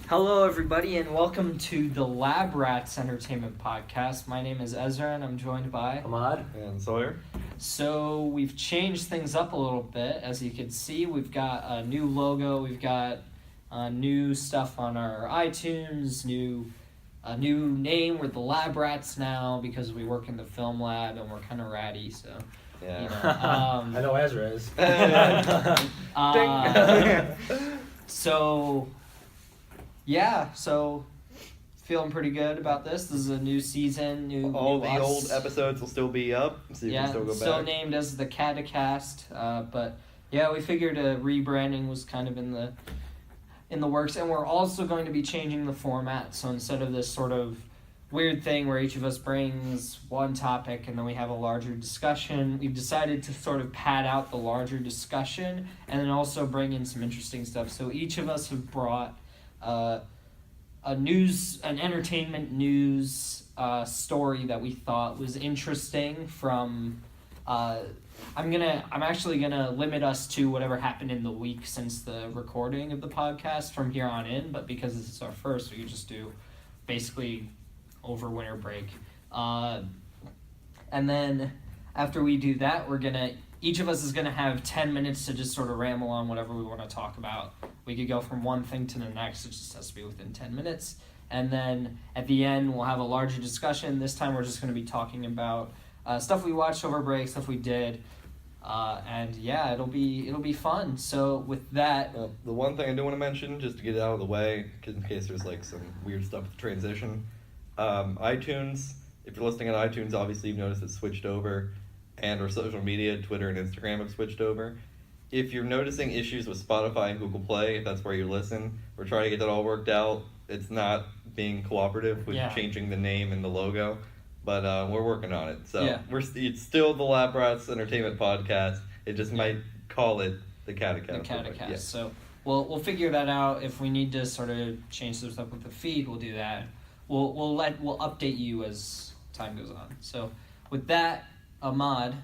Hello, everybody, and welcome to the Lab Rats Entertainment Podcast. My name is Ezra, and I'm joined by Ahmad and Sawyer. So we've changed things up a little bit. As you can see, we've got a new logo. We've got new stuff on our iTunes. A new name. We're the Lab Rats now because we work in the film lab and we're kind of ratty. So Yeah. you know, I know Ezra is. So feeling pretty good about this. This is a new season, All new the old episodes will still be up, so you can still go back. Still named as the Catacast. But yeah, we figured a rebranding was kind of in the works, and we're also going to be changing the format. So instead of this sort of weird thing where each of us brings one topic and then we have a larger discussion, we've decided to sort of pad out the larger discussion and then also bring in some interesting stuff. So each of us have brought an entertainment news story that we thought was interesting from I'm actually gonna limit us to whatever happened in the week since the recording of the podcast from here on in, but because this is our first, we could just do basically over winter break. And then after we do that, each of us is gonna have 10 minutes to just sort of ramble on whatever we want to talk about. We could go from one thing to the next. It just has to be within 10 minutes. And then at the end, we'll have a larger discussion. This time, we're just going to be talking about stuff we watched over break, stuff we did. And yeah, it'll be fun. So with that... The one thing I do want to mention, just to get it out of the way, in case there's like some weird stuff with the transition, iTunes, if you're listening on iTunes, obviously you've noticed it's switched over, and our social media, Twitter and Instagram have switched over. If you're noticing issues with Spotify and Google Play, if that's where you listen, we're trying to get that all worked out. It's not being cooperative with changing the name and the logo, but we're working on it. So it's still the Lab Rats Entertainment Podcast. It just might call it the Catacast. The Catacast. Yeah. So we'll figure that out. If we need to sort of change some stuff with the feed, we'll do that. We'll update you as time goes on. So with that, Ahmad,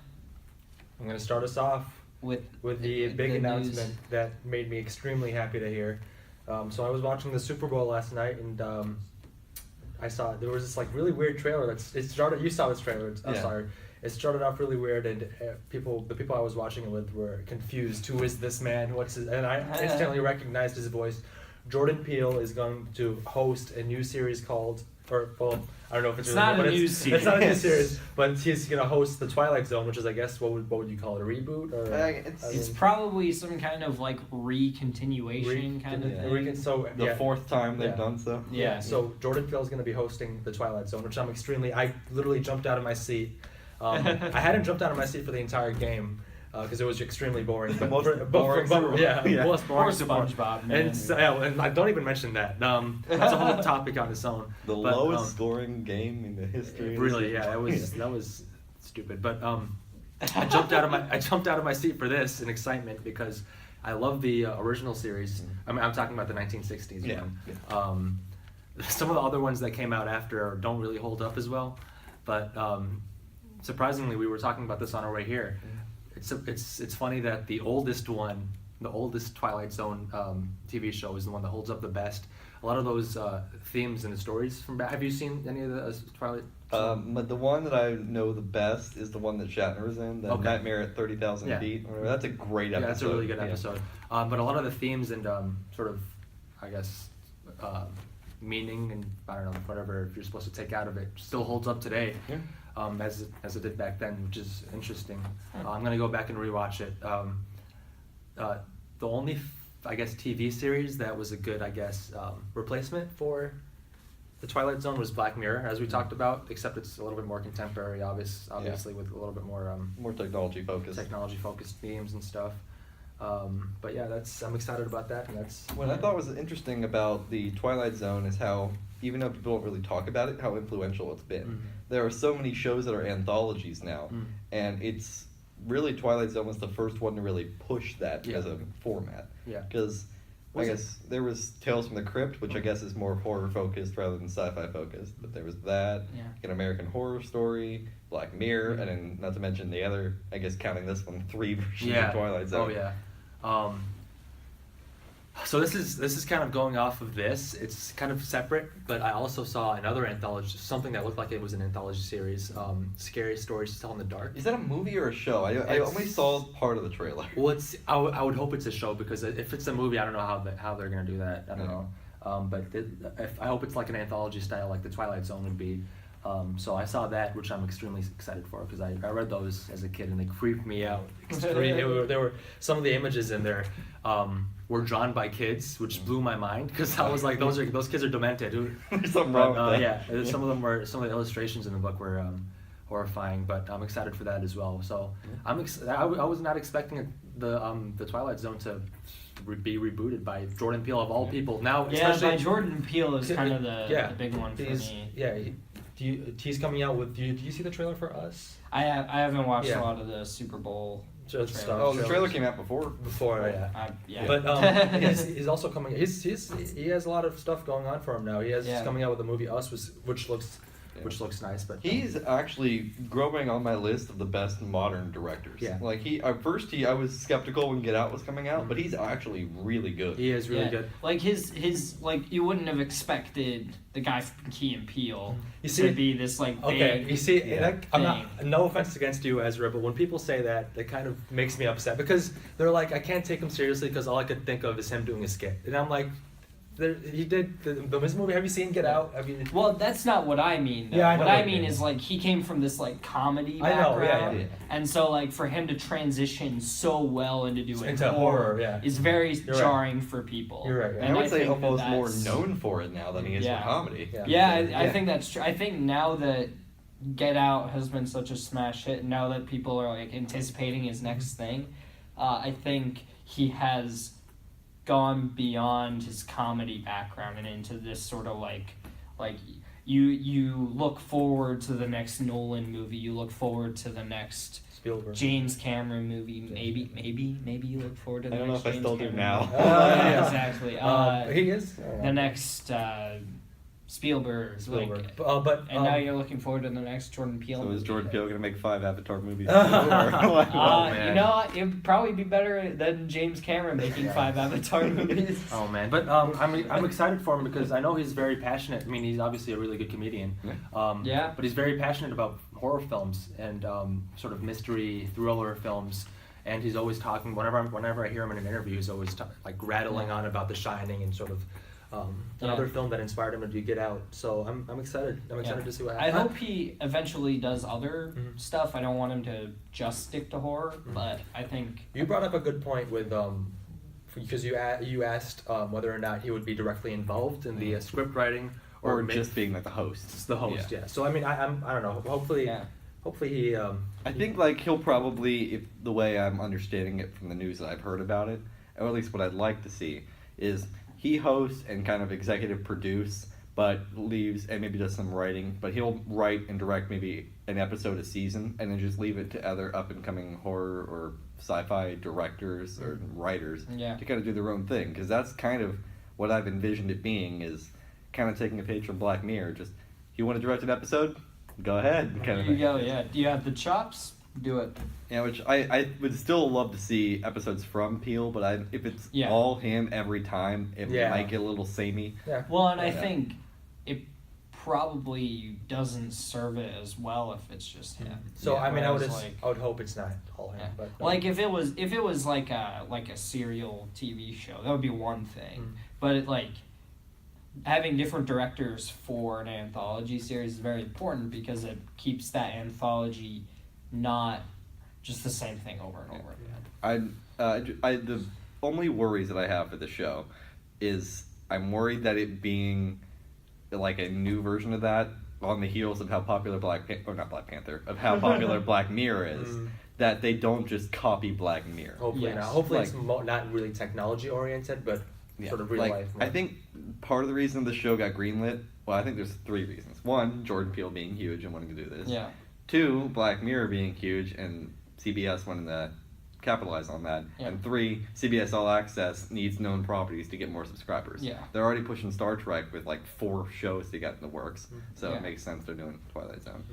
I'm going to start us off with the big announcement news that made me extremely happy to hear. So I was watching the Super Bowl last night, and I saw there was this like really weird trailer. You saw this trailer. Sorry. It started off really weird, and the people I was watching it with were confused. Who is this man? And I instantly recognized his voice. Jordan Peele is going to host a new series called, I don't know if it's not a new series. It's not a new series, but he's going to host the Twilight Zone, which is, I guess, what would you call it, a reboot? Or it's probably some kind of like recontinuation kind of thing. The fourth time they've done so. Yeah. So Jordan Peele is going to be hosting the Twilight Zone, which I literally jumped out of my seat. I hadn't jumped out of my seat for the entire game, because it was extremely boring. But most boring SpongeBob, man. And I don't even mention that. That's a whole topic on its own. The lowest scoring game in the history. Really, that was stupid. But I jumped out of my seat for this in excitement because I love the original series. I mean, I'm talking about the 1960s one. Some of the other ones that came out after don't really hold up as well, but surprisingly, we were talking about this on our way here. It's funny that the oldest Twilight Zone TV show is the one that holds up the best. A lot of those themes and the stories from back. Have you seen any of the Twilight? But the one that I know the best is the one that Shatner was in, the Nightmare at 30,000 Feet. That's a great episode. Yeah, that's a really good episode. But a lot of the themes and sort of, I guess, meaning and I don't know, whatever you're supposed to take out of it still holds up today. Yeah. As it did back then, which is interesting. I'm gonna go back and rewatch it. The only, I guess, TV series that was a good, I guess, replacement for the Twilight Zone was Black Mirror, as we talked about, except it's a little bit more contemporary, obviously with a little bit more technology focused themes and stuff. But yeah, I'm excited about that, and that's what I thought was interesting about the Twilight Zone is how, even though people don't really talk about it, how influential it's been. Mm-hmm. There are so many shows that are anthologies now, and it's really Twilight Zone was the first one to really push that as a format. Yeah. Because I guess there was Tales from the Crypt, which I guess is more horror focused rather than sci-fi focused. But there was that, an American Horror Story, Black Mirror, and then not to mention the other, I guess counting this one, 3 versions of Twilight Zone. Oh yeah. So this is kind of going off of this. It's kind of separate, but I also saw another anthology, something that looked like it was an anthology series, Scary Stories to Tell in the Dark. Is that a movie or a show? I only saw part of the trailer. Well, I would hope it's a show, because if it's a movie, I don't know how they're gonna do that. I don't know. But I hope it's like an anthology style, like the Twilight Zone would be. So I saw that, which I'm extremely excited for, because I read those as a kid and they creeped me out. There were some of the images in there were drawn by kids, which blew my mind, because I was like, those kids are demented. There's something wrong with that. Yeah, some of the illustrations in the book were horrifying, but I'm excited for that as well. So I was not expecting the Twilight Zone to be rebooted by Jordan Peele of all people. Now, by Jordan Peele is kind of the big one for me. Yeah, he's coming out with. Do you see the trailer for Us? I haven't watched a lot of the Super Bowl. Stuff. Oh, the trailer came out before. Yeah. But he's also coming. He has a lot of stuff going on for him now. He's coming out with the movie Us, which looks nice. But he's actually growing on my list of the best modern directors. Yeah. Like I was skeptical when Get Out was coming out, but he's actually really good. He is really good. Like his like you wouldn't have expected the guy from Key and Peele to be this like okay. big You see, I'm not. No offense against you, Ezra, but when people say that, it kind of makes me upset, because they're like, I can't take him seriously because all I could think of is him doing a skit, and I'm like. He did this movie. Have you seen Get Out? Well, that's not what I mean. Though. Yeah, I know what I mean is like he came from this like comedy background, and so like for him to transition so well into doing horror is very jarring for people. You're right. And I would say almost more known for it now than he is for comedy. I think that's true. I think now that Get Out has been such a smash hit, and now that people are like anticipating his next thing, I think he has gone beyond his comedy background and into this sort of like you look forward to the next Nolan movie, you look forward to the next Spielberg. James Cameron movie, maybe you look forward to the next James I still Cameron do now. Exactly. He is the next Spielberg. Like, and now you're looking forward to the next Jordan Peele movie. So is Jordan Peele going to make 5 Avatar movies? It'd probably be better than James Cameron making 5 Avatar movies. Oh man, but I'm excited for him because I know he's very passionate. I mean, he's obviously a really good comedian. But he's very passionate about horror films and sort of mystery thriller films. And he's always talking. Whenever I hear him in an interview, he's always rattling on about The Shining and sort of. Another film that inspired him to do Get Out. So I'm excited. I'm excited to see what happens. I hope he eventually does other stuff. I don't want him to just stick to horror, but I think you brought up a good point with because you asked whether or not he would be directly involved in the script writing or just being like the host. It's the host, yeah. So I mean, I don't know. Hopefully he. I think like he'll probably, if the way I'm understanding it from the news that I've heard about it, or at least what I'd like to see is. He hosts and kind of executive produce, but leaves and maybe does some writing. But he'll write and direct maybe an episode a season, and then just leave it to other up and coming horror or sci-fi directors or writers to kind of do their own thing. Because that's kind of what I've envisioned it being, is kind of taking a page from Black Mirror. Just you want to direct an episode, go ahead. Kind of thing. Do you have the chops? Do it. Yeah, which I would still love to see episodes from Peele, but if it's all him every time, it might get a little samey. Yeah. Well, and I think it probably doesn't serve it as well if it's just him. So I mean, I would hope it's not all him. But like if it was like a serial TV show, that would be one thing. But having different directors for an anthology series is very important because it keeps that anthology not just the same thing over and over again. The only worries that I have for the show is I'm worried that it being like a new version of that on the heels of how popular of how popular Black Mirror is, that they don't just copy Black Mirror. Hopefully not. Hopefully it's not really technology oriented, but sort of real life. I think part of the reason the show got greenlit, I think there's 3 reasons. 1, Jordan Peele being huge and wanting to do this. Yeah. 2, Black Mirror being huge and CBS wanting to capitalize on that. Yeah. And 3, CBS All Access needs known properties to get more subscribers. Yeah. They're already pushing Star Trek with 4 shows they got in the works. So it makes sense they're doing Twilight Zone.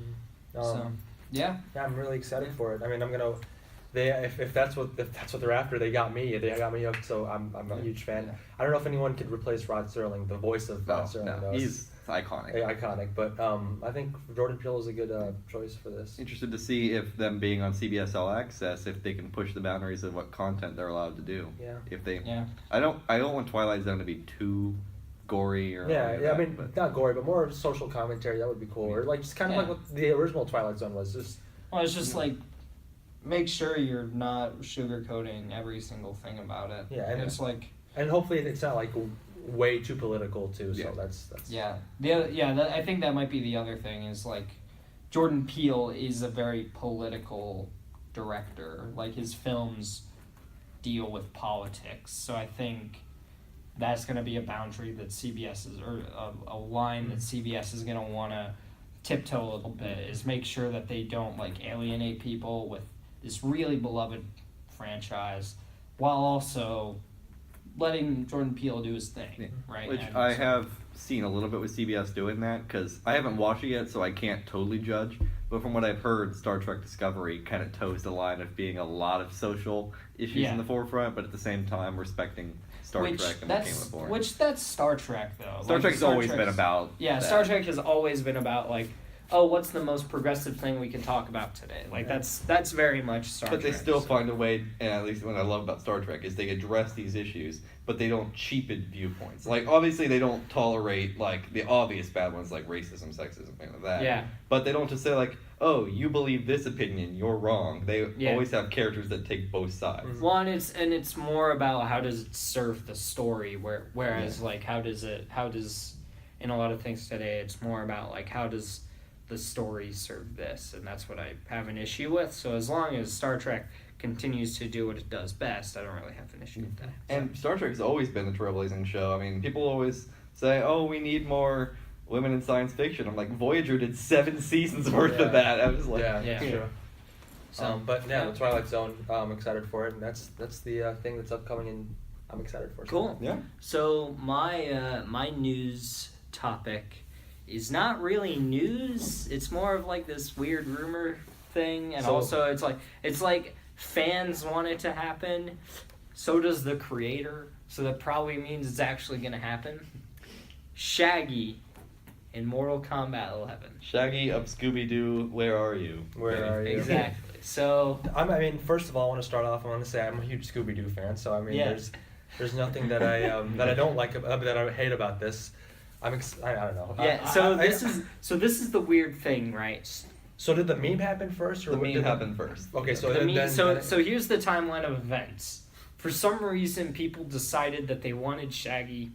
I'm really excited for it. I mean, if that's what they're after, they got me. They got me up. So I'm a huge fan. Yeah. I don't know if anyone could replace Rod Serling, the voice of Rod Serling. No, he's iconic. Iconic, but I think Jordan Peele is a good choice for this. Interested to see if them being on CBS All Access, if they can push the boundaries of what content they're allowed to do. Yeah. If they, Yeah. I don't want Twilight Zone to be too gory or Yeah, like yeah. that, I mean, but not gory, but more social commentary. That would be cool. Or like just kind of like what the original Twilight Zone was. Just Well, it's just like, make sure you're not sugarcoating every single thing about it. Yeah, and it's like, and hopefully it's not like way too political too. So Yeah. that's yeah, I think that might be the other thing is like, Jordan Peele is a very political director. Like his films deal with politics, so I think that's going to be a boundary that CBS is, or a line that CBS is going to want to tiptoe a little bit, is make sure that they don't like alienate people with this really beloved franchise, while also letting Jordan Peele do his thing, right? which And I so- have seen a little bit with CBS doing that because I haven't watched it yet, so I can't totally judge. But from what I've heard, Star Trek Discovery kind of toes the line of being a lot of social issues Yeah. in the forefront, but at the same time respecting Star Trek and what came before. That's Star Trek though. Star Like, Trek's always been about Yeah, that. Star Trek has always been about like, oh, what's the most progressive thing we can talk about today? Like that's very much Star But Trek. they still find a way, and at least what I love about Star Trek is they address these issues, but they don't cheapen viewpoints. Like, obviously they don't tolerate, like, the obvious bad ones like racism, sexism, things like that. Yeah. But they don't just say, like, oh, you believe this opinion, you're wrong. They Yeah. always have characters that take both sides. Well, and it's more about how does it serve the story, whereas like how does in a lot of things today it's more about like how does the story serve this, and that's what I have an issue with. So as long as Star Trek continues to do what it does best, I don't really have an issue with that. And Star Trek's always been a trailblazing show. I mean, people always say, oh, we need more women in science fiction. I'm like, Voyager did 7 seasons worth of that. I was like, Yeah. True. So, But yeah, the Twilight Zone. I'm excited for it, and that's the thing that's upcoming, and I'm excited for it. Cool. Yeah. So my news topic is not really news. It's more of like this weird rumor thing, and So- also it's like fans want it to happen. So does the creator. So that probably means it's actually gonna happen. Shaggy in Mortal Kombat 11. Shaggy of Scooby-Doo, where are you? Where are you? Exactly. So I mean, first of all, I want to start off. I want to say I'm a huge Scooby Doo fan. So I mean, Yeah. there's nothing that I don't like that I hate about this. I don't know. yeah. So this is the weird thing, right? So did the meme happen first, or The what meme did happened first. Okay, so The then, me- then, so then- so here's the timeline of events. For some reason, people decided that they wanted Shaggy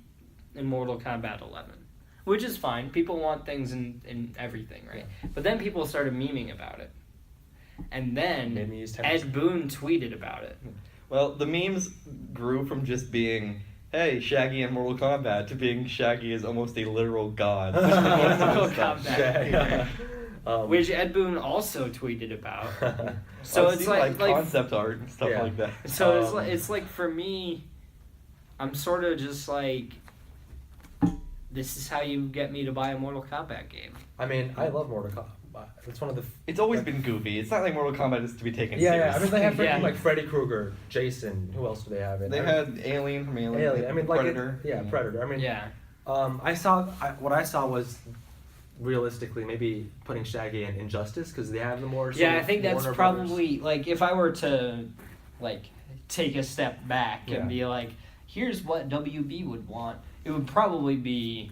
in Mortal Kombat 11, which is fine. People want things in everything, right? But then people started memeing about it, and then Made me use 10%. Ed Boon tweeted about it. Well, the memes grew from just being, hey, Shaggy in Mortal Kombat, to being Shaggy is almost a literal god. Mortal Kombat. Yeah. Which Ed Boon also tweeted about. So I've it's seen, like concept art and stuff Yeah. like that. So it's like for me, I'm sort of just like, this is how you get me to buy a Mortal Kombat game. I mean, I love Mortal Kombat. It's one of the. It's always been goofy. It's not like Mortal Kombat is to be taken Yeah, serious. I mean, they have freaking Yeah. like Freddy Krueger, Jason. Who else do they have? They had Alien from Alien. Alien. I mean, like Predator. Predator. I mean, Yeah. What I saw was realistically maybe putting Shaggy in Injustice because they have the more. sort Yeah, I of think that's Warner probably like if I were to like take a step back Yeah. and be like, here's what WB would want. It would probably be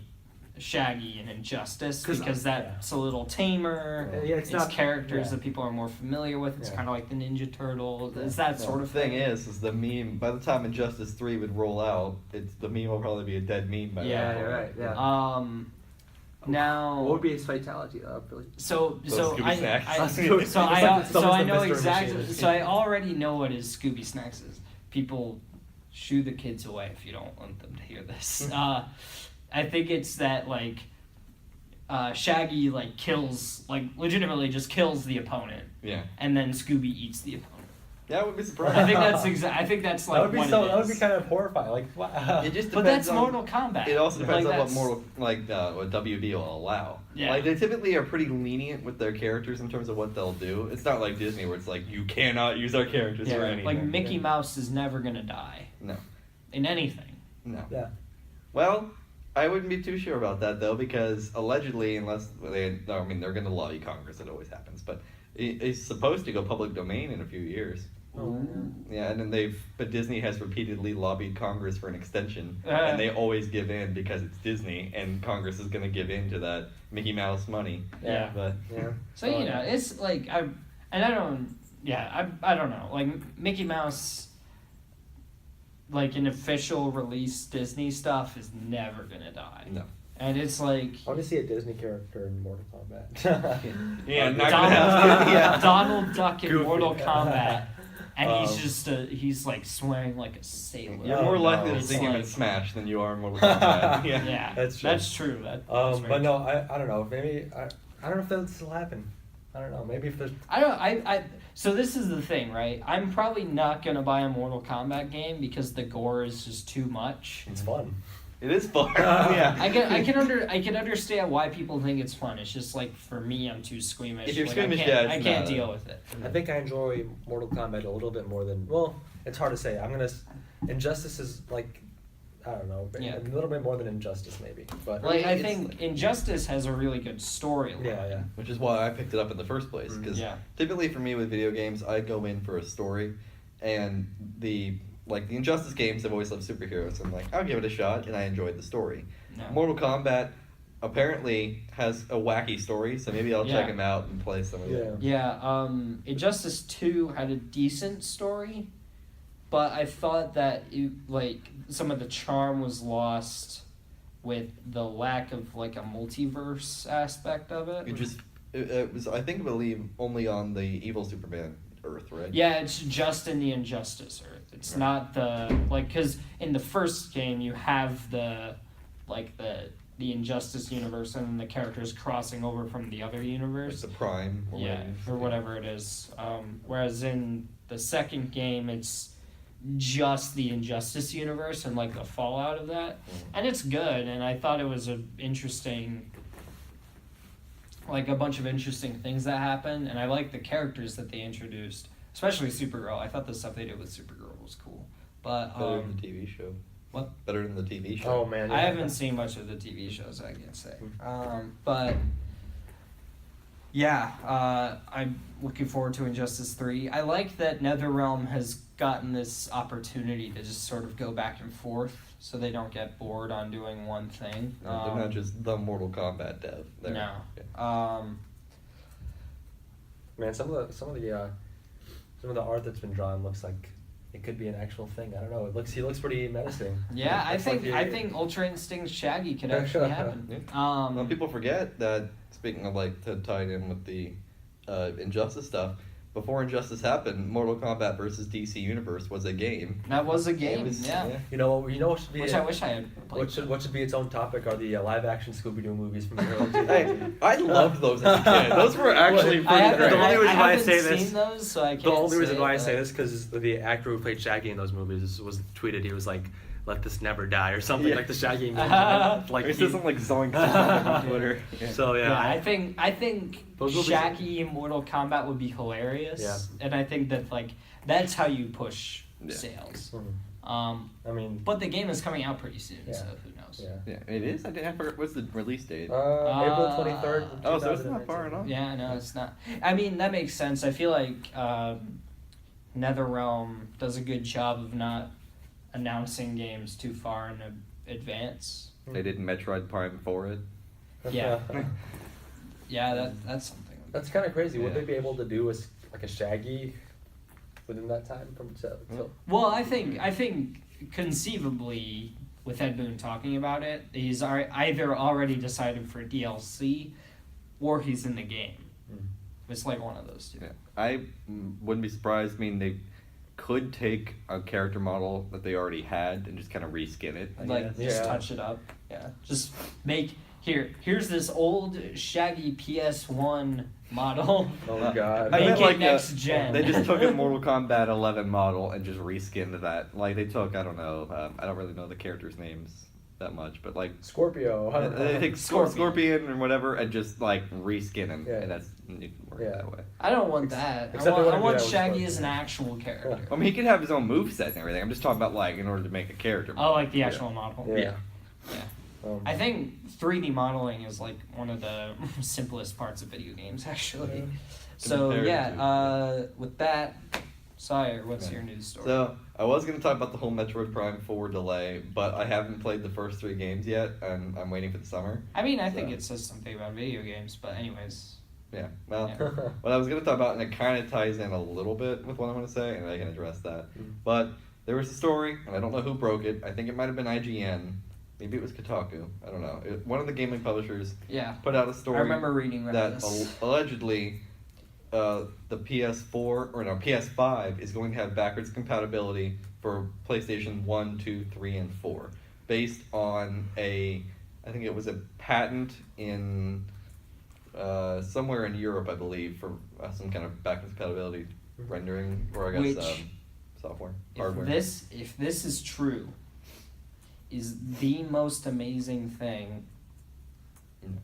Shaggy and Injustice 'Cause, because that's a little tamer. Yeah, it's not- characters yeah. that people are more familiar with. It's Yeah. kind of like the Ninja Turtles. It's that The sort of thing is the meme. By the time Injustice 3 would roll out, the meme will probably be a dead meme by Yeah, that you're point. right. Yeah. Now. What would be his fatality? Really? So Scooby I, Snacks. I It's so like the I know Mr. exactly. Machine. So I already know what his Scooby Snacks is. People, shoo the kids away if you don't want them to hear this. I think it's that like Shaggy legitimately just kills the opponent, Yeah. and then Scooby eats the opponent. Yeah, I would be surprised. I think that's I think that's like That would be what so. it That would be is. kind of horrifying. Like, wow. It just But depends that's on, Mortal Kombat. It also depends Like, on what that's- Mortal, what WB will allow. Yeah. Like, they typically are pretty lenient with their characters in terms of what they'll do. It's not like Disney where it's like, you cannot use our characters for Yeah, anything. Like Mickey Mouse is never gonna die No. in anything. No. Yeah. Well, I wouldn't be too sure about that, though, because allegedly, unless they're going to lobby Congress, it always happens, but it's supposed to go public domain in a few years. Oh, Yeah, and then but Disney has repeatedly lobbied Congress for an extension, Uh. and they always give in because it's Disney, and Congress is going to give in to that Mickey Mouse money. Yeah. But Yeah. So you know, it's like I don't know. Like Mickey Mouse, like an official release Disney stuff is never gonna die. no. And it's like I want to see a Disney character in Mortal Kombat. Yeah, Donald, not gonna happen. Yeah. Donald Duck in Goofy. Mortal Kombat, and Um, he's like swearing like a sailor. You're Oh, more no. likely to It's see him in like- Smash than you are in Mortal Kombat. Yeah. Yeah, That's true. That's true. That's But very no, true. I don't know. Maybe I don't know if that'll still happen. I don't know. Maybe if there's So this is the thing, right? I'm probably not gonna buy a Mortal Kombat game because the gore is just too much. it's fun. It is fun. Yeah. I can understand why people think it's fun. It's just like for me, I'm too squeamish. If you're Like, squeamish, I yeah, can't, it's I can't not a- deal with it. I think I enjoy Mortal Kombat a little bit more than it's hard to say. Injustice is like I don't know, Yeah. a little bit more than Injustice maybe, but Like I it's think like- Injustice has a really good storyline. yeah. Which is why I picked it up in the first place. Because Yeah. typically for me with video games, I go in for a story, and the Injustice games, I've always loved superheroes. So I'm like, I'll give it a shot, and I enjoyed the story. No. Mortal Kombat apparently has a wacky story, so maybe I'll check Yeah. them out and play some of them. Yeah, Injustice 2 had a decent story, but I thought that some of the charm was lost with the lack of like a multiverse aspect of it. It was, I believe, only on the evil Superman Earth, right? Yeah, it's just in the Injustice Earth. It's Right. not the because in the first game you have the Injustice universe and then the characters crossing over from the other Like universe. the Prime. Or Yeah, whatever. or whatever it is. Whereas in the second game, it's just the Injustice universe and like the fallout of that, and it's good. And I thought it was a bunch of interesting things that happened, and I like the characters that they introduced, especially Supergirl. I thought the stuff they did with Supergirl was cool. But Better than the TV show. What? Better than the TV show. Oh man, I haven't seen much of the TV shows, I can say. But yeah, I'm looking forward to Injustice 3. I like that NetherRealm has gotten this opportunity to just sort of go back and forth so they don't get bored on doing one thing. No, they're not just the Mortal Kombat dev. They're- No. yeah. Man, some of the art that's been drawn looks like it could be an actual thing. I don't know. He looks pretty menacing. Yeah, I Looks like think Ultra Instinct Shaggy could actually happen. Yeah. Well, people forget that, speaking of to tie it in with the Injustice stuff, before Injustice happened, Mortal Kombat versus DC Universe was a game. That was a It game, was- yeah. You know what should be Which I wish I had played. what should be its own topic are the live action Scooby Doo movies from the early Hey, 2000s. I loved those as a kid. Those were actually Well, pretty I haven't, great. The only reason why I haven't say seen this- those, so I can't The only reason why I but- say this because the actor who played Shaggy in those movies was tweeted he was like, "Let this never die" or something Yeah. like the Shaggy movie. Like This he- isn't like Zoink on Twitter. Yeah. So Yeah, yeah, I think Those movies- Shaggy in Mortal Kombat would be hilarious. Yeah. And I think that that's how you push Yeah. sales. I mean, But the game is coming out pretty soon, Yeah. so who knows? yeah. Yeah, it is. I forgot what's the release date. April 23rd. Oh, so it's not far enough. Yeah, no, it's not. I mean, that makes sense. I feel like NetherRealm does a good job of not announcing games too far in advance. They did Metroid Prime for it. Yeah. Yeah, that's something. That's kind of crazy. Would Yeah. they be able to do a Shaggy within that time from so? Well, I think conceivably, with Ed Boon talking about it, he's either already decided for DLC, or he's in the game. It's like one of those two. Yeah, I wouldn't be surprised. I mean, they could take a character model that they already had and just kind of reskin it. Like guess. just Yeah. touch it up. Yeah, just here's this old shaggy PS1 model. Oh god. I Make meant it like next gen. They just took a Mortal Kombat 11 model and just reskinned that. Like they took, I don't know, I don't really know the characters' names that much, but like Scorpio. I don't know. they take Scorpion or whatever and just like reskin him, Yeah. and that's it can work Yeah. that way. I don't want that. I Except they want, wouldn't do that with Shaggy Scorpion. as an actual character. I mean, he could have his own moveset and everything. I'm just talking about like in order to make a character. Oh, like the Yeah. actual model. Yeah. Yeah. I think 3D modeling is like one of the simplest parts of video games, actually. Yeah. So Compared yeah, to- with that, Sire, what's Okay. your news story? So I was going to talk about the whole Metroid Prime 4 delay, but I haven't played the first 3 games yet, and I'm waiting for the summer. I mean, I think So- it says something about video games, but anyways. Yeah. Well, Yeah. what I was going to talk about, and it kind of ties in a little bit with what I'm going to say, and I can address that. Mm. But there was a story, and I don't know who broke it. I think it might have been IGN. Maybe it was Kotaku. I don't know. One of the gaming publishers Yeah. put out a story. I remember reading about that this. allegedly the PS5 is going to have backwards compatibility for PlayStation 1, 2, 3, and 4, based on I think it was a patent in somewhere in Europe, I believe, for some kind of backwards compatibility rendering, or I guess Which, software, hardware. If this is true, is the most amazing thing Mm.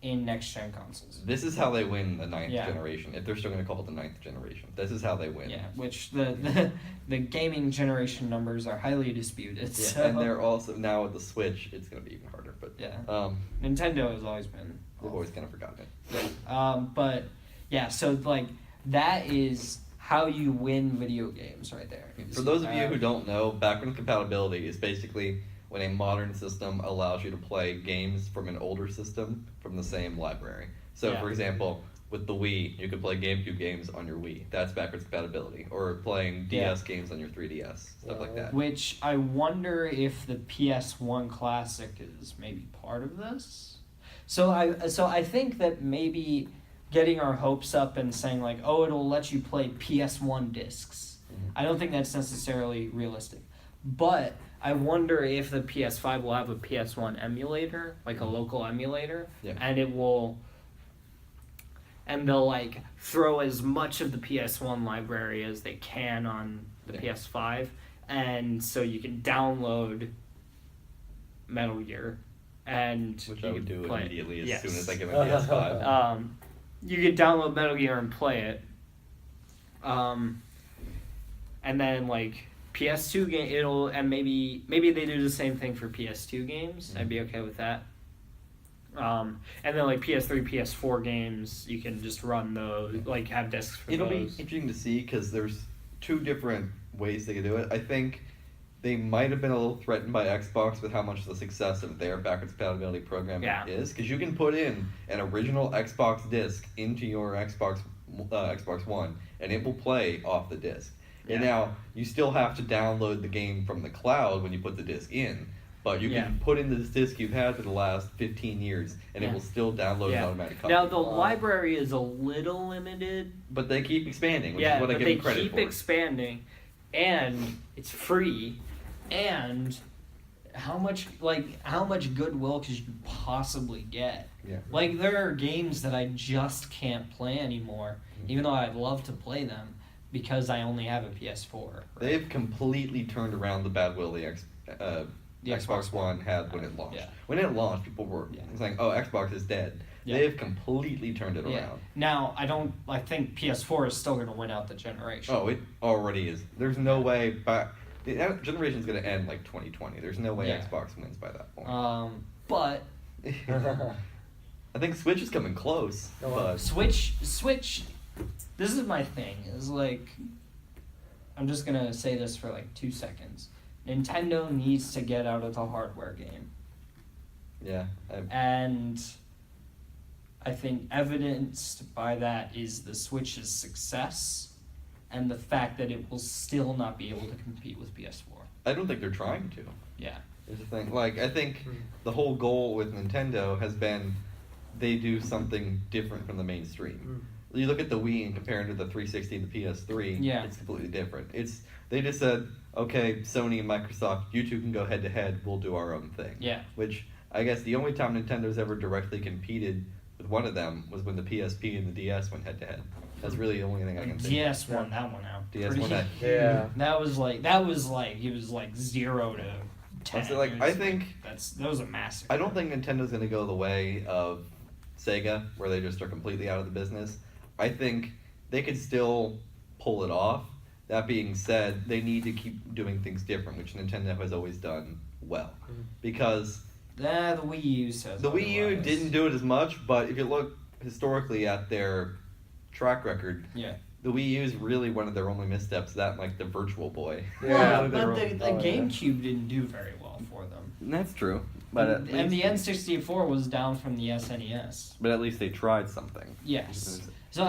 in next gen consoles. This is how they win the 9th Yeah. generation, if they're still going to call it the 9th generation. This is how they win. Yeah, which the gaming generation numbers are highly disputed. Yeah, So. and they're also, now with the Switch, it's going to be even harder. But Yeah. Nintendo has always been. they've always kind of forgotten it. But yeah, so like that is how you win video games right there. For those of you who don't know, backward compatibility is basically when a modern system allows you to play games from an older system from the same library. So, Yeah. for example, with the Wii, you could play GameCube games on your Wii. That's backwards compatibility. Or playing DS games on your 3DS, stuff like that. Which I wonder if the PS1 Classic is maybe part of this. So I think that maybe getting our hopes up and saying like, oh, it'll let you play PS1 discs. Mhm. I don't think that's necessarily realistic. But I wonder if the PS5 will have a PS1 emulator, like a local emulator, Yeah. and they'll like throw as much of the PS1 library as they can on the Yeah. PS5, and so you can download Metal Gear, and Which you I would can do play it. immediately as Yes. soon as I get my PS5. You could download Metal Gear and play it. And then like PS2 game, and maybe they do the same thing for PS2 games. I'd be okay with that. And then like PS3, PS4 games, you can just run those, like have discs for It'll be those. interesting to see because there's 2 different ways they could do it. I think they might have been a little threatened by Xbox with how much the success of their backwards compatibility program is, because you can put in an original Xbox disc into your Xbox One, and it will play off the disc. And now you still have to download the game from the cloud when you put the disc in, but you can put in this disc you've had for the last 15 years, and it will still download an automatic copy. Now the library is a little limited. But they keep expanding, which is what I give them credit they keep for. expanding, and it's free, and how much goodwill could you possibly get? Yeah. Like there are games that I just can't play anymore, even though I'd love to play them, because I only have a PS4. Right? They've completely turned around the bad will the Xbox One had when it launched. Yeah. When it launched, people were saying, "Oh, Xbox is dead." Yeah. They've completely turned it Yeah. around. Now I think PS4 is still going to win out the generation. Oh, it already is. There's no way back. The generation's going to end like 2020. There's no way Xbox wins by that point. But I think Switch is coming close. Oh, wow. But Switch. This is my thing. Is like, I'm just gonna say this for like 2 seconds. Nintendo needs to get out of the hardware game, yeah, and I think evidenced by that is the Switch's success, and the fact that it will still not be able to compete with PS4. I don't think they're trying to. Yeah. Is the thing. Like, I think the whole goal with Nintendo has been they do something different from the mainstream. You look at the Wii and compare it to the 360 and the PS3, it's completely different. They just said, okay, Sony and Microsoft, you two can go head to head, we'll do our own thing. Yeah. Which I guess the only time Nintendo's ever directly competed with one of them was when the PSP and the DS went head to head. That's really the only thing I can think. DS won that one out. DS won that. Yeah. That was like it was like 0 to 10. Honestly, like, It I was think that was a massacre. I don't think Nintendo's gonna go the way of Sega, where they just are completely out of the business. I think they could still pull it off. That being said, they need to keep doing things different, which Nintendo has always done well. Because the Wii U says the Wii U otherwise. didn't do it as much, but if you look historically at their track record, Yeah. the Wii U is really one of their only missteps. That and, like, the Virtual Boy. Well, Really but their the only- GameCube didn't do very well for them. That's true, but at And the least, N64 was down from the SNES. but at least they tried something. Yes. So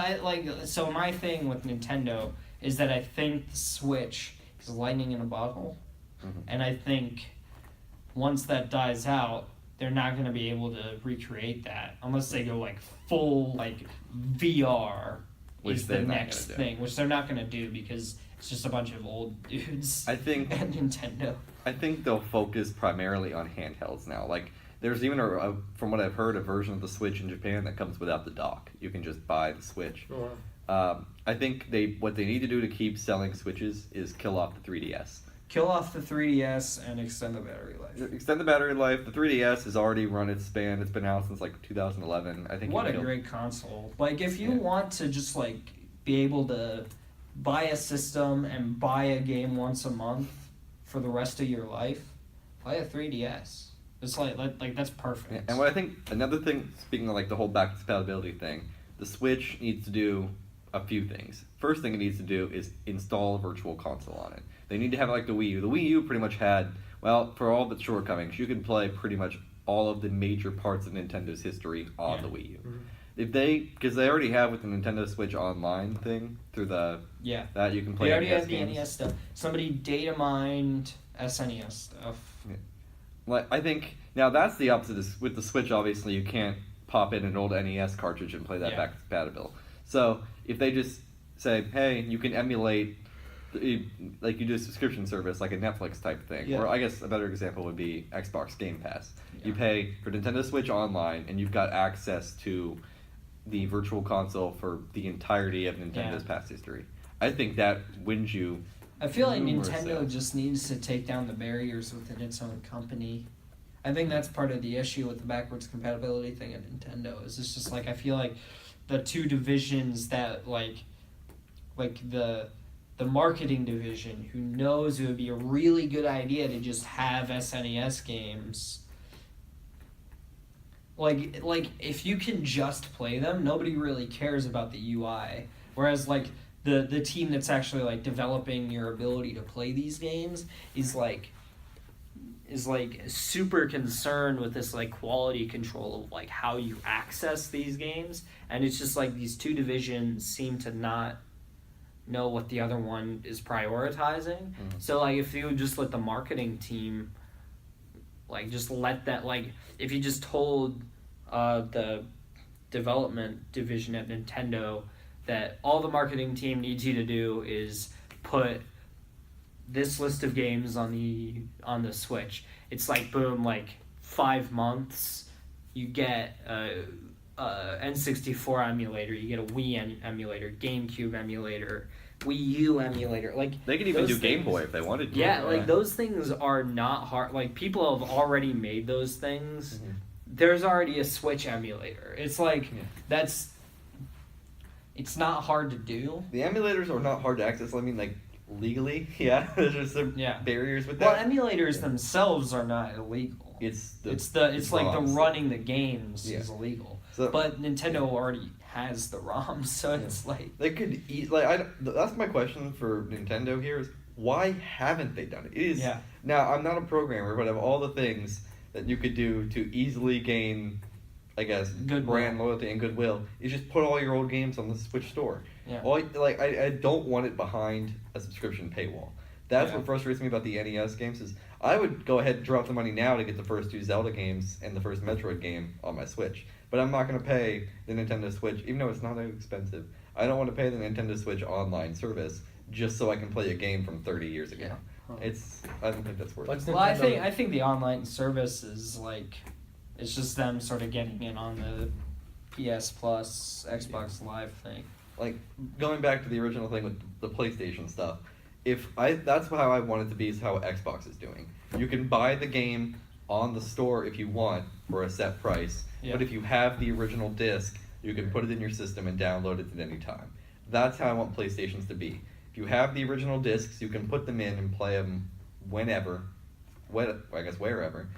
my thing with Nintendo is that I think the Switch is lightning in a bottle, Mhm. and I think once that dies out, they're not going to be able to recreate that unless they go like full like VR. Which is the they're not next gonna do. thing, which they're not going to do because it's just a bunch of old dudes I think at Nintendo. I think they'll focus primarily on handhelds now. Like, there's even from what I've heard, a version of the Switch in Japan that comes without the dock. You can just buy the Switch. Oh, wow. I think what they need to do to keep selling Switches is kill off the 3DS. Kill off the 3DS and extend the battery life. Extend the battery life. The 3DS has already run its span. It's been out since like 2011. I think. What a it'll- great console. Like, if you Yeah. want to just, like, be able to buy a system and buy a game once a month for the rest of your life, buy a 3DS. It's like that's perfect. Yeah, and what I think, another thing, speaking of like the whole backwards compatibility thing, the Switch needs to do a few things. First thing it needs to do is install a virtual console on it. They need to have like the Wii U. The Wii U pretty much had, well, for all of its shortcomings, you can play pretty much all of the major parts of Nintendo's history on Yeah. the Wii U. Mhm. Because they already have with the Nintendo Switch Online thing through Yeah. that you can play They already NES have the games. NES stuff. Somebody data mined SNES stuff. Like, I think now that's the opposite. With the Switch, obviously, you can't pop in an old NES cartridge and play that Yeah. back compatible. So if they just say, hey, you can emulate, like you do a subscription service, like a Netflix type thing. Yeah. Or I guess a better example would be Xbox Game Pass. You Yeah. pay for Nintendo Switch Online, and you've got access to the virtual console for the entirety of Nintendo's Yeah. past history. I think that wins you. I feel like numerous Nintendo sales. just needs to take down the barriers within its own company. I think that's part of the issue with the backwards compatibility thing at Nintendo. Is it's just like I feel like the two divisions that like the marketing division who knows it would be a really good idea to just have SNES games. Like if you can just play them, nobody really cares about the UI. Whereas like the team that's actually like developing your ability to play these games is like super concerned with this like quality control of like how you access these games, and it's just like these two divisions seem to not know what the other one is prioritizing. So like if you would just let the marketing team like just let that like if you just told the development division at Nintendo that all the marketing team needs you to do is put this list of games on the Switch. It's like boom, like 5 months, you get N64 emulator, you get a Wii emulator, GameCube emulator, Wii U emulator. Like They could even those do Game things- Boy if they wanted to. Yeah, like those things are not hard. Like people have already made those things. Mhm. There's already a Switch emulator. It's like Yeah. it's not hard to do. The emulators are not hard to access. I mean, like, legally, yeah. There's just some Yeah. barriers with Well, that. emulators themselves are not illegal. It's It's like the ROMs. running the games Yeah. is illegal. So But Nintendo already has the ROMs, so it's like they could that's my question for Nintendo here is why haven't they done it? It is yeah. now I'm not a programmer, but of all the things that you could do to easily gain, I guess, Goodwill. brand loyalty and goodwill, is just put all your old games on the Switch store. Yeah. I don't want it behind a subscription paywall. That's Yeah. what frustrates me about the NES games is I would go ahead and drop the money now to get the first 2 Zelda games and the first Metroid game on my Switch. But I'm not going to pay the Nintendo Switch, even though it's not that expensive. I don't want to pay the Nintendo Switch online service just so I can play a game from 30 years ago. Yeah. I don't think that's worth What's it. Well, Nintendo- I think the online service is like It's just them sort of getting in on the PS Plus, Xbox Live thing. Like, going back to the original thing with the PlayStation stuff, that's how I want it to be, is how Xbox is doing. You can buy the game on the store if you want for a set price, Yeah. but if you have the original disc, you can put it in your system and download it at any time. That's how I want PlayStations to be. If you have the original discs, you can put them in and play them whenever, wherever,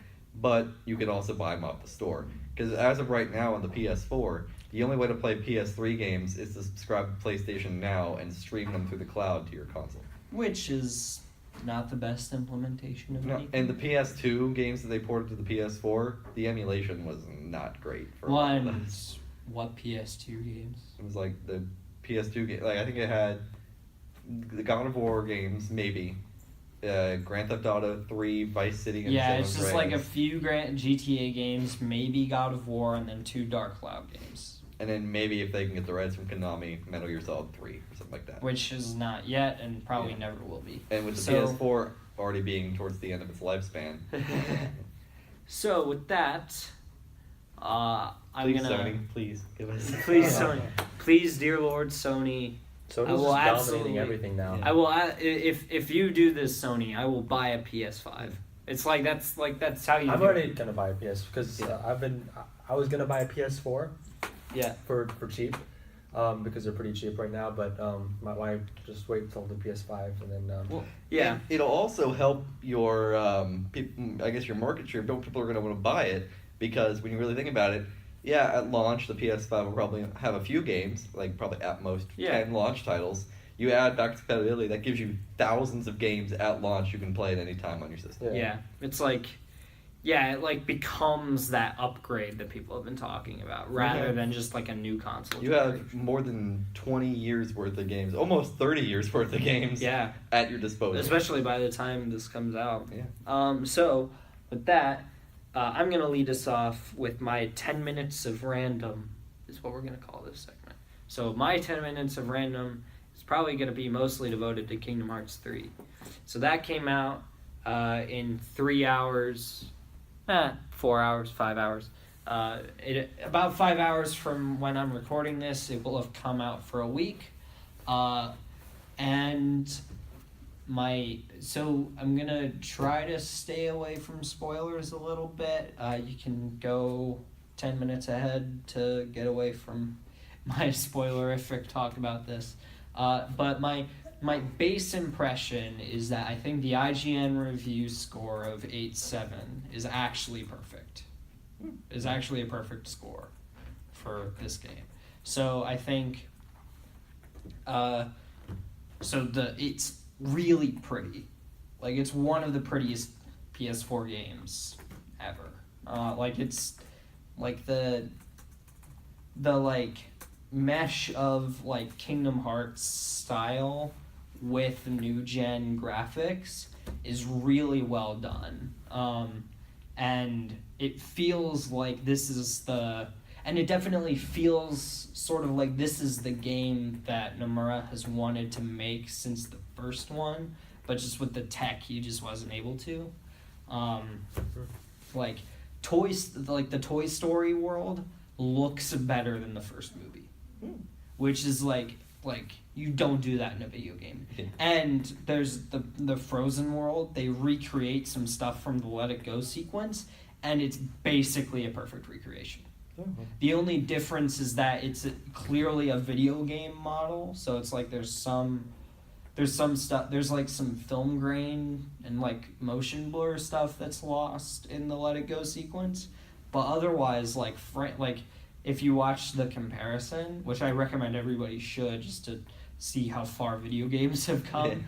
but you could also buy them off the store. Because as of right now on the PS4, the only way to play PS3 games is to subscribe to PlayStation Now and stream them through the cloud to your console. Which is not the best implementation of No, anything. and the PS2 games that they ported to the PS4, the emulation was not great for a lot of One, those. what PS2 games? It was like the PS2 game. Like, I think it had the God of War games, maybe. Grand Theft Auto 3, Vice City, and Yeah, San it's just Andreas. like a few GTA games, maybe God of War, and then 2 Dark Cloud games. And then maybe if they can get the rights from Konami, Metal Gear Solid 3 or something like that. Which is not yet, and probably Yeah. never will be. And with the So- PS4 already being towards the end of its lifespan. So with that, I'm Please, gonna Sony, please give us. please Sony, please, dear Lord Sony, Sony's I will just absolutely- dominating everything now. Yeah. I will if you do this, Sony, I will buy a PS5. It's like that's how you. I'm do already it. gonna buy a PS because Yeah. I was gonna buy a PS4 Yeah. for cheap, because they're pretty cheap right now. But my wife just wait until the PS5 and then. Well, Yeah. and it'll also help your, I guess your market share. People are going to want to buy it because when you really think about it, yeah, at launch the PS5 will probably have a few games, like probably at most 10 launch titles. You add back compatibility, that gives you thousands of games at launch you can play at any time on your system. Yeah. It's like. Yeah, it like becomes that upgrade that people have been talking about, rather Yeah. than just like a new console. You have more than 20 years worth of games, almost 30 years worth of games Yeah, at your disposal. especially by the time this comes out. Yeah. So with that, I'm gonna lead us off with my 10 minutes of random, is what we're gonna call this segment. So my 10 minutes of random is probably gonna be mostly devoted to Kingdom Hearts 3. So that came out in 3 hours. 4 hours, 5 hours. About 5 hours from when I'm recording this, it will have come out for a week. And so I'm gonna try to stay away from spoilers a little bit. You can go 10 minutes ahead to get away from my spoilerific talk about this. But my base impression is that I think the IGN review score of 8.7 is actually perfect. Is actually a perfect score for this game. So I think it's really pretty. Like, it's one of the prettiest PS4 games ever. Like, it's like the like mesh of like Kingdom Hearts style with new gen graphics is really well done. And it feels like this is and it definitely feels sort of like this is the game that Nomura has wanted to make since the first one, but just with the tech he just wasn't able to. Like the Toy Story world looks better than the first movie, which is like you don't do that in a video game. And there's the Frozen world. They recreate some stuff from the Let It Go sequence, and it's basically a perfect recreation. The only difference is that it's clearly a video game model, so it's like there's some stuff, there's like some film grain and like motion blur stuff that's lost in the Let It Go sequence, but otherwise like if you watch the comparison, which I recommend everybody should just to see how far video games have come,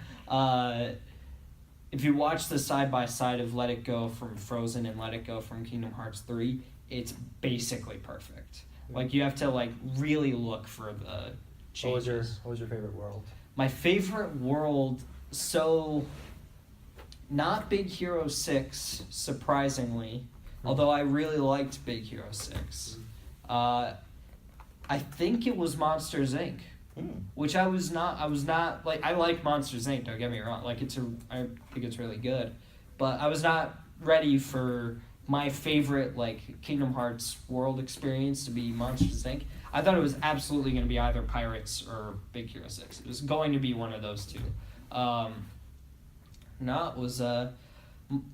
if you watch the side by side of Let It Go from Frozen and Let It Go from Kingdom Hearts 3, it's basically perfect. Like, you have to like really look for the changes. What was your favorite world? My favorite world, so not Big Hero 6, surprisingly, although I really liked Big Hero 6. I think it was Monsters Inc. Which I was not like, I like Monsters Inc., don't get me wrong, like I think it's really good, but I was not ready for my favorite like Kingdom Hearts world experience to be Monsters Inc. I thought it was absolutely going to be either Pirates or Big Hero 6. It was going to be one of those two. No, it was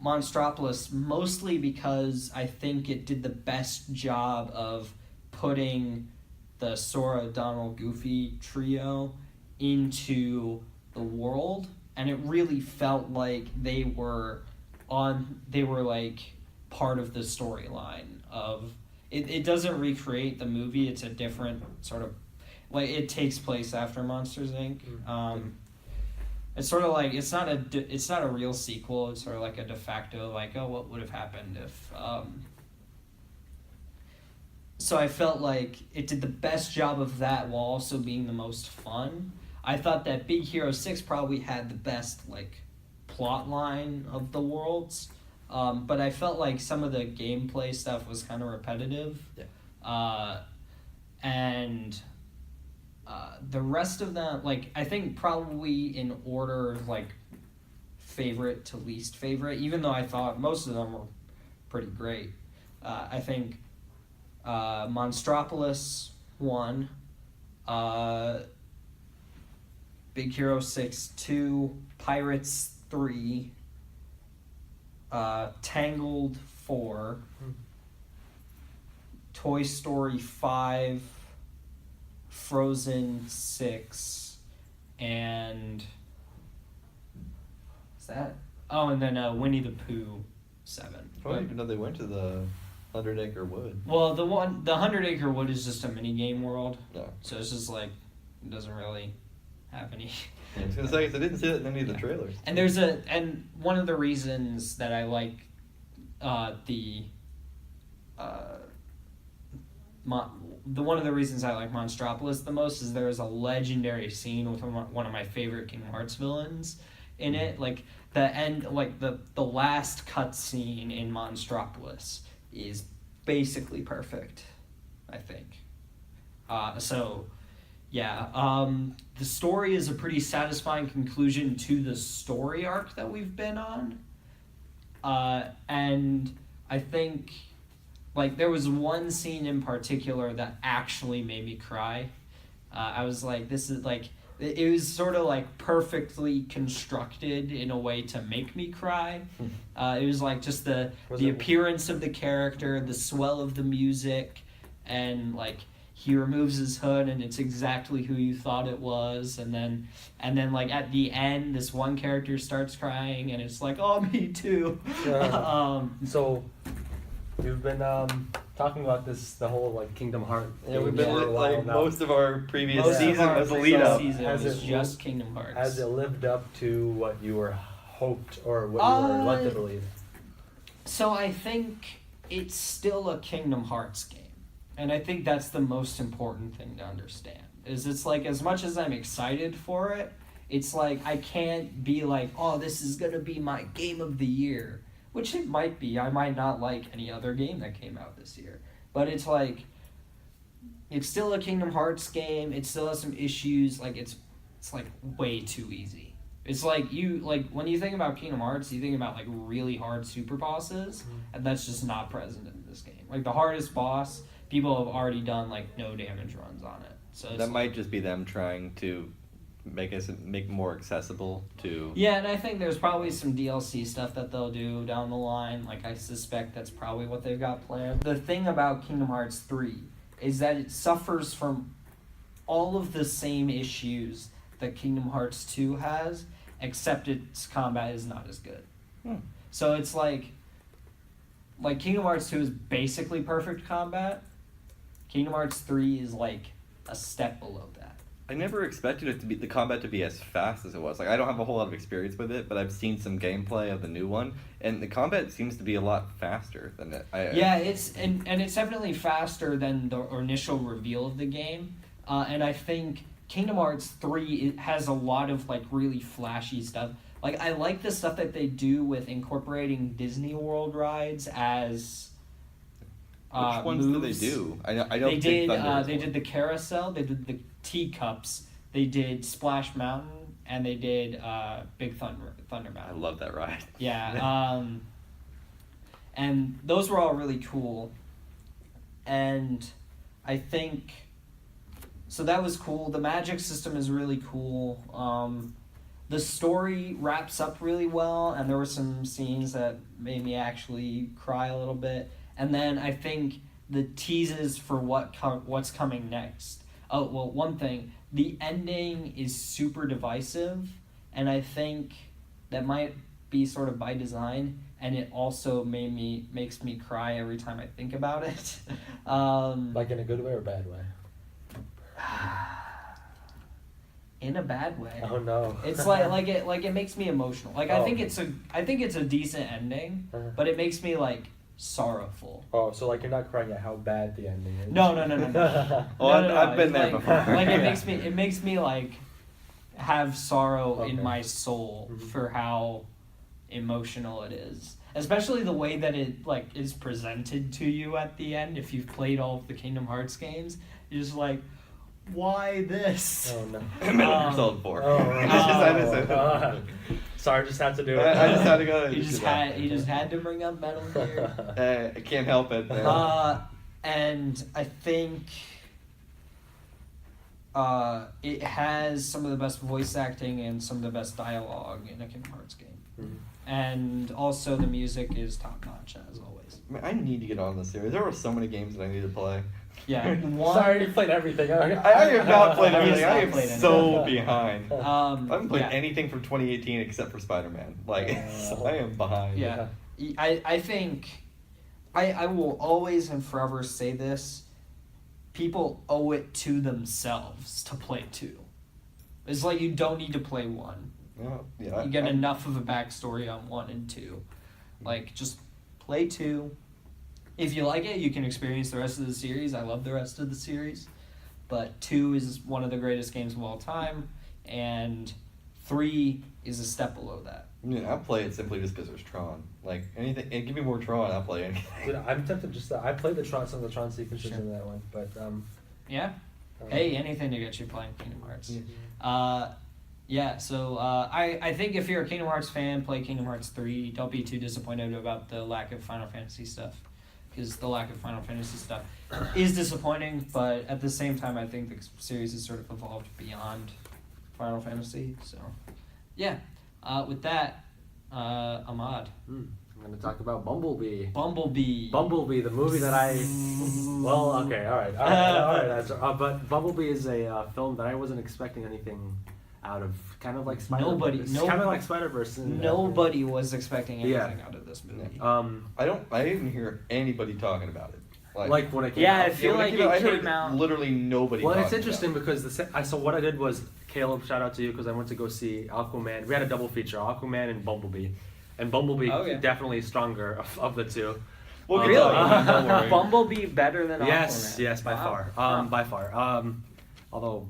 Monstropolis, mostly because I think it did the best job of putting the Sora, Donald, Goofy trio into the world, and it really felt like they were like part of the storyline of it. It doesn't recreate the movie. It's a different sort of, like, it takes place after Monsters Inc. It's sort of like it's not a real sequel. It's sort of like a de facto, like, oh, what would have happened if. So I felt like it did the best job of that while also being the most fun. I thought that Big Hero 6 probably had the best like plot line of the worlds, but I felt like some of the gameplay stuff was kind of repetitive. Yeah. And the rest of them, like, I think probably in order, like, favorite to least favorite, even though I thought most of them were pretty great. I think Monstropolis 1, Big Hero 6 2, Pirates 3, Tangled 4, Toy Story 5, Frozen 6, and is that? Oh, and then Winnie the Pooh 7. I didn't even know they went to the 100 Acre Wood. Well, the 100 Acre Wood is just a mini game world. Yeah. So it's just like, it doesn't really have any. I was gonna say, 'cause I didn't see it in any of the trailers. And and one of the reasons that I like one of the reasons I like Monstropolis the most is there is a legendary scene with one of my favorite Kingdom Hearts villains in it. Like the end, like the last cutscene in Monstropolis is basically perfect, I think. So yeah, the story is a pretty satisfying conclusion to the story arc that we've been on. And I think, like, there was one scene in particular that actually made me cry. I was like, this is, like, it was sort of, like, perfectly constructed in a way to make me cry. It was, like, just the appearance of the character, the swell of the music, and, like, he removes his hood and it's exactly who you thought it was, and then like at the end this one character starts crying and it's like, oh, me too. So we've been talking about this, the whole like Kingdom Hearts. Yeah, we've been like most of our previous Most season of our as a lead up. season Has was it just Kingdom Hearts. Has it lived up to what you were hoped or what you were led to believe? So I think it's still a Kingdom Hearts game. And I think that's the most important thing to understand. Is it's like, as much as I'm excited for it, it's like I can't be like, oh, this is going to be my game of the year. Which it might be. I might not like any other game that came out this year. But it's like, it's still a Kingdom Hearts game. It still has some issues. Like, it's like way too easy. It's like when you think about Kingdom Hearts, you think about like really hard super bosses, and that's just not present in this game. Like the hardest boss, people have already done like no damage runs on it. So it's That might just be them trying to make more accessible to. Yeah, and I think there's probably some DLC stuff that they'll do down the line. Like, I suspect that's probably what they've got planned. The thing about Kingdom Hearts 3 is that it suffers from all of the same issues that Kingdom Hearts 2 has, except its combat is not as good. So it's like Kingdom Hearts 2 is basically perfect combat. Kingdom Hearts 3 is like a step below that. I never expected it to be the combat to be as fast as it was. Like, I don't have a whole lot of experience with it, but I've seen some gameplay of the new one, and the combat seems to be a lot faster than it. Yeah, it's and it's definitely faster than the initial reveal of the game, and I think Kingdom Hearts 3 has a lot of like really flashy stuff. Like, I like the stuff that they do with incorporating Disney World rides as. Which ones moves. do they do? I don't They did. Thunder They did the carousel. They did the teacups. They did Splash Mountain, and they did Big Thunder I Mountain. love that ride. Yeah. And those were all really cool. And I think, so that was cool. The magic system is really cool. The story wraps up really well, and there were some scenes that made me actually cry a little bit. And then I think the teases for what's coming next. Oh, well, one thing, the ending is super divisive, and I think that might be sort of by design, and it also makes me cry every time I think about it. Like in a good way or bad way? In a bad way. Oh no. It's like it makes me emotional. Like I think it's a decent ending, but it makes me like sorrowful. Oh, so like you're not crying at how bad the ending is? No. Oh, I've been there Like, before. like Yeah. it makes me like have sorrow in Okay. my soul Mhm. for how emotional it is. Especially the way that it like is presented to you at the end. If you've played all of the Kingdom Hearts games, you're just like, why this? Oh no. Metal Gear Solid 4. Oh, I sorry, just had to do it. I just had to go. He just had to bring up Metal Gear. I can't help it. Man. And I think it has some of the best voice acting and some of the best dialogue in a Kingdom Hearts game. Mhm. And also the music is top notch as always. Man, I need to get on this series. There were so many games that I need to play. Yeah, Sorry, you played everything. I have not played He has everything. not I am played so anything. behind. I haven't played yeah. anything from 2018 except for Spider-Man. Like, I am behind. Yeah. I think I will always and forever say this. People owe it to themselves to play 2. It's like you don't need to play 1. Yeah. You get enough of a backstory on 1 and 2. Like, just play 2. If you like it, you can experience the rest of the series. I love the rest of the series. But 2 is one of the greatest games of all time. And 3 is a step below that. I play it simply just because there's Tron. Like, anything, give me more Tron, I'll play anything. Dude, I'm tempted just to, I played some of the Tron sequences Sure. in that one, but Yeah? Hey, anything to get you playing Kingdom Hearts. Mhm. Yeah, so I think if you're a Kingdom Hearts fan, play Kingdom Hearts 3. Don't be too disappointed about the lack of Final Fantasy stuff. Because the lack of Final Fantasy stuff is disappointing, but at the same time, I think the series has sort of evolved beyond Final Fantasy. So, yeah. With that, Ahmad. I'm going to talk about Bumblebee. Bumblebee, the movie that I... Well, okay, all right. But Bumblebee is a film that I wasn't expecting anything out of. Kind of like Spider-Verse. Kind of like Spider-Verse. Nobody was expecting Yeah. anything out of this movie. I didn't hear anybody talking about it. Like when it came Yeah, out. I feel like I it heard came out. literally nobody. Well, it's talking interesting about because so what I did was, Caleb, shout out to you, because I went to go see Aquaman. We had a double feature, Aquaman and Bumblebee. And Bumblebee Okay. definitely stronger of the two. We'll get Really? to that, don't worry. Bumblebee better than Yes, Aquaman? yes, by Wow. far. By far. Although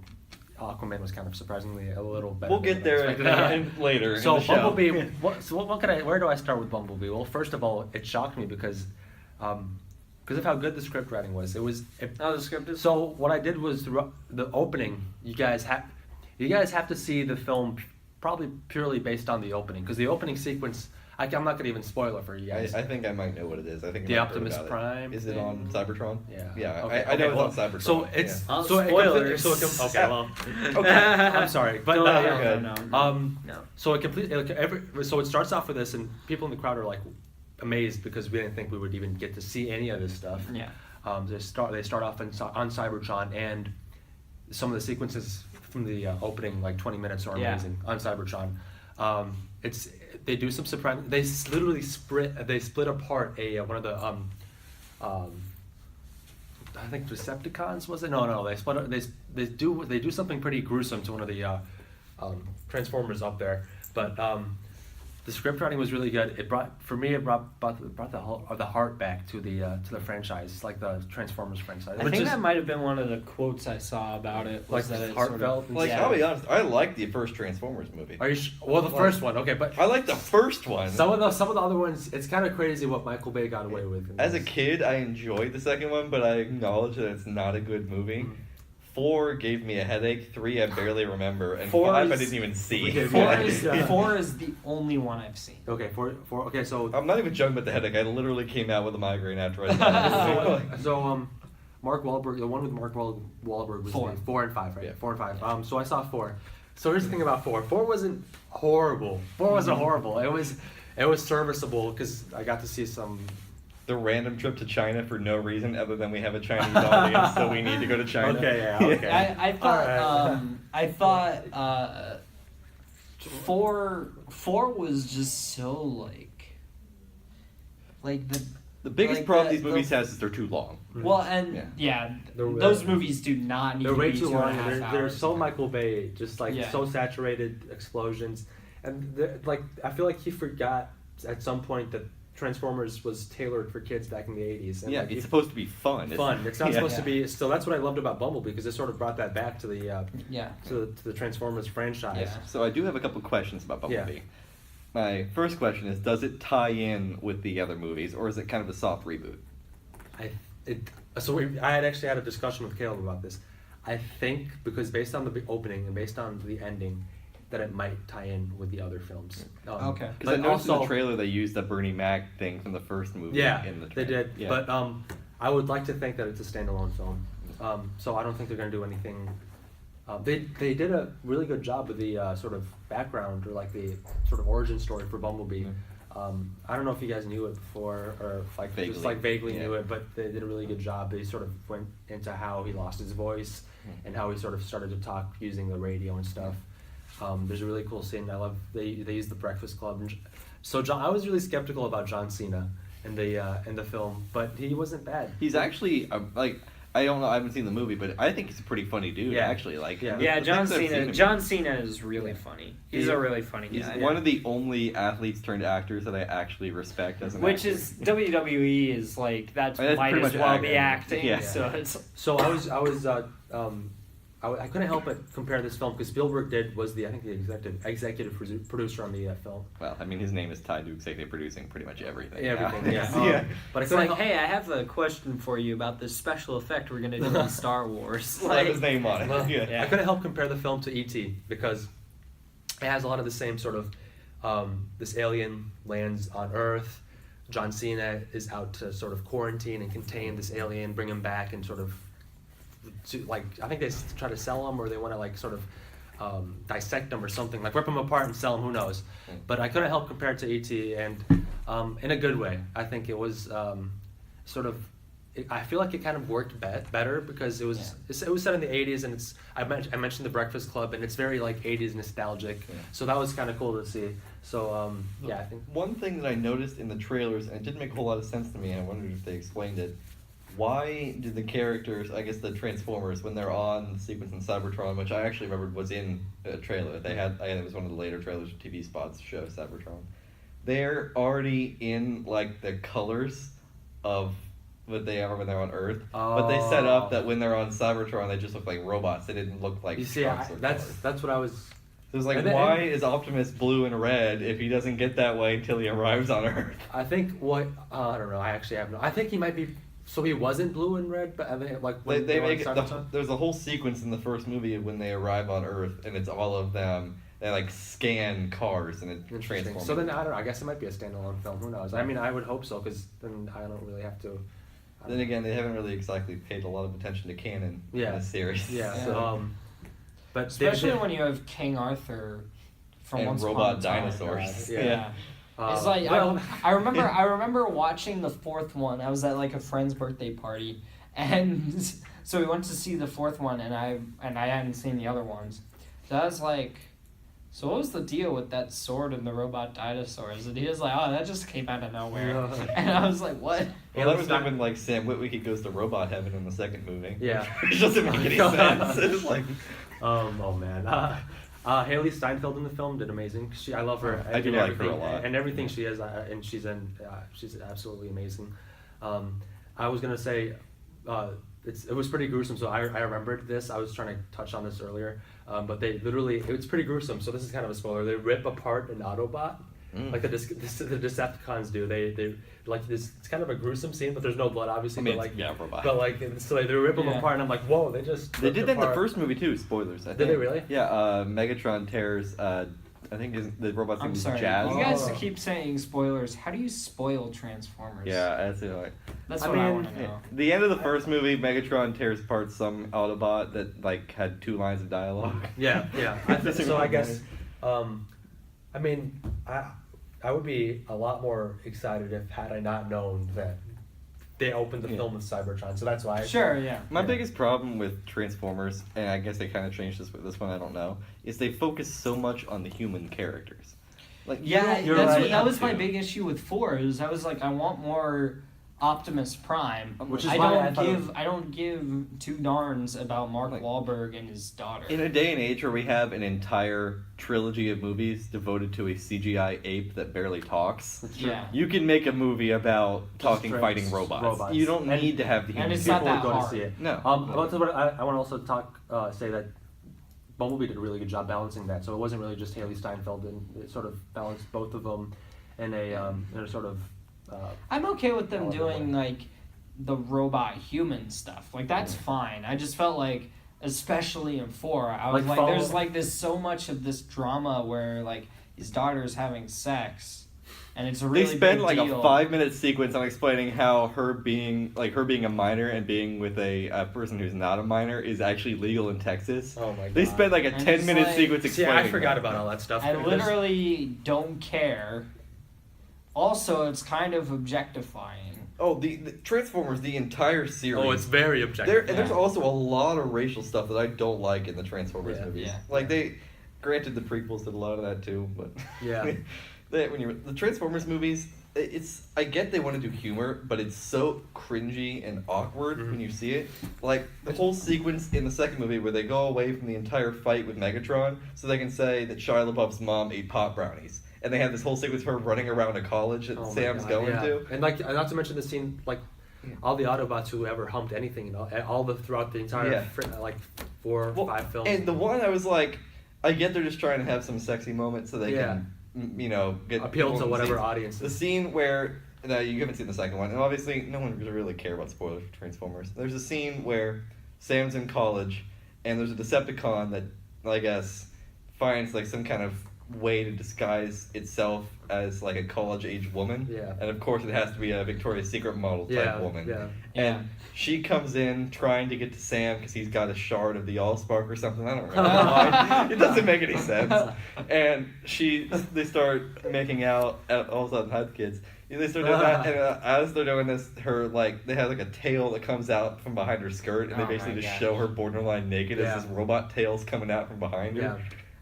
Aquaman was kind of surprisingly a little better. We'll than get there expected. later. So in the show. Bumblebee, where do I start with Bumblebee? Well, first of all, it shocked me because of how good the script writing was. The script is... So what I did was the opening. You guys have to see the film probably purely based on the opening, because the opening sequence. I'm not gonna even spoil it for you guys. I think I might know what it is. I think I The might have Optimus heard about Prime It. Is it thing? on Cybertron? Yeah. Yeah. Okay, I know well, it's on Cybertron. So it's Oh, so spoilers. okay. Well, Okay. I'm sorry, but No, no. no. So it starts off with this, and people in the crowd are like amazed because we didn't think we would even get to see any of this stuff. Yeah. They start off on Cybertron, and some of the sequences from the opening, like 20 minutes, are Yeah. amazing on Cybertron. They do some surprise. They literally split apart one of the I think Decepticons, was it? No. They split. They do something pretty gruesome to one of the Transformers up there, but. The script writing was really good. It brought the heart back to the franchise. It's like the Transformers franchise. I think that might have been one of the quotes I saw about it. Was Like that it heartfelt? Sort Like, of, yeah. I'll be honest, I like the first Transformers movie. Are you well, the first one, okay, but I like the first one. some of the other ones, it's kind of crazy what Michael Bay got away with. As a kid, I enjoyed the second one, but I acknowledge that it's not a good movie. 4 gave me a headache. 3 I barely remember, and 4 5 I is- didn't even see. Yeah. Four is the only one I've seen. Okay, four. Okay, so I'm not even joking about the headache. I literally came out with a migraine after I saw it. so Mark Wahlberg, the one with Mark Wahlberg was 4. 4 and 5, right? Yeah. 4 and 5. So I saw 4. So here's the thing about 4. 4 wasn't horrible. 4 wasn't horrible. It was serviceable because I got to see some. The random trip to China for no reason other than we have a Chinese audience, so we need to go to China. Okay, yeah, okay. I thought Alright. I thought 4 was just so like The biggest like problem the- these movies the- has is they're too long. well and Yeah. yeah, They're- those movies do not need They're to way be too 2.5 long. They're hours. so Michael Bay, just like Yeah. so saturated explosions, and like I feel like he forgot at some point that Transformers was tailored for kids back in the 80s. And Yeah, like, it's supposed to be fun. fun. It's not Yeah. supposed to be. So that's what I loved about Bumblebee because it sort of brought that back to the Yeah. to the Transformers franchise. Yeah. So I do have a couple questions about Bumblebee. Yeah. My first question is, does it tie in with the other movies, or is it kind of a soft reboot? I had actually had a discussion with Caleb about this. I think because based on the opening and based on the ending, that it might tie in with the other films. Okay. Because I But noticed in also- the trailer they used the Bernie Mac thing from the first movie Yeah, in the they trailer. did. Yeah. But I would like to think that it's a standalone film. So I don't think they're going to do anything. They did a really good job with the sort of background or like the sort of origin story for Bumblebee. I don't know if you guys knew it before or like Vaguely. just like vaguely Yeah. knew it, but they did a really good job. They sort of went into how he lost his voice and how he sort of started to talk using the radio and stuff. There's a really cool scene. I love they use the Breakfast Club. And so I was really skeptical about John Cena in the film, but he wasn't bad. He's actually like, I don't know, I haven't seen the movie, but I think he's a pretty funny dude. Yeah. Actually, like Yeah. Yeah, the John things I've seen Cena. him- John Cena is really funny. He's a really funny He's guy. one of the only athletes turned actors that I actually respect as an Which actor. is WWE is like that That's might pretty as much well acting. be acting. Yeah. So it's So I couldn't help but compare this film because Spielberg was the executive producer on the film. Well, I mean, his name is tied to executive producing pretty much everything. Everything, now. yeah. Yeah. But I it's couldn't like, help- hey, I have a question for you about this special effect we're gonna do in Star Wars. Slap his name on it. Well, Yeah. Yeah. I couldn't help compare the film to E.T. because it has a lot of the same sort of this alien lands on Earth. John Cena is out to sort of quarantine and contain this alien, bring him back, and sort of like I think they try to sell him or they want to like sort of dissect him or something, like rip him apart and sell him. Who knows? But I couldn't help compare it to E.T. and in a good way. I think it was sort of. I feel like it kind of worked better because it was it was set in the 80s and it's I mentioned the Breakfast Club and it's very like 80s nostalgic, so that was kind of cool to see. So yeah, I think One thing that I noticed in the trailers, and it didn't make a whole lot of sense to me, and I wondered if they explained it. Why did the characters, I guess the Transformers, when they're on the sequence in Cybertron, which I actually remembered was in a trailer, they had, it was one of the later trailers or TV spots to show Cybertron. They're already in like the colors of what they are when they're on Earth, but they set up that when they're on Cybertron, they just look like robots. They didn't look like you see trucks or that's cars. what I was. It was like, and then- why is Optimus blue and red if he doesn't get that way until he arrives on Earth? I think what I don't know. I actually have no. I think he might be. So he wasn't blue and red, but like when They were make on it. Cybertron? There's a whole sequence in the first movie when they arrive on Earth, and it's all of them. They like scan cars and it Interesting. transforms. So then I don't know. I guess it might be a standalone film. Who knows? I mean, I would hope so because then I don't really have to. Then again, they haven't really exactly paid a lot of attention to canon in Yeah. this series. Yeah. Yeah. So, but especially when you have King Arthur from And Once robot Upon a Time. dinosaurs. Yeah. It's like well, I remember watching the fourth one. I was at like a friend's birthday party, and so we went to see the fourth one, and I hadn't seen the other ones. So I was like, so what was the deal with that sword and the robot dinosaurs? And he was like, oh, that just came out of nowhere. And I was like, what? Well, that was when like Sam Witwicky goes to robot heaven in the second movie. Yeah. Which doesn't make any sense. It's like, oh man. Haley Steinfeld in the film did amazing. I love her. I do in like her everything, a lot. and everything she is, and she's absolutely amazing. I was gonna say, it was pretty gruesome. So I remembered this. I was trying to touch on this earlier, but they literally it's pretty gruesome. So this is kind of a spoiler. They rip apart an Autobot, like the Decepticons do. They like this. It's kind of a gruesome scene, but there's no blood, obviously. I mean, but like, yeah, robot. But like, so they rip them Yeah. apart, and I'm like, whoa, they did that in the first movie too. Spoilers. I think. Did they really? Yeah. Megatron tears. I think the robot's name I'm is sorry. Jazz. You guys Oh. keep saying spoilers. How do you spoil Transformers? Yeah, that's it. Like, That's I what I mean, want to know. the end of the first movie, Megatron tears apart some Autobot that like had 2 lines of dialogue. Yeah. So I guess, I mean, I would be a lot more excited if had I not known that they opened the film with Cybertron. So that's why. Sure, yeah. My biggest problem with Transformers, and I guess they kind of changed this with this one, I don't know, is they focus so much on the human characters. Like, Yeah, you're that's right. what, that was my big issue with 4. Is I was like, I want more Optimus Prime. Which is I why don't give 2 darns about Mark Like, Wahlberg and his daughter. In a day and age where we have an entire trilogy of movies devoted to a CGI ape that barely talks, Yeah. you can make a movie about talking, Straight fighting robots. robots. You don't And- need to have the and human it's not People that would go hard. to see it. No. About to what I want to also say that Bumblebee did a really good job balancing that. So it wasn't really just Haley Steinfeld, and it sort of balanced both of them in a sort of. I'm okay with them Oh, doing no. like the robot human stuff. Like that's fine. I just felt like, especially in 4, I was Like, like, there's follow- like this so much of this drama where like his daughter's having sex, and it's a really They spend big like deal. a 5-minute sequence on explaining how her being a minor and being with a person who's not a minor is actually legal in Texas. Oh my god. They spend like a And 10-minute it's sequence See, explaining. I forgot that. about all that stuff. I There's- literally don't care. Also, it's kind of objectifying. Oh, the Transformers, the entire series. Oh, it's very There, objective. and there's Yeah. also a lot of racial stuff that I don't like in the Transformers Yeah. movies. Yeah. Like granted, the prequels did a lot of that too, but Yeah. the Transformers movies, I get they want to do humor, but it's so cringy and awkward Mhm. when you see it. Like the whole sequence in the second movie where they go away from the entire fight with Megatron so they can say that Shia LaBeouf's mom ate pot brownies. And they have this whole sequence of her running around a college that Oh my Sam's God, going yeah. to. And like, not to mention the scene, like, Yeah. all the Autobots who ever humped anything, you know, all the throughout the entire Yeah. like 4 or Well, 5 films. And the one I was like, I get they're just trying to have some sexy moments so they Yeah. can, get appeal people to in whatever scenes. audience. The scene where no, you haven't seen the second one, and obviously no one really care about spoilers for Transformers. There's a scene where Sam's in college, and there's a Decepticon that I guess finds like some kind of way to disguise itself as like a college-age woman. Yeah. And of course, it has to be a Victoria's Secret model type woman. Yeah. And she comes in trying to get to Sam because he's got a shard of the Allspark or something. I don't remember why. It doesn't make any sense. And they start making out. All of a sudden, hi kids. They start doing that, and as they're doing this, they have like a tail that comes out from behind her skirt, and they Oh basically my just gosh. show her borderline naked Yeah. as this robot tail's coming out from behind her. Yeah.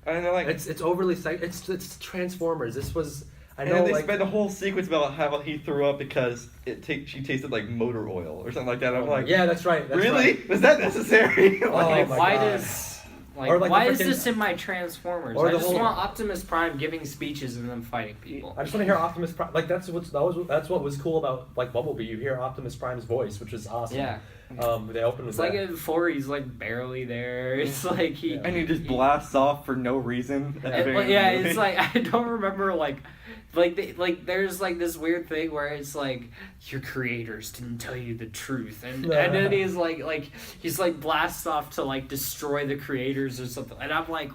And they're like, It's overly it's Transformers. This was I and know then they like spend a whole sequence about how he threw up because she tasted like motor oil or something like that. I'm like, yeah, that's right. That's really? right. Was that necessary? Oh Like, my why God. does like, Or like why the is frickin- this in my Transformers? or I the just whole- want Optimus Prime giving speeches and then fighting people. I just want to hear Optimus Prime. Like that's what was cool about like Bumblebee. You hear Optimus Prime's voice, which is awesome. Yeah. They open with It's like that. in 4, he's like barely there. It's like he. Yeah. And he just blasts off for no reason. at the beginning of the Yeah, movie. it's like I don't remember there's like this weird thing where it's like your creators didn't tell you the truth, and then he's like blasts off to like destroy the creators or something, and I'm like,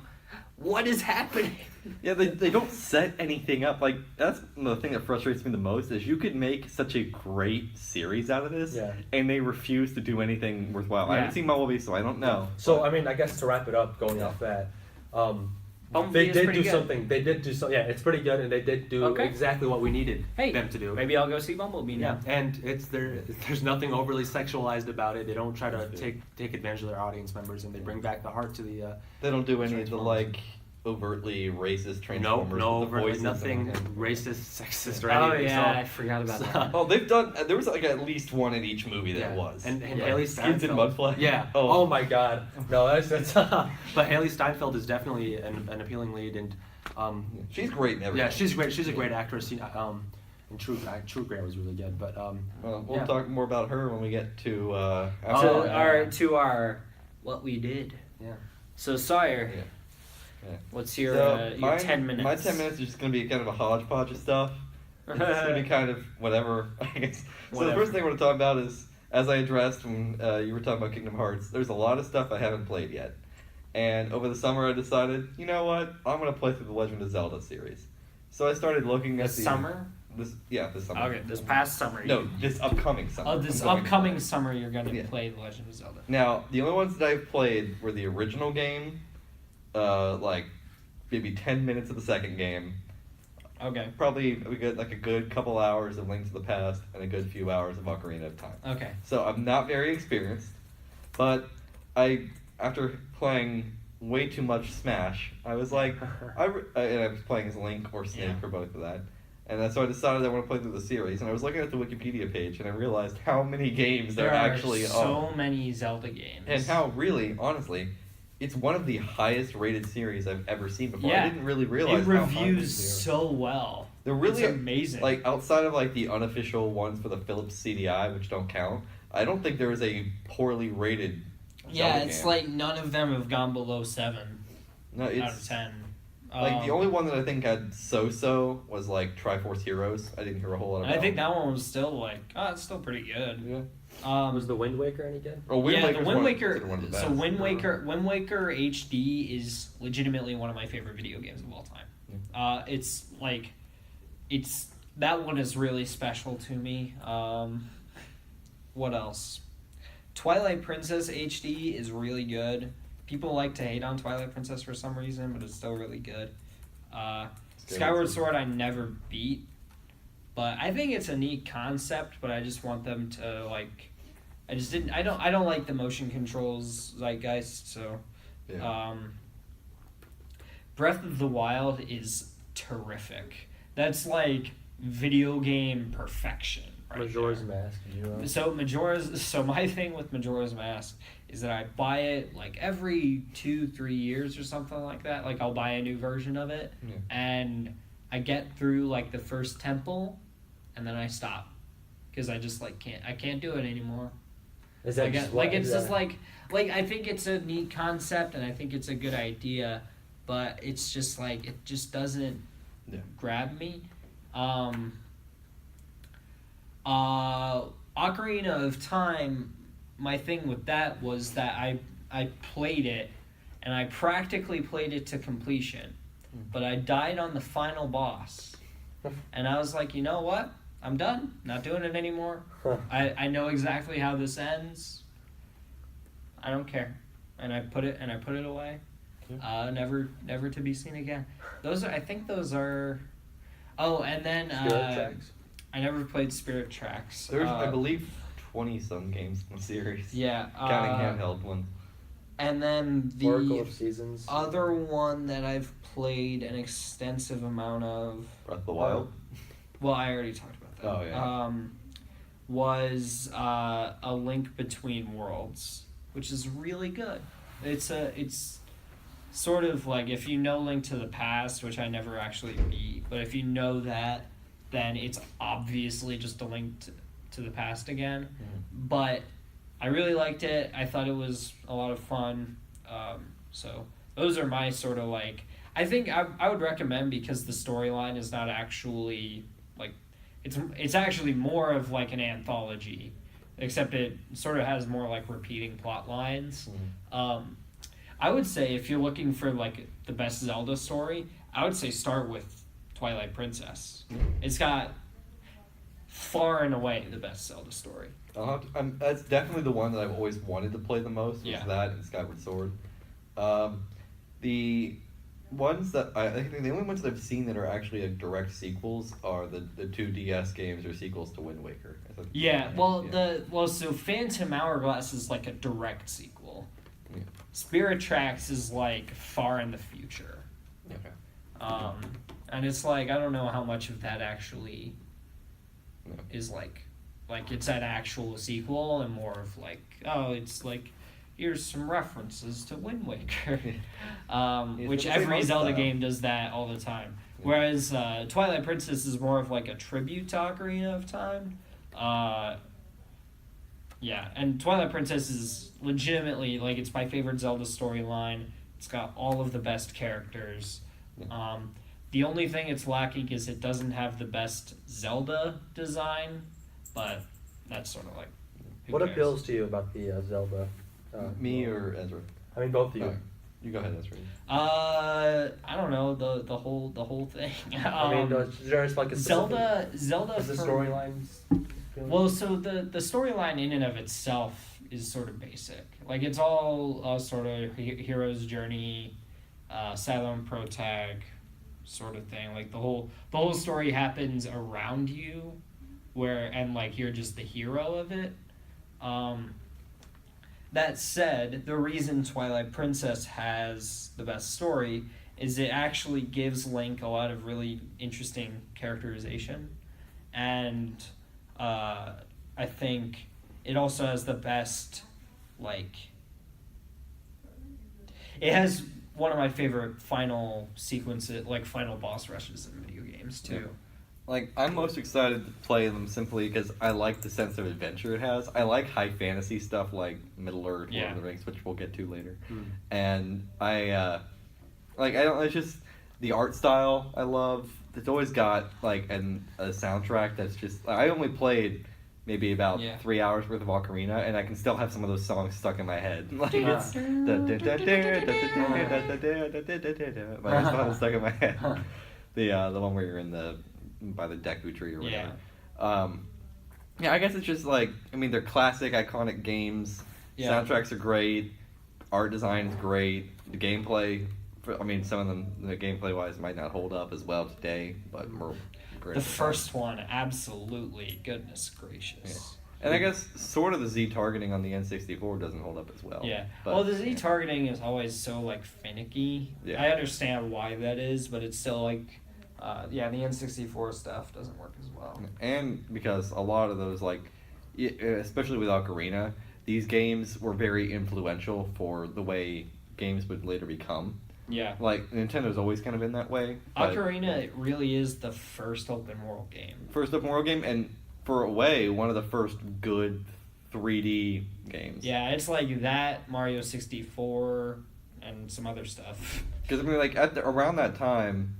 what is happening? Yeah, they don't set anything up. Like, that's the thing that frustrates me the most is you could make such a great series out of this, Yeah. and they refuse to do anything worthwhile. I Yeah. haven't seen Bumblebee, so I don't know. So I mean, I guess to wrap it up, going off that, Bumblebee they is did pretty do good. something. They did do so. Yeah, it's pretty good, and they did do Okay. exactly what we needed Hey, them to do. maybe I'll go see Bumblebee now. Yeah, and there's nothing overly sexualized about it. They don't try to take advantage of their audience members, and they bring back the heart to the. They don't do any of the Transformers. like overtly racist No, Transformers. no, with the overly voices nothing and- racist, sexist, or Oh anything. yeah, so, I forgot about so- that. Oh, they've done. There was like at least one in each movie that yeah. was. And Yeah. Haley Skids and Steinfeld. Mudflap? Yeah. Oh. Oh. my God. No, that's. But Haley Steinfeld is definitely an appealing lead, and She's great in everything. yeah, she's great. She's a great actress. And True Gray was really good, but We'll yeah. talk more about her when we get to. To our what we did. Yeah. So Sawyer, Yeah. Yeah. What's your So your 10 minutes? My 10 minutes is just going to be kind of a hodgepodge of stuff. It's going to be kind of whatever, I guess. So the Whatever. first thing I want to talk about is, as I addressed when you were talking about Kingdom Hearts, there's a lot of stuff I haven't played yet. And over the summer I decided, you know what, I'm going to play through the Legend of Zelda series. So I started looking at This summer? This summer. Okay, this past summer. No, this upcoming summer. Oh, this I'm going to upcoming play. summer you're going to Yeah. play The Legend of Zelda. Now, the only ones that I've played were the original game, like maybe 10 minutes of the second game. Okay. Probably we get like a good couple hours of Link to the Past and a good few hours of Ocarina of Time. Okay. So I'm not very experienced, but after playing way too much Smash, I was like, and I was playing as Link or Snake Yeah. or both of that. And so I decided I want to play through the series, and I was looking at the Wikipedia page, and I realized how many games there actually are. So are. many Zelda games. And how really, honestly, it's one of the highest rated series I've ever seen before. Yeah. I didn't really realize it how high reviews these are. so well. They're really it's amazing. Like outside of like the unofficial ones for the Philips CDI, which don't count, I don't think there is a poorly rated. yeah, Zelda it's game. like none of them have gone below 7 No, out of it's 10. like the only one that I think had so was like Triforce Heroes. I didn't hear a whole lot about. I think that one was still like, it's still pretty good. Yeah. Was the Wind Waker any good? Or Wind Yeah, Waker's the Wind one- Waker. considered one of the So best. Wind Waker HD is legitimately one of my favorite video games of all time. It's like, that one is really special to me. What else? Twilight Princess HD is really good. People like to hate on Twilight Princess for some reason, but it's still really good. Skyward Sword I never beat, but I think it's a neat concept. But I just want them to like. I don't like the motion controls zeitgeist. So, Yeah. Breath of the Wild is terrific. That's like video game perfection. Right Majora's there. Mask. Did you So my thing with Majora's Mask is that I buy it like every 2-3 years or something like that. Like I'll buy a new version of it, Yeah. and I get through like the first temple, and then I stop because I just like can't do it anymore. Is that Like, just like what- it's is just that- like I think it's a neat concept and I think it's a good idea, but it's just like it just doesn't Yeah. grab me. Ocarina of Time, my thing with that was that I played it and I practically played it to completion, but I died on the final boss. And I was like, you know what? I'm done. Not doing it anymore. I know exactly how this ends. I don't care. And I put it away. Never to be seen again. I think those are. Oh, and then Spirit Tracks? I never played Spirit Tracks. There's I believe 20-some games in the series. Yeah. Counting handheld ones. And then Oracle of the Seasons. other one that I've played an extensive amount of. Breath of the Wild. Well, I already talked about that. Oh, yeah. Was A Link Between Worlds, which is really good. It's sort of like if you know Link to the Past, which I never actually beat, but if you know that, then it's obviously just a Link to the Past again. Mm-hmm. But I really liked it. I thought it was a lot of fun. So those are my sort of like. I think I would recommend because the storyline is not actually like it's actually more of like an anthology, except it sort of has more like repeating plot lines. Mm-hmm. I would say if you're looking for like the best Zelda story, I would say start with Twilight Princess. It's got far and away the best Zelda story. That's definitely the one that I've always wanted to play the most. Was Yeah. that and Skyward Sword. The ones that I think the only ones that I've seen that are actually like direct sequels are the two DS games or sequels to Wind Waker. I think. Yeah, so Phantom Hourglass is like a direct sequel. Yeah. Spirit Tracks is like far in the future. Okay. And it's like I don't know how much of that actually No. is like it's an actual sequel and more of like it's like here's some references to Wind Waker, which the same every art Zelda style. game does that all the time. Yeah. Whereas Twilight Princess is more of like a tribute to Ocarina of Time. Yeah, and Twilight Princess is legitimately like it's my favorite Zelda storyline. It's got all of the best characters. Yeah. The only thing it's lacking is it doesn't have the best Zelda design, but that's sort of like. Who What cares? appeals to you about the Zelda? Me or Ezra? I mean, both of you. Oh, you go ahead, Ezra. I don't know the whole thing. I mean, is there like a Zelda is the for- storylines? Well, so the storyline in and of itself is sort of basic. Like it's all sort of hero's journey, Cylon protag, sort of thing. Like the whole story happens around you, and like you're just the hero of it. That said, the reason Twilight Princess has the best story is it actually gives Link a lot of really interesting characterization, and I think it also has the best, like, it has one of my favorite final sequences, like final boss rushes in video games too. Like, I'm most excited to play them simply because I like the sense of adventure it has. I like high fantasy stuff like Middle Earth, Lord of the Rings, which we'll get to later. And I don't, it's just the art style I love. It's always got, like, a soundtrack that's just, I only played maybe about 3 hours worth of Ocarina, and I can still have some of those songs stuck in my head. Like, it's my song is stuck in my head. The one where you're by the Deku tree or whatever. Yeah, I guess it's just like, I mean, they're classic, iconic games. Yeah. Soundtracks are great. Art design is great. The gameplay, I mean, some of them, the gameplay-wise, might not hold up as well today, but we're great. The first one, absolutely. Goodness gracious. Yeah. And I guess sort of the Z targeting on the N64 doesn't hold up as well. Yeah. But, well, the Z targeting is always so, like, finicky. Yeah. I understand why that is, but it's still, like, the N64 stuff doesn't work as well. And because a lot of those, like, especially with Ocarina, these games were very influential for the way games would later become. Yeah. Like, Nintendo's always kind of been that way. Ocarina really is the first open world game. First open world game, and for a way, one of the first good 3D games. Yeah, it's like that, Mario 64, and some other stuff. Because, I mean, like, around that time,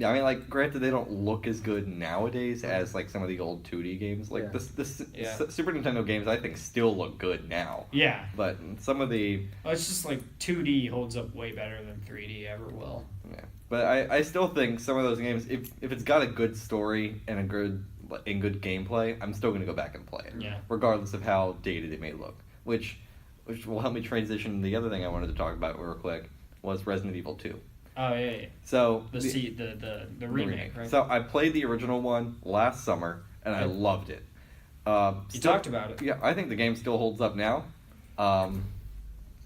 yeah, I mean, like, granted, they don't look as good nowadays as, like, some of the old 2D games. Like, the Super Nintendo games, I think, still look good now. Yeah. But some of the... Oh, it's just, like, 2D holds up way better than 3D ever will. Yeah. But I still think some of those games, if it's got a good story and good gameplay, I'm still going to go back and play it. Yeah. Regardless of how dated it may look. Which will help me transition. The other thing I wanted to talk about real quick was Resident Evil 2. Oh, yeah. So The remake, right? So I played the original one last summer, and I loved it. You talked about it. Yeah, I think the game still holds up now.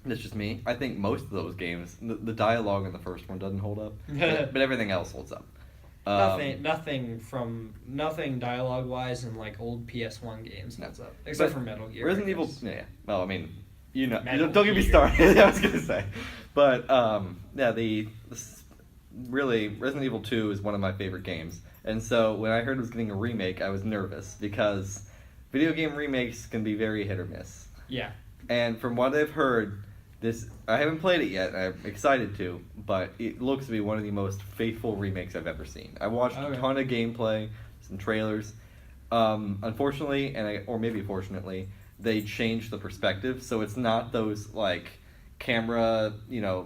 That's just me. I think most of those games, the dialogue in the first one doesn't hold up, but everything else holds up. Nothing dialogue wise in like old PS1 games holds up, except for Metal Gear. Resident Evil, yeah. Well, I mean, Metal don't get me Gear. started. I was gonna say, but really, Resident Evil 2 is one of my favorite games, and so when I heard it was getting a remake, I was nervous because video game remakes can be very hit or miss. Yeah. And from what I've heard, I haven't played it yet. I'm excited to, but it looks to be one of the most faithful remakes I've ever seen. I watched a ton of gameplay, some trailers. Unfortunately, or maybe fortunately, they changed the perspective, so it's not those like camera,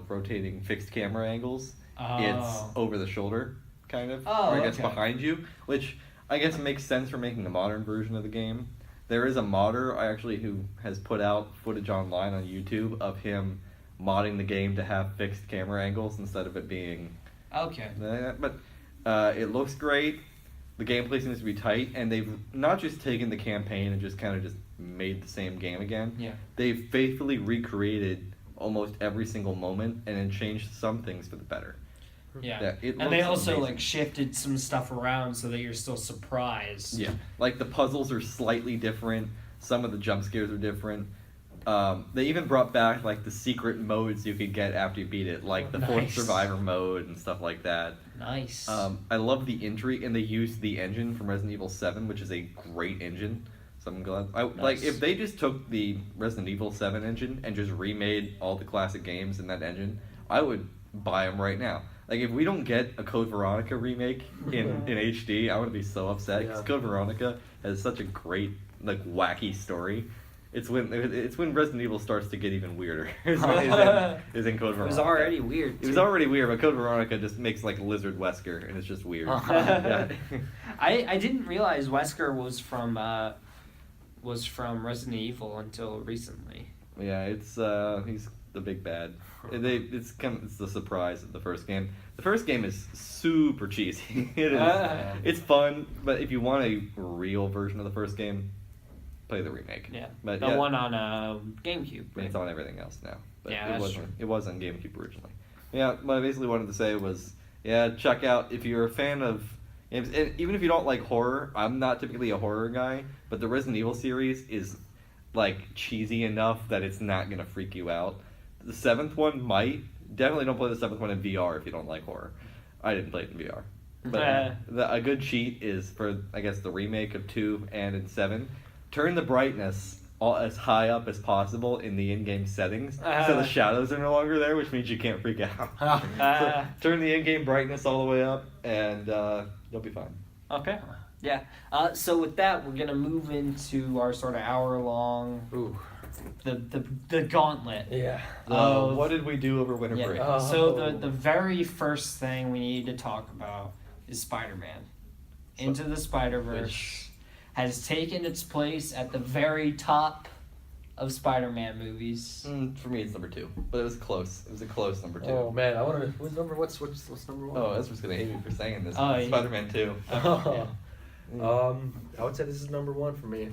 rotating fixed camera angles. It's over the shoulder, kind of, or I guess behind you, which I guess makes sense for making a modern version of the game. There is a modder who has put out footage online on YouTube of him modding the game to have fixed camera angles instead of it being... Okay. But it looks great. The gameplay seems to be tight, and they've not just taken the campaign and just kind of just made the same game again. Yeah. They've faithfully recreated almost every single moment and then changed some things for the better. Yeah. It And they looks also amazing. like shifted some stuff around so that you're still surprised. Yeah, like the puzzles are slightly different. Some of the jump scares are different. They even brought back like the secret modes you could get after you beat it, like the fourth survivor mode and stuff like that. Nice. I love the entry, and they used the engine from Resident Evil 7, which is a great engine. So I'm glad. Like if they just took the Resident Evil 7 engine and just remade all the classic games in that engine, I would buy them right now. Like, if we don't get a Code Veronica remake in HD, I'm gonna be so upset because Code Veronica has such a great, like, wacky story. It's when Resident Evil starts to get even weirder. is in Code Veronica. It was already weird. It was already weird, but Code Veronica just makes like Lizard Wesker, and it's just weird. Yeah. I didn't realize Wesker was from Resident Evil until recently. Yeah, it's he's the big bad. It's the surprise of the first game. The first game is super cheesy. It is. It's fun, but if you want a real version of the first game, play the remake. Yeah, but the one on GameCube. Right? It's on everything else now. But yeah, it that's wasn't. true. It was on GameCube originally. Yeah, what I basically wanted to say was, check out if you're a fan of. And even if you don't like horror, I'm not typically a horror guy, but the Resident Evil series is like cheesy enough that it's not gonna freak you out. The 7th one might. Definitely don't play the 7th one in VR if you don't like horror. I didn't play it in VR. But a good cheat is for, I guess, the remake of 2 and in 7. Turn the brightness as high up as possible in the in-game settings, so the shadows are no longer there, which means you can't freak out. So turn the in-game brightness all the way up, and you'll be fine. Okay. Yeah. So with that, we're gonna move into our sort of hour-long, the gauntlet. Yeah. What did we do over winter break? So the very first thing we need to talk about is Spider-Man. Into the Spider-Verse has taken its place at the very top of Spider-Man movies. For me, it's number 2, but it was close. It was a close number 2. Oh man, I want to. What's number 1? Oh, Ezra's gonna hate me for saying this. Oh, Spider-Man 2. I would say this is number 1 for me.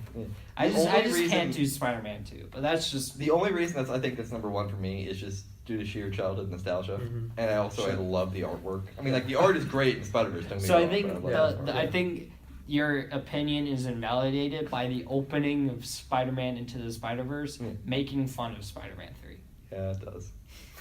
I just can't do Spider-Man 2, but that's just the only reason I think that's number 1 for me is just due to sheer childhood nostalgia, and I love the artwork. I mean, like, the art is great in Spider-Verse. So I think your opinion is invalidated by the opening of Spider-Man Into the Spider-Verse making fun of Spider-Man 3. Yeah, it does.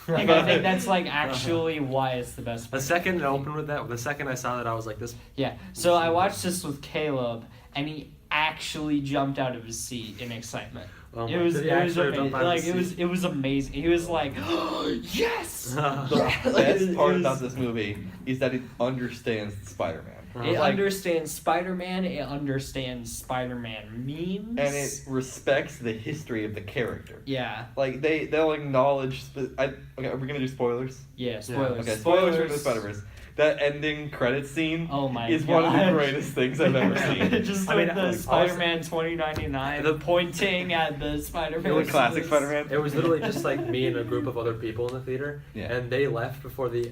Like, I think that's like actually why it's the best. The second it opened with that, the second I saw that, I was like, this. Yeah. So I watched this with Caleb, and he actually jumped out of his seat in excitement. It was amazing. Like, it was amazing. He was like, oh, yes. The best part about this movie is that it understands Spider-Man. It understands Spider-Man. It understands Spider-Man memes, and it respects the history of the character. Yeah. Like they'll acknowledge. Okay, are we gonna do spoilers? Yeah, spoilers. Okay, spoilers for the Spider-Verse. That ending credit scene is God. one of the greatest things I've ever seen. Just the Spider-Man 2099 pointing at the Spider-Man. It was classic Spider-Man. It was literally just like me and a group of other people in the theater, Yeah. and they left before the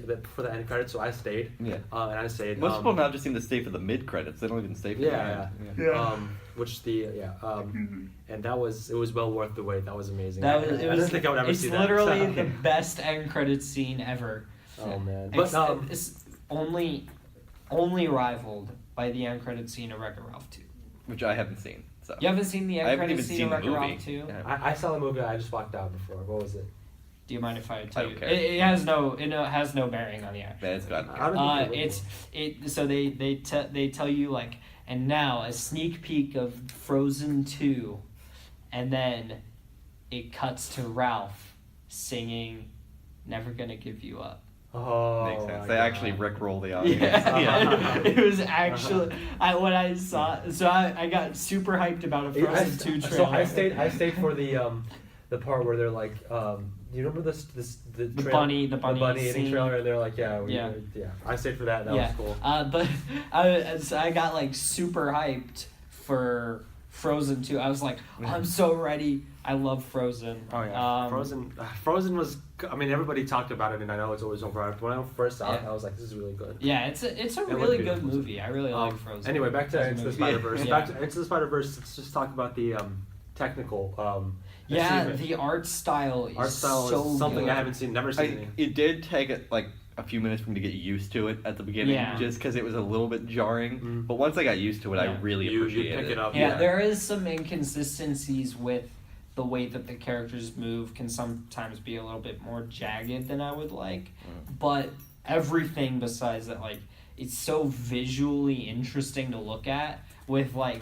end credits, so I stayed. Yeah. And I stayed. Most people now just seem to stay for the mid credits. They don't even stay for the end. And it was well worth the wait. That was amazing. I didn't think I would ever see that. It's literally the best end credits scene ever. Oh man! But it's only rivaled by the end credit scene of Wreck-It Ralph 2. Which I haven't seen. So. You haven't seen the end credit scene of Wreck-It Ralph 2? Yeah. I saw the movie. I just walked out before. What was it? Do you mind if I tell I you? don't care. It has no bearing on the action. Man, it's got. So they tell you, like, and now a sneak peek of Frozen 2, and then it cuts to Ralph singing "Never Gonna Give You Up." Oh, makes sense. They actually rickroll the audience. Yeah. It was actually when I saw. So I got super hyped about a Frozen 2 trailer. So I stayed for the part where they're like, do you remember the bunny eating scene? trailer? And they're like, yeah. I stayed for that. That was cool. But I got like super hyped for Frozen 2. I was like, I'm so ready. I love Frozen. Oh yeah. Frozen was. I mean, everybody talked about it, and I know it's always overhyped. When I first saw it, I was like, this is really good. Yeah, it's a really good movie. I really like Frozen. Anyway, back to Into the Spider-Verse. Yeah. Back to Into the Spider-Verse. Let's just talk about the technical. Yeah, the art style is so something good. I haven't seen, never seen. It did take like a few minutes for me to get used to it at the beginning, just because it was a little bit jarring. But once I got used to it, I really appreciated it. Pick it up. Yeah, there is some inconsistencies with the way that the characters move can sometimes be a little bit more jagged than I would like. But everything besides that, like, it's so visually interesting to look at. with like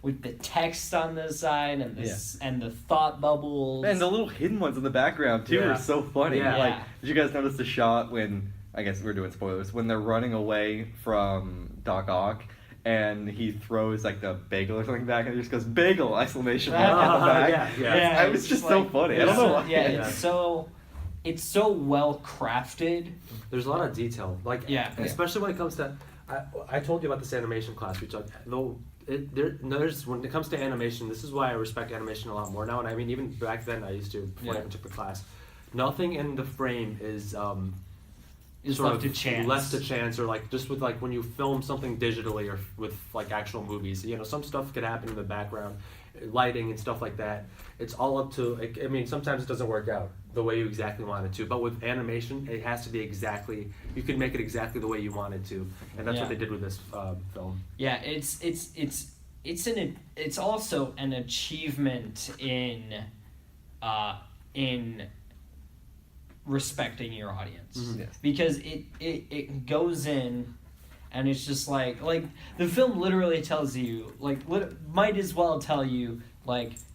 with the text on the side and and the thought bubbles. And the little hidden ones in the background too Yeah. are so funny. Yeah. Like, did you guys notice the shot when, I guess we're doing spoilers, when they're running away from Doc Ock and he throws like the bagel or something back and he just goes bagel exclamation mark at the back. Yeah. It was just so funny. I don't know why. It's so well crafted. There's a lot of detail, like especially when it comes to. I told you about this animation class we took. Though there's when it comes to animation, this is why I respect animation a lot more now. And I mean, even back then I used to before I even took the class. Nothing in the frame is Left to chance. Left to chance, or like just with like when you film something digitally or with like actual movies, some stuff could happen in the background, lighting and stuff like that. It's all up to. I mean, sometimes it doesn't work out the way you exactly want it to, but with animation, it has to be exactly. You can make it exactly the way you want it to, and that's what they did with this film. Yeah, it's also an achievement in respecting your audience. Mm-hmm. Yes. Because it goes in and it's just like the film literally tells you might as well tell you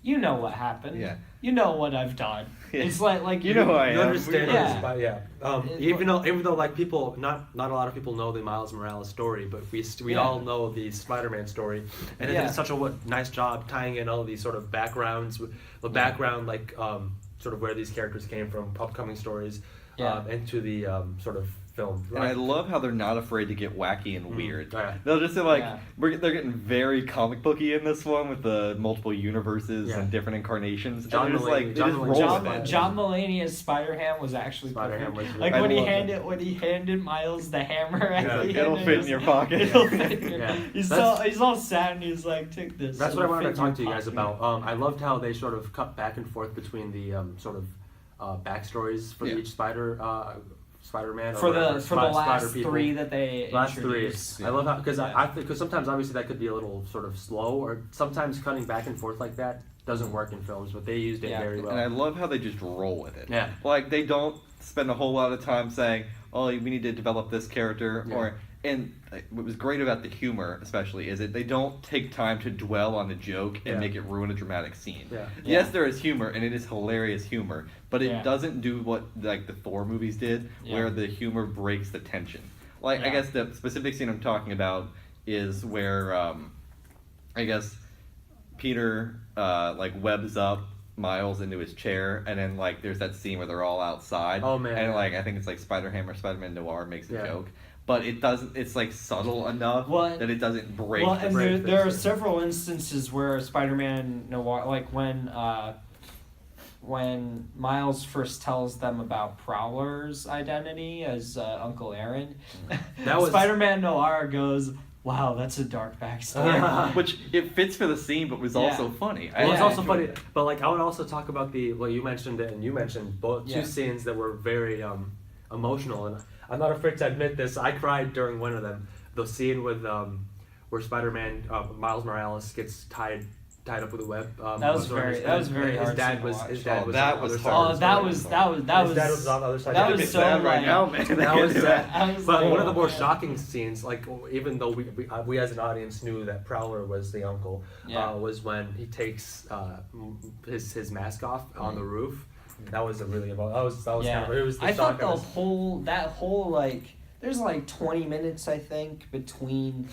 you know what happened. Yeah. You know what I've done. Yeah. It's like you know who I am. You understand Yeah. Even though like people not a lot of people know the Miles Morales story, but we all know the Spider-Man story, and it did such a nice job tying in all these sort of backgrounds, the background sort of where these characters came from, upcoming stories, into the sort of film. And I love how they're not afraid to get wacky and weird. Yeah. They'll just say they're getting very comic booky in this one with the multiple universes and different incarnations. John and Mulaney- John John Mulaney as Spider-Ham was actually Spider-Ham perfect. was Like really when he handed Miles the hammer at the end, it'll fit in your pocket. It'll fit in your Yeah. He's all sad and he's like, take this. That's what I It'll wanted fit to in talk to you your guys pocket. about. I loved how they sort of cut back and forth between the sort of backstories for each Spider-Man For the last Spider people. three that they Last three. introduced. I love how because sometimes obviously that could be a little sort of slow, or sometimes cutting back and forth like that doesn't work in films, but they used it very well. And I love how they just roll with it. Yeah. Like, they don't spend a whole lot of time saying, oh, we need to develop this character, and what was great about the humor, especially, is that they don't take time to dwell on the joke and make it ruin a dramatic scene. Yeah. Yes, there is humor, and it is hilarious humor, but it doesn't do what the Thor movies did, where the humor breaks the tension. I guess the specific scene I'm talking about is where, I guess, Peter webs up Miles into his chair, and then there's that scene where they're all outside. Oh man! And I think it's Spider-Ham or Spider-Man Noir makes a joke. But it doesn't. It's subtle enough that it doesn't break. Well, and there are several instances where Spider-Man Noir, when Miles first tells them about Prowler's identity as Uncle Aaron, Spider-Man Noir goes, "Wow, that's a dark backstory." Which it fits for the scene, but was also funny. Well, it's also funny, but I would also talk about you mentioned it, and you mentioned both two scenes that were very emotional, and I'm not afraid to admit this. I cried during one of them. The scene with where Spider-Man, Miles Morales gets tied up with a web. That was very hard. His dad was hard. on the other His side. dad was on the other side. That was so right now, man. That was sad. But one of the more yeah. shocking scenes, even though we as an audience knew that Prowler was the uncle, was when he takes his mask off on the roof. That was a really that was kind of, it was the I shock. thought that whole there's 20 minutes I think between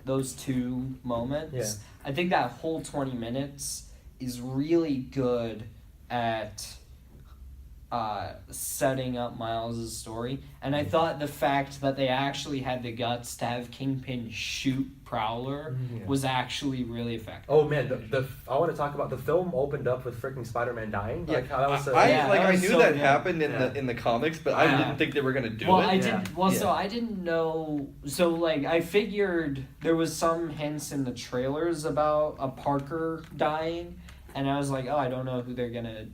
those two moments. Yeah. I think that whole 20 minutes is really good at setting up Miles' story, and I thought the fact that they actually had the guts to have Kingpin shoot Prowler was actually really effective. Oh man, I want to talk about the film opened up with freaking Spider-Man dying. How that was I was knew so that good. happened in the comics, but I didn't think they were gonna do it. I didn't. Well, so I didn't know. So I figured there was some hints in the trailers about a Parker dying, and I was like, oh, I don't know who they're gonna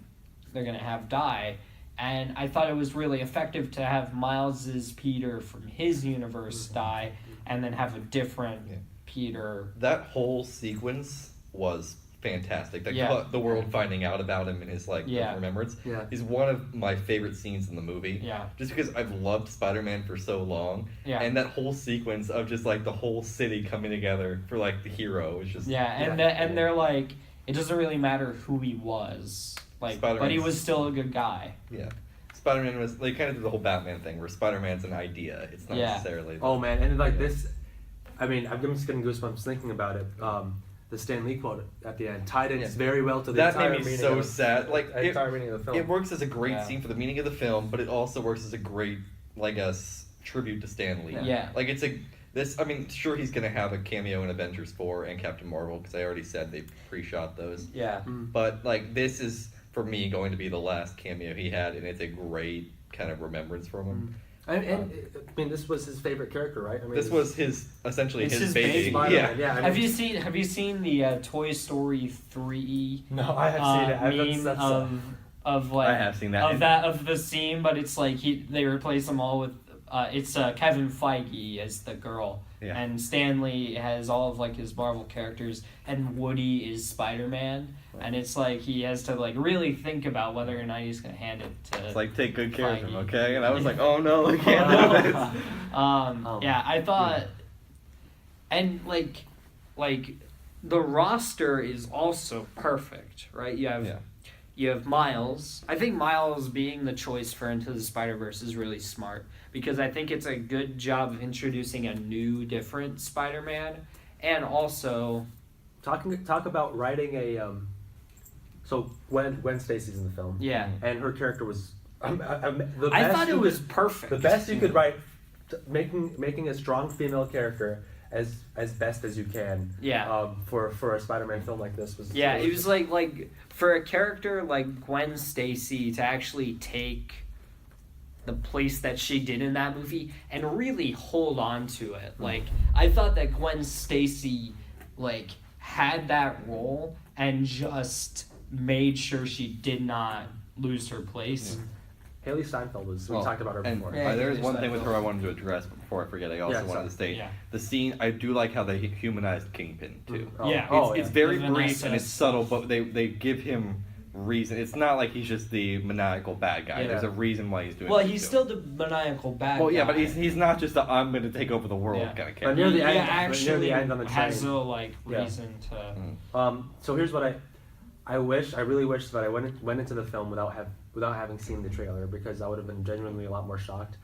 have die. And I thought it was really effective to have Miles's Peter from his universe die, and then have a different Peter. That whole sequence was fantastic. Yeah. The world finding out about him and his Yeah. remembrance Yeah. is one of my favorite scenes in the movie. Yeah. Just because I've loved Spider-Man for so long, Yeah. and that whole sequence of just like the whole city coming together for like the hero is just and they're like, it doesn't really matter who he was, like, but he Spider-Man's- was still a good guy. yeah. Spider-Man was they kind of did the whole Batman thing where Spider-Man's an idea. It's not Yeah. necessarily. Oh man, and like Yeah. this, I mean, I'm just getting goosebumps thinking about it. The Stan Lee quote at the end tied in Yeah. very well to the That entire made me meaning so of, sad. Like the entire meaning of the film. it works as a great Yeah. scene for the meaning of the film, but it also works as a great tribute to Stan Lee. Yeah. Like it's a this. I mean, sure he's gonna have a cameo in Avengers 4 and Captain Marvel because I already said they pre-shot those. Yeah. But like this is for me going to be the last cameo he had, and it's a great kind of remembrance from him. And I mean, this was his favorite character, right? I mean, This was his essentially It's his his baby. baby. Spider-Man, yeah. I mean, Have you seen the Toy Story 3 No, I have seen it. meme of like I have seen that. of the scene, but it's like they replace them all with it's Kevin Feige as the girl, Yeah. and Stanley has all of like his Marvel characters, and Woody is Spider-Man, and it's like he has to like really think about whether or not he's gonna hand it to. It's like take good care of him, Feige. okay? And I was like, oh no, I can't do this. Yeah, I thought, and like the roster is also perfect, right? You have Miles. I think Miles being the choice for Into the Spider-Verse is really smart because I think it's a good job of introducing a new, different Spider-Man, and also talk about writing a. So Gwen Stacy's in the film. yeah. And her character was. The I best thought it you was could- perfect. The best you could write, making a strong female character as best as you can. Yeah. For a Spider-Man film like this was. Yeah, it was like for a character like Gwen Stacy to actually take the place that she did in that movie and really hold on to it. Like I thought that Gwen Stacy like had that role and just made sure she did not lose her place. Haley Steinfeld was. We Well, talked about her and before. Yeah, there's yeah, one yeah. thing with her I wanted to address, but before I forget, I also Yeah, wanted to state Yeah. the scene. I do like how they humanized Kingpin too. Oh, Yeah. Oh, It's yeah. very The brief Vanessa and it's subtle, but they give him reason. It's not like he's just the maniacal bad guy. Yeah. There's a reason why he's doing. Well, what he's doing. still the maniacal bad Well, yeah, guy. but he's not just a I'm going to take over the world Yeah. kind of But character. near the Yeah, end, actually near the end on the has train. a like Yeah. reason to. So here's what I really wish that I went into the film without having seen the trailer because I would have been genuinely a lot more shocked.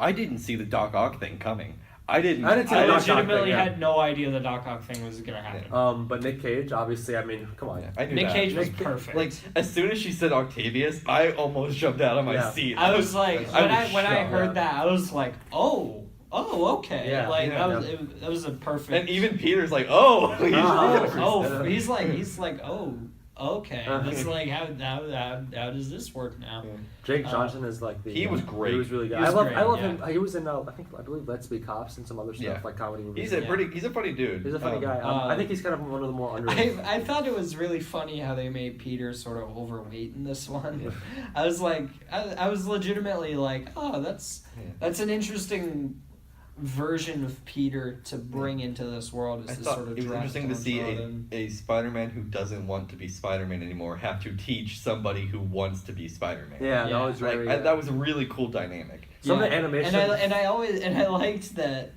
I didn't see the Doc Ock thing coming. I didn't. I didn't see I the Doc Ock legitimately thing, yeah. had no idea the Doc Ock thing was gonna happen. But Nick Cage, obviously, I mean, come on. Yeah, I knew Nick that. Cage was Nick- perfect. Like as soon as she said Octavius, I almost jumped out of my Yeah. seat. I was like, I when I was shocked. heard that, I was like, oh, okay, Yeah, like yeah, that was a perfect. And even Peter's like, oh, he's really he's like, oh, okay. This is like how does this work now? Jake Johnson is like the. He was great. He was really good. He was I great, love yeah. him. He was in I believe Let's Be Cops and some other stuff Yeah. like comedy movies. He's a funny dude. He's a funny guy. I think he's kind of one of the more underrated. I thought it was really funny how they made Peter sort of overweight in this one. I was like, I was legitimately like, oh, that's an interesting version of Peter to bring into this world. I Is this thought sort of it was interesting to see downtrodden. a Spider-Man who doesn't want to be Spider-Man anymore have to teach somebody who wants to be Spider-Man. Yeah, Yeah. that was Like, very. that was a really cool dynamic. Some of the Yeah. animation. and I liked that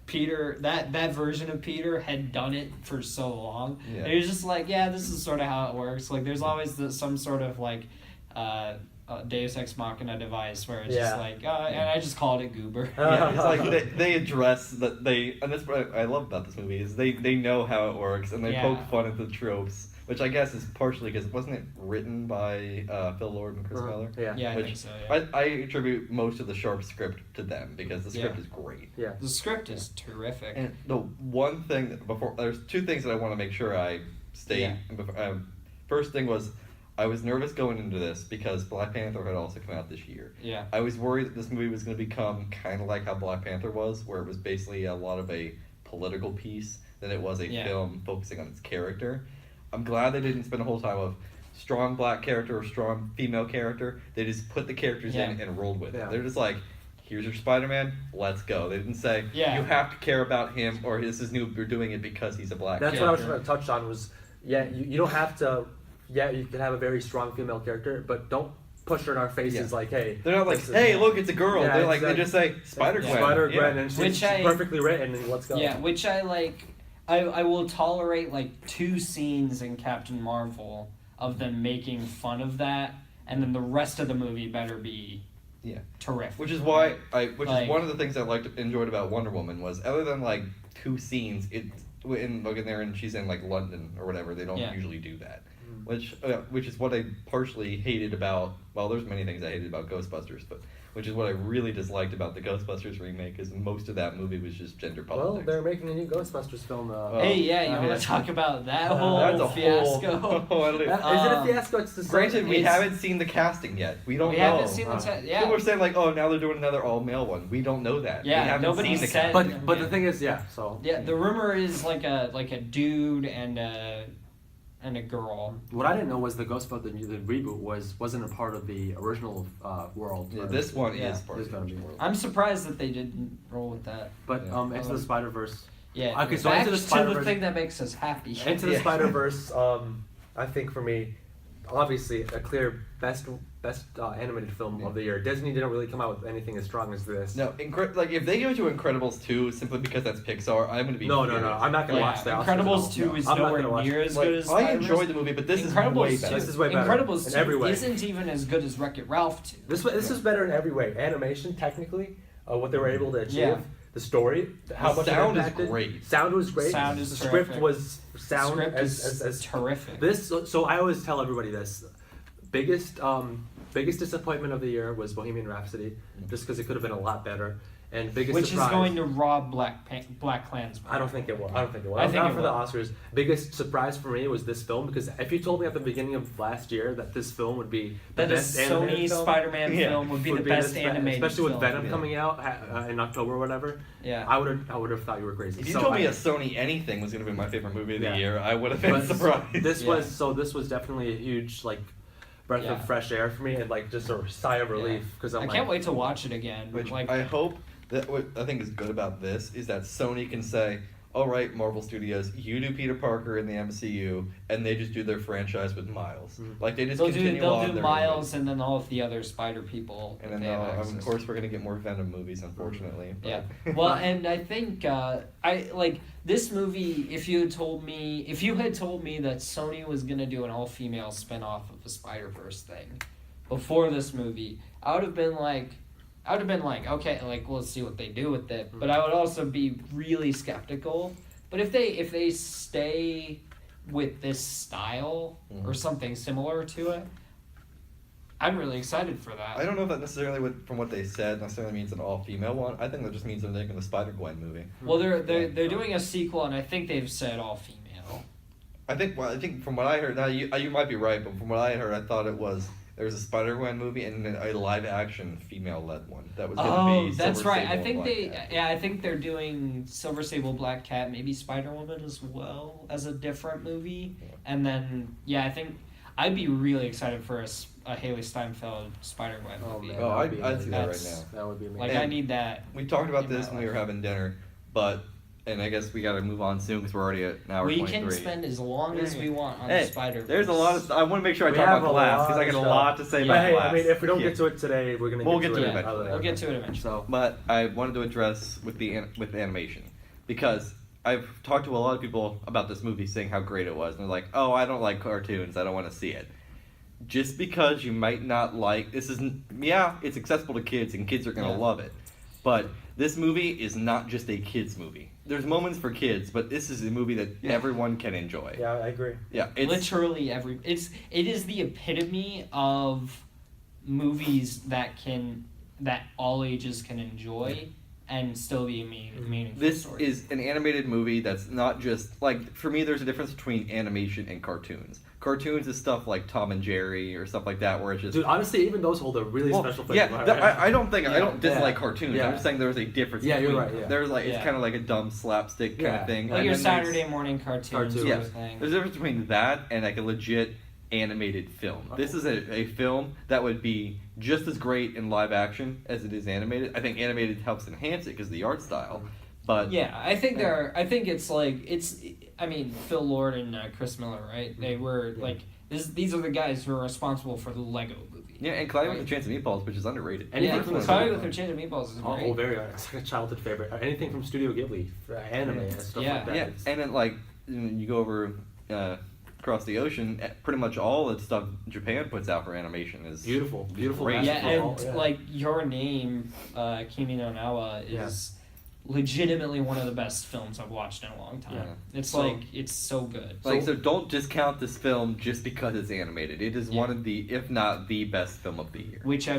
Peter that version of Peter had done it for so long. Yeah. It was just like, yeah, this is sort of how it works. Like, there's always some sort of like Deus Ex Machina device where it's just Yeah. like, and I just called it Goober. Yeah, it's like they address that and that's what I love about this movie is they know how it works and they Yeah. poke fun at the tropes, which I guess is partially because wasn't it written by Phil Lord and Chris Miller? Yeah. Yeah, I Which think so. Yeah. I attribute most of the sharp script to them because the script Yeah. is great. Yeah. The script is terrific. And the one thing there's two things that I want to make sure I state. Yeah. First thing was I was nervous going into this because Black Panther had also come out this year. Yeah. I was worried that this movie was going to become kind of like how Black Panther was, where it was basically a lot of a political piece than it was a film focusing on its character. I'm glad they didn't spend a whole time of strong black character or strong female character. They just put the characters in and rolled with Yeah. it. They're just like, here's your Spider-Man, let's go. They didn't say, Yeah. you have to care about him or this is new, we're doing it because he's a black That's what I was character. trying to touch on was you don't have to. Yeah, you can have a very strong female character, but don't push her in our faces like, hey. They're not like, this is- hey, look, it's a girl. Yeah, They're like, exactly. they just say Spider-Gwen. Spider-Gwen, Yeah. and Which she's I- perfectly written, and let's go. Yeah, which I like. I will tolerate like 2 scenes in Captain Marvel of them making fun of that, and then the rest of the movie better be terrific. Which is why is Like- one of the things I enjoyed about Wonder Woman was other than like 2 scenes, in there and she's in like London or whatever, they don't usually do that. Which is what I partially hated about. Well, there's many things I hated about Ghostbusters, but which is what I really disliked about the Ghostbusters remake is most of that movie was just gender Well, politics. they're making a new Ghostbusters film. Hey, you want to talk about that whole That's a fiasco? whole. Is it a fiasco? It's the Granted, we It's- haven't seen the casting yet. We don't We know. haven't seen the People are saying like, oh, now they're doing another all-male one. We don't know that. Yeah, we haven't nobody seen the said- casting. But the thing is, so Yeah, the rumor is like a dude and a girl. what I didn't know was the Ghostbusters the reboot wasn't a part of the original world. Yeah, this one Yeah. is part It's of gonna the be. world. I'm surprised that they didn't roll with that. But Yeah. Into the Spider-Verse. Yeah. Okay, so back Into the to the Spider-Verse- thing that makes us happy. Into the Yeah. Spider-Verse, I think for me, obviously a clear best animated film of the year. Disney didn't really come out with anything as strong as this. No, like if they give it to Incredibles 2 simply because that's Pixar, I'm gonna be No, furious. I'm not gonna Yeah, watch that. Incredibles 2 is I'm not nowhere gonna watch near it. as Like, good as I Spider-Verse. enjoyed the movie, but this is Incredibles way 2. better. This is way better Incredibles in 2 every way. isn't even as good as Wreck-It Ralph 2. This is better in every way. Animation, technically, what they were able to achieve. Yeah. The story, how The much it sound is impacted. great. Sound was great. Sound is the terrific. script was sound Script as is terrific. This. So I always tell everybody this. Biggest disappointment of the year was Bohemian Rhapsody, just because it could have been a lot better. And biggest Which surprise, is going to rob Black Klansman. I don't think it will. I think Not it for the will. Oscars. Biggest surprise for me was this film, because if you told me at the beginning of last year that this film would be the That a best animated Sony film, Spider-Man Yeah. film would be the best animated especially with film. Venom Yeah. coming out in October or whatever. Yeah. I would have thought you were crazy. If you So told me I- a Sony anything was gonna be my favorite movie of the Yeah. year, I would have been but surprised. This Yeah. was definitely a huge breath Yeah. of fresh air for me, and just a sigh of relief, because I can't wait to watch it again. Which Like, I hope that what I think is good about this is that Sony can say, all right, Marvel Studios, you do Peter Parker in the MCU, and they just do their franchise with Miles. Mhm. Like they just they'll continue do on their Miles and then all of the other Spider people. and then they have of access course we're gonna get more Venom movies, unfortunately. Yeah. but- Well, and I think I like this movie. If you had told me that Sony was gonna do an all-female spin-off of the Spider-Verse thing before this movie, I would have been like, okay, like we'll see what they do with it. But I would also be really skeptical. But if they stay with this style or something similar to it, I'm really excited for that. I don't know if that necessarily, from what they said, necessarily means an all-female one. I think that just means they're making the Spider-Gwen movie. Well, they're doing a sequel, and I think they've said all female. I think from what I heard, now you might be right, but from what I heard, I thought there was a Spider-Gwen movie and then a live-action female-led one that was going to be. That's Silver right. I Sable think and Black Cat. I think they're doing Silver Sable, Black Cat, maybe Spider-Woman as well as a different movie, Yeah. and then I think I'd be really excited for a Haley Steinfeld Spider-Gwen Oh, movie. man. Oh, That'd be I'd see that right That's- now. That would be amazing. Like And I need that. We talked about in my this when we were life. having dinner, and I guess we got to move on soon because we're already at an hour We 23. can spend as long as we want on Hey, Spider-Verse. there's a lot of. I want to make sure I We talk have about a Glass lot because I of got a stuff. lot to say Yeah, about Hey, Glass. I mean, if we don't Yeah. get to it today, we're gonna We'll get to it eventually. another We'll day. get to it eventually. So But I wanted to address with the animation because I've talked to a lot of people about this movie saying how great it was, and they're like, "Oh, I don't like cartoons. I don't want to see it." Just because you might not like this isn't it's accessible to kids and kids are gonna Yeah. love it, but this movie is not just a kids movie. There's moments for kids, but this is a movie that everyone can enjoy. yeah, I agree. Yeah, it's Literally it is the epitome of movies that all ages can enjoy and still be a meaningful This story. is an animated movie that's not just like for me. There's a difference between animation and cartoons. Cartoons is stuff like Tom and Jerry or stuff like that, where it's just Dude, honestly, even those hold a really special place. in my heart. I don't think I don't dislike Yeah. cartoons. Yeah. I'm just saying there's a difference. Yeah, you're between, right, yeah. There's like it's Yeah. kind of like a dumb slapstick kind Yeah. of thing. like and your then there's- Saturday morning cartoons Cartoon. sort Yeah, of thing. there's a difference between that and like a legit animated film. This is a film that would be just as great in live action as it is animated. I think animated helps enhance it because of the art style, But Yeah, I think I think it's like I mean, Phil Lord and Chris Miller, right? They were like these are the guys who are responsible for the Lego movie. yeah, and Cloudy with a Chance of Meatballs, which is underrated. Anything Yeah, from the Cloudy studio- with a Chance of Meatballs is great. Oh, very. It's like a childhood favorite. Anything from Studio Ghibli, anime, and stuff Yeah. like that. Yeah, It's- and then like you go over across the ocean, pretty much all the stuff Japan puts out for animation is beautiful, beautiful. Great. Yeah, masterful. and like Your Name, Kimi no Nawa is legitimately one of the best films I've watched in a long time. Yeah. It's So- like it's so good. So don't discount this film just because it's animated. It is one of the, if not the best film of the year. Which I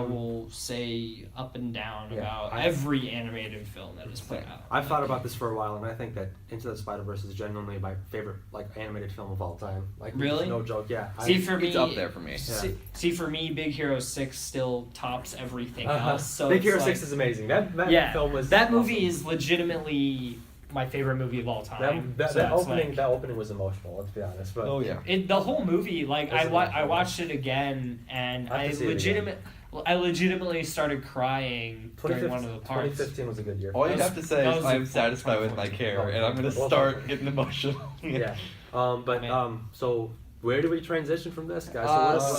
will say up and down about every animated film that is put out. I've thought about this for a while, and I think that Into the Spider-Verse is genuinely my favorite like animated film of all time. Like Really? no joke. Yeah. See, for me, It's up there for me. See, for me, Big Hero 6 still tops everything else. So Big it's Hero like, 6 is amazing. That film was that movie awesome. is legitimately my favorite movie of all time. That So it's opening like- that opening was emotional. Let's be honest. But Oh yeah. the whole movie, like It's I emotional. watched it again, and I have to see it I legitimately started crying during one of the parts. 2015 was a good year. All you That have was- to say that is was I'm like satisfied with my 2014. care, and I'm gonna Well, start getting emotional. Yeah. Man. So where do we transition from this, guys?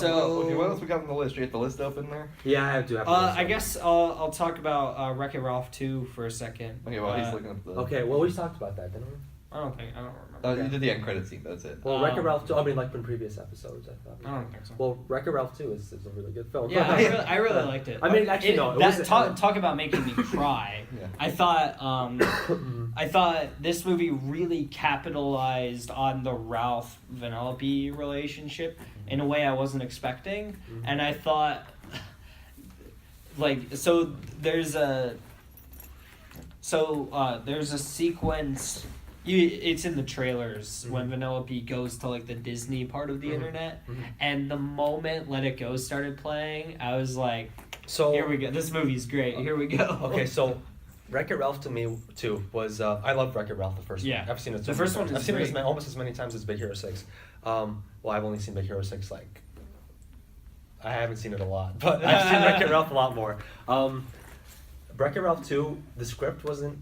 Okay, what else we got on the list? You have the list open there? Yeah, I have to have. I guess I'll talk about Wreck-It Ralph 2 for a second. Okay, well he's looking up the. Okay, well we talked about that, didn't we? I don't remember. You did the end credit scene. That's it. Well, Wreck-It Ralph 2. I mean, like in previous episodes, I thought. I don't think so. Well, Wreck-It Ralph 2 is a really good film. Yeah, I really liked it. I mean, actually, no. It was Talk about making me cry. Yeah. I thought this movie really capitalized on the Ralph Vanellope relationship in a way I wasn't expecting, and I thought, there's a sequence. It's in the trailers when Vanellope goes to like the Disney part of the internet, and the moment Let It Go started playing, I was like, So here we go. This movie's great. Here we go. Okay, so Wreck-It Ralph to me too was I love Wreck-It Ralph the first one. Yeah. I've seen it. The first one is I've seen it great. almost as many times as Big Hero 6. Well, I've only seen Big Hero 6 like I haven't seen it a lot, but I've seen Wreck-It Ralph a lot more. Wreck-It Ralph 2, the script wasn't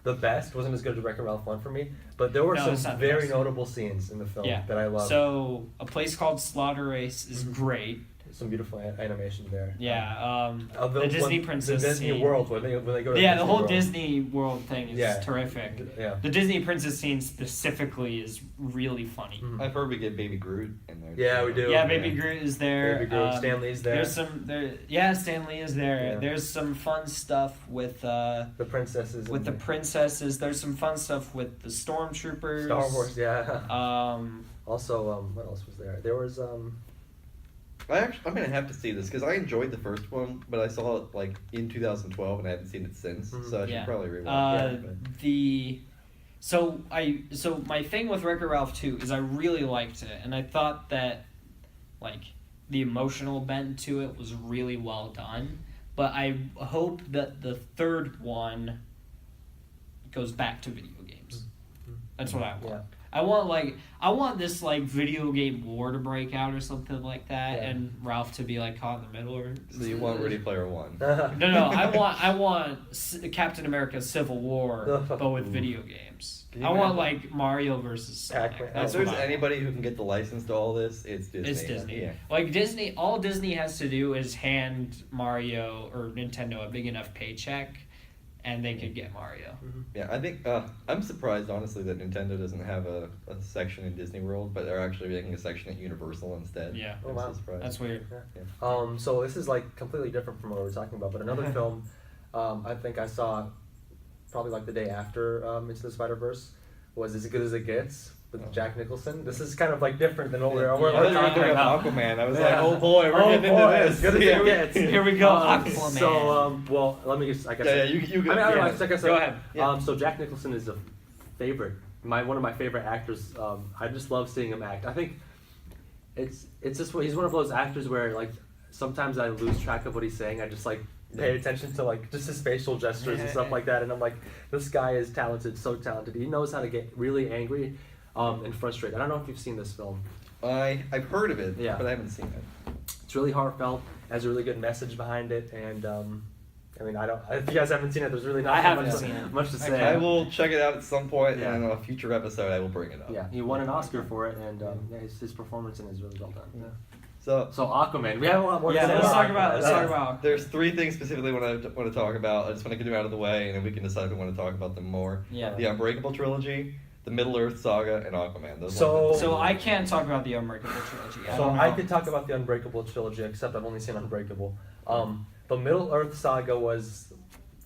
the best, wasn't as good as Wreck-It Ralph 1 for me, but there were No, it's some not the very best. notable scenes in the film Yeah. that I loved. So A Place Called Slaughter Race is great. Some beautiful animation there. Yeah. The Disney princess the Disney scene. World when they go to Yeah, Disney the whole World. Disney World thing is Yeah. terrific. Yeah. The Disney princess scene specifically is really funny. I've heard we get Baby Groot in there. Yeah, we do. Yeah, Baby Groot is there. Baby Groot, Stan Lee's there. Stan Lee is there. Yeah. There's some fun stuff with The princesses. with the and princesses. There's some fun stuff with the stormtroopers. Star Wars, yeah. Um, Also, what else was there? There was I'm gonna have to see this because I enjoyed the first one, but I saw it like in 2012 and I haven't seen it since, so I should yeah. probably rewatch it. So my thing with Wreck-It Ralph 2 is I really liked it, and I thought that like the emotional bent to it was really well done. But I hope that the third one goes back to video games. That's what I want. Yeah. I want this like video game war to break out or something like that, Yeah. and Ralph to be like caught in the middle. Or So you want Ready Player One? No. I want Captain America: Civil War, but with video games. Can you I want imagine? like Mario versus Sonic. Pac-Man. That's If there's what I want. anybody who can get the license to all this, it's Disney. It's Disney. Yeah. Like Disney, all Disney has to do is hand Mario or Nintendo a big enough paycheck, and they could get Mario. Yeah, I think I'm surprised honestly that Nintendo doesn't have a section in Disney World, but they're actually making a section at Universal instead. Yeah. Oh, I'm wow. so surprised. That's weird. So this is like completely different from what we were talking about, but another film I think I saw probably like the day after Into the Spider-Verse was As Good as It Gets with Jack Nicholson. This is kind of like different than what we're I thought you were talking talking about. about Aquaman. I was Yeah. like, oh boy, we're getting into this. As good as it gets. Here we go, Aquaman. So, well, let me just, I guess. Yeah, you go. I mean, I don't know, I guess Go ahead. Yeah. So Jack Nicholson is a favorite, one of my favorite actors. I just love seeing him act. I think it's just he's one of those actors where like sometimes I lose track of what he's saying. I just like pay attention to like just his facial gestures and stuff like that, and I'm like, this guy is talented, so talented. He knows how to get really angry and frustrated. I don't know if you've seen this film. I've heard of it, Yeah. but I haven't seen it. It's really heartfelt, has a really good message behind it, and I mean, I don't. If you guys haven't seen it, there's really not I haven't much, seen it. much to say. I will check it out at some point, Yeah. and on a future episode, I will bring it up. Yeah, he won an Oscar for it, and his performance in it is really well done. Yeah. So Aquaman, we have a lot more. Yeah, to say let's talk Aquaman. about. Let's talk about. there's 3 things specifically I want to talk about. I just want to get them out of the way, and then we can decide if we want to talk about them more. Yeah. The Unbreakable trilogy, the Middle Earth saga, and Aquaman. Those So- ones. So I can't talk about the Unbreakable trilogy. So don't I know. could talk about the Unbreakable trilogy, except I've only seen Unbreakable. The Middle Earth saga was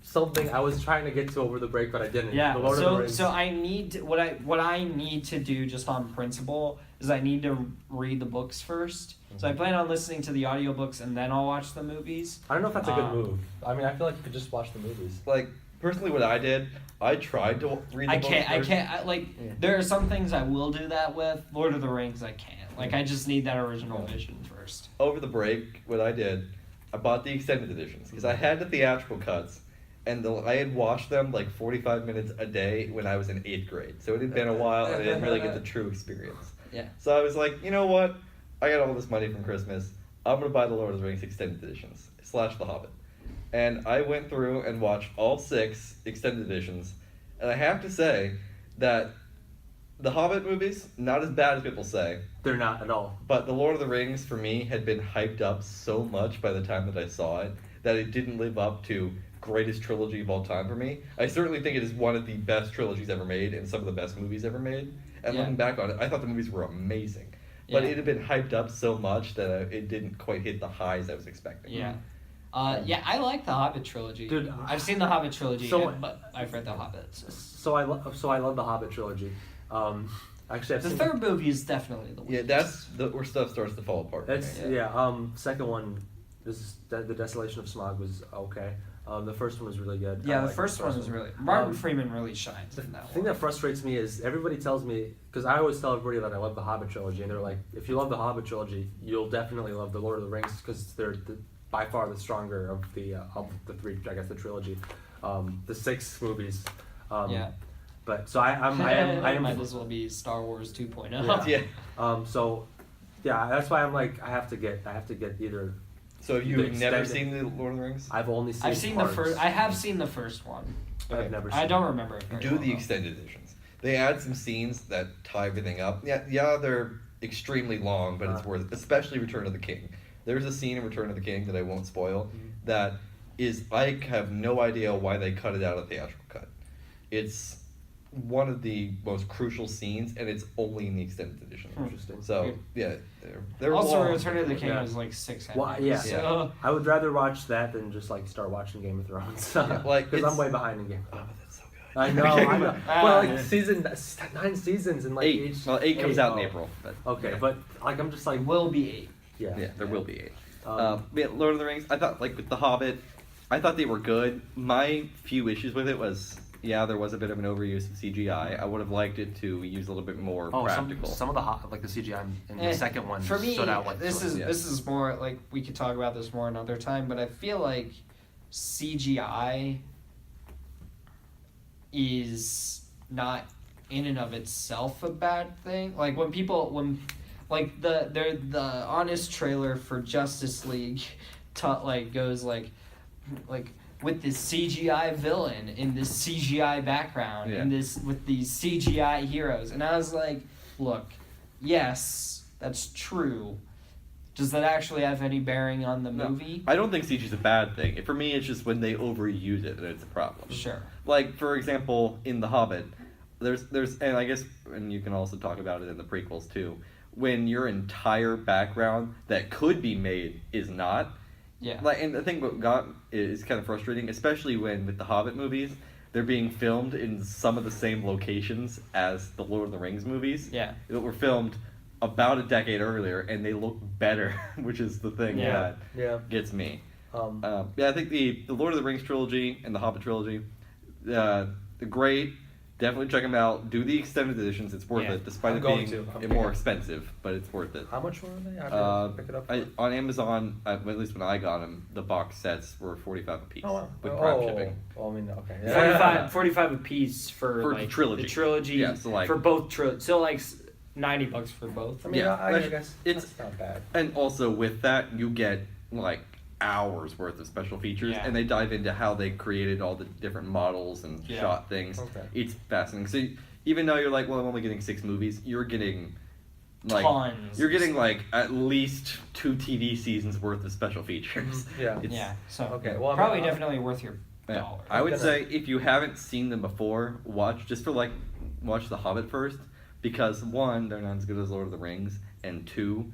something I was trying to get to over the break, but I didn't. Yeah. The Lord of the Rings. So I need what I need to do just on principle is I need to read the books first. So I plan on listening to the audiobooks and then I'll watch the movies. I don't know if that's a good Um, move. I mean, I feel like you could just watch the movies. Like, personally, what I did, I tried to read the I books can't. I first. can't. Yeah. There are some things I will do that with. Lord of the Rings, I can't. Like, I just need that original vision first. Over the break, what I did, I bought the extended editions because I had the theatrical cuts, and I had watched them like 45 minutes a day when I was in 8th grade. So it had been a while, and I didn't really get the true experience. Yeah. So I was like, you know what? I got all this money from Christmas. I'm gonna buy the Lord of the Rings extended editions / The Hobbit, and I went through and watched all 6 extended editions, and I have to say that the Hobbit movies not as bad as people say. They're not at all. But The Lord of the Rings, for me, had been hyped up so much by the time that I saw it that it didn't live up to greatest trilogy of all time for me. I certainly think it is one of the best trilogies ever made and some of the best movies ever made. And Yeah. looking back on it, I thought the movies were amazing. But Yeah. it had been hyped up so much that it didn't quite hit the highs I was expecting. Yeah. Yeah, I like the Hobbit trilogy. Dude, I've seen the Hobbit trilogy, so- but I've read the Hobbit. So. So I love the Hobbit trilogy. Actually, I've The seen third movie is definitely the Yeah, weakest. that's where stuff starts to fall apart. for That's me. yeah. Second one, the Desolation of Smog was okay. The first one was really good. I Yeah, the liked first one is really Martin Freeman really shines The in that thing one. that frustrates me is everybody tells me, because I always tell everybody that I love the Hobbit trilogy, and they're like, if you love the Hobbit trilogy, you'll definitely love the Lord of the Rings because they're by far the stronger of the 3, I guess, the trilogy, the 6 movies. Yeah. But so I am might as well be Star Wars 2.0. Yeah. Yeah. So yeah, that's why I'm like I have to get either. So The you've never extended- seen the Lord of the Rings? I've only seen. I've seen the parts. first. I have seen the first one. Okay. I've never. Seen I don't remember it. Very Do well, the though. extended editions. They add some scenes that tie everything up. Yeah, they're extremely long, but it's worth it. Especially Return of the King. There's a scene in Return of the King that I won't spoil. That is, I have no idea why they cut it out of the theatrical cut. It's one of the most crucial scenes, and it's only in the extended edition. Interesting. So yeah, they're Also, long. Return of the King Yeah. was like 6 hours. Well, yeah. So, I would rather watch that than just like start watching Game of Thrones. Yeah, like, because I'm it's- way behind in Game of Oh, Thrones. but that's so good. I know. I know. Well, like Yeah. season 9 seasons and like 8. each. Well, 8 comes out in oh. April. But, Okay, yeah. but like I'm just like it will be 8. yeah. Yeah, there will be 8. Um, Yeah, Lord of the Rings. I thought, like with The Hobbit, I thought they were good. My few issues with it was, yeah, there was a bit of an overuse of CGI. I would have liked it to use a little bit more practical. some of the like the CGI in Eh, the second one For me, stood out like this sort of- is more like we could talk about this more another time, but I feel like CGI is not in and of itself a bad thing. Like like the honest trailer for Justice League goes like with this CGI villain in this CGI background Yeah. and this with these CGI heroes, and I was like, look, yes, that's true. Does that actually have any bearing on the No, movie? I don't think CG is a bad thing. For me, it's just when they overuse it that it's a problem. Sure. Like, for example, in The Hobbit, there's and I guess, and you can also talk about it in the prequels too, when your entire background that could be made is not. Yeah. Like, and I think what got is kind of frustrating, especially when with the Hobbit movies, they're being filmed in some of the same locations as the Lord of the Rings movies. Yeah. That were filmed about a decade earlier, and they look better, which is the thing Yeah. that yeah. gets me. Um, Yeah, I think the Lord of the Rings trilogy and the Hobbit trilogy, they're great. Definitely check them out. Do the extended editions; it's worth Yeah. it, despite I'm it going being to. more expensive. But it's worth it. how much were they? I Uh, pick it up. On Amazon, at least when I got them, the box sets were $45 a piece Oh, wow. with Prime shipping. Oh, I mean, okay. 45 a piece for For like the trilogy. The trilogy. Yeah, so, like- for both so like $90 for both. I mean, Yeah, I that's- guess it's- that's not bad. And also with that, you get like hours worth of special features, Yeah. and they dive into how they created all the different models and Yeah. shot things. Okay. It's fascinating. So even though you're like, well, I'm only getting 6 movies, you're getting like Tons. you're getting like at least 2 TV seasons worth of special features. Yeah. It's, Yeah. So Okay, well, I'm- probably I'm- definitely worth your Yeah. dollar. I would gonna- say if you haven't seen them before, watch The Hobbit first, because 1, they're not as good as Lord of the Rings, and 2,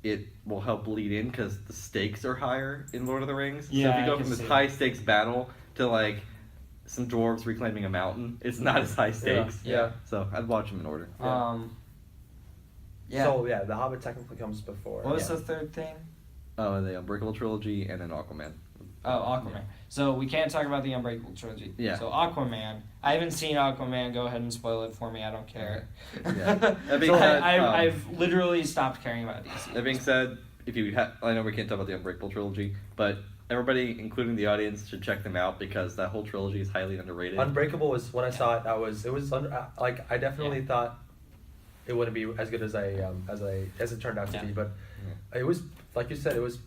it will help lead in because the stakes are higher in Lord of the Rings. So Yeah, if I you go can from this see high stakes battle to like some dwarves reclaiming a mountain, it's not as high stakes. Yeah. So I'd watch them in order. Yeah. So yeah, The Hobbit technically comes before. What was yeah. the third thing? The Unbreakable trilogy and then Aquaman. Oh, Aquaman. So we can't talk about the Unbreakable trilogy. Yeah. So Aquaman. I haven't seen Aquaman. Go ahead and spoil it for me. I don't care. Yeah. That being So said, I've literally stopped caring about DC. That being said, if you I know we can't talk about the Unbreakable trilogy, but everybody, including the audience, should check them out because that whole trilogy is highly underrated. Unbreakable was when I saw it. Like I definitely thought it wouldn't be as good as it turned out to Yeah. be, but it was, like you said, it was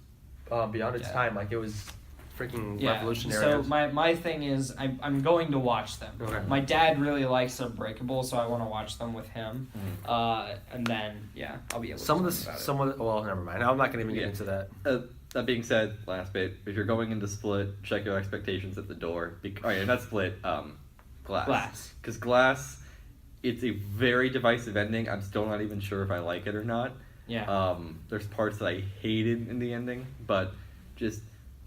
beyond its Yeah. time. Like it was freaking Yeah. revolutionary. So my thing is I'm going to watch them. Okay. My dad really likes Unbreakable, so I want to watch them with him. Mhm. And then I'll be able. some to of the talk about it. some of the, well, never mind. I'm not gonna even get Yeah. into that. That being said, last bit, if you're going into Split, check your expectations at the door. Not Split, Glass. Glass. Because Glass, it's a very divisive ending. I'm still not even sure if I like it or not. Yeah. There's parts that I hated in the ending, but just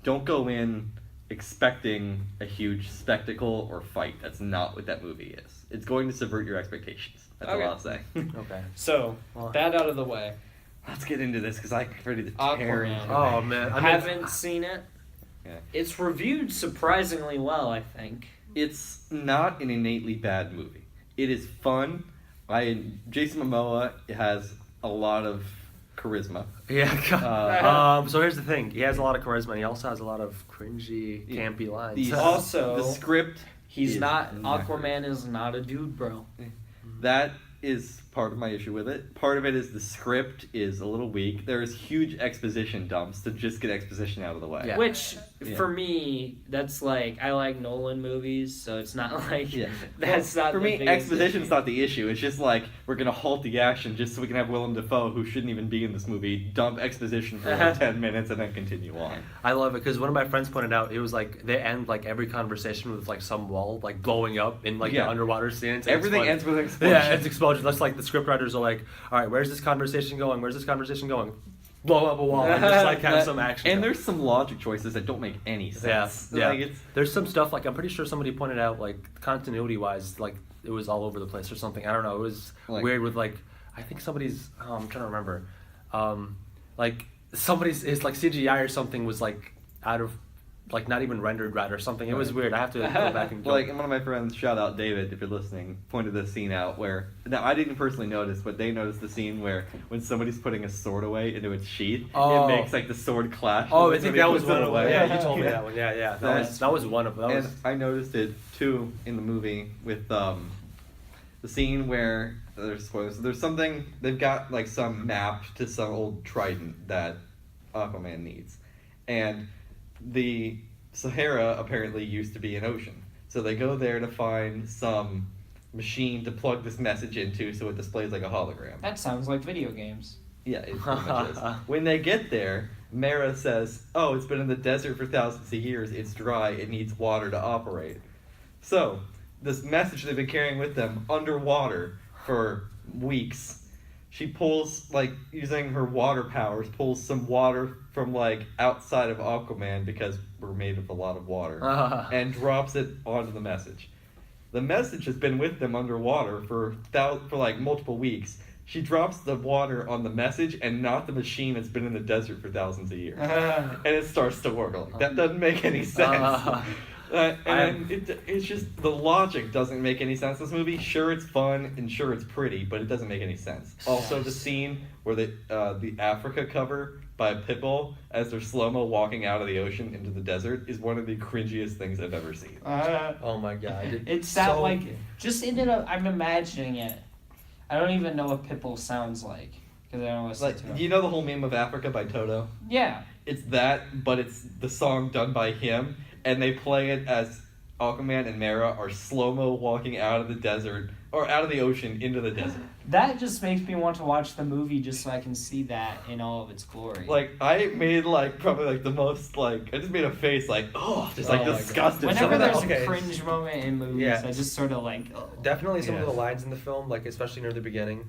don't go in expecting a huge spectacle or fight. That's not what that movie is. It's going to subvert your expectations. That's Okay. all I'll say. Okay. So Well, that out of the way. Let's get into this because I'm ready to Aquaman. tear into Oh it. man, I haven't seen it. Yeah. It's reviewed surprisingly well, I think. It's not an innately bad movie. It is fun. Jason Momoa has a lot of charisma. Yeah. So here's the thing. He has a lot of charisma. And he also has a lot of cringy, campy lines. The- Also, the script. He's is not. knackered. Aquaman is not a dude, bro. That is part of my issue with it. Part of it is the script is a little weak. There's huge exposition dumps to just get exposition out of the way. Yeah. Which, Yeah. for me, that's like I like Nolan movies, so it's not like Yeah. that's not For the me, biggest exposition's issue. not the issue. It's just like we're gonna halt the action just so we can have Willem Dafoe, who shouldn't even be in this movie, dump exposition for like 10 minutes and then continue on. I love it because one of my friends pointed out it was like they end like every conversation with like some wall like blowing up in like Yeah. the underwater scene. It's Everything fun. ends with an explosion. Yeah, it's explosions. That's like the scriptwriters are like, all right, where's this conversation going? Where's this conversation going? Blow up a wall and just like have some action. And going. there's some logic choices that don't make any sense. Yeah. Like, it's, There's some stuff like I'm pretty sure somebody pointed out like continuity wise like it was all over the place or something. I don't know. It was Like- weird with like I think somebody's I'm trying to remember. Like somebody's it's like CGI or something was like out of like not even rendered right or something. It was weird. I have to go back and like, one of my friends, shout out David if you're listening, pointed this scene out where, now I didn't personally notice, but they noticed the scene where when somebody's putting a sword away into its sheath, Oh. it makes like the sword clash. Oh, with I think when he that was puts it one of them. Yeah, you told me Yeah. that one. Yeah. That- That was one of them. That And was I noticed it too in the movie with the scene where there's spoilers. So there's something they've got like some map to some old trident that Aquaman needs, and the Sahara apparently used to be an ocean. So they go there to find some machine to plug this message into so it displays like a hologram. That sounds like video games. Yeah, it pretty much is. When they get there, Mara says, "Oh, it's been in the desert for thousands of years. It's dry. It needs water to operate." So, this message they've been carrying with them underwater for weeks, she pulls, like, using her water powers, pulls some water from, like, outside of Aquaman because we're made of a lot of water, and drops it onto the message. The message has been with them underwater for like multiple weeks. She drops the water on the message and not the machine that's been in the desert for thousands of years. And it starts to work. Like, that doesn't make any sense. It's just, the logic doesn't make any sense in this movie. Sure, it's fun and sure, it's pretty, but it doesn't make any sense. Also, the scene where the Africa cover by Pitbull as they're slow-mo walking out of the ocean into the desert is one of the cringiest things I've ever seen. oh my god. It's that like just in it. I'm imagining it. I don't even know what Pitbull sounds like. because I don't listen Like, to do him. you know the whole meme of Africa by Toto? Yeah. It's that, but it's the song done by him, and they play it as Aquaman and Mera are slow-mo walking out of the desert, or out of the ocean into the desert. That just makes me want to watch the movie just so I can see that in all of its glory. Like, I made, like, probably, like, the most, like, I just made a face, like, oh, just, like, Oh my God. disgusted. Whenever some of there's that- okay. a cringe moment in movies, Yeah. I just sort of like, oh. Definitely some Yeah. of the lines in the film, like especially near the beginning,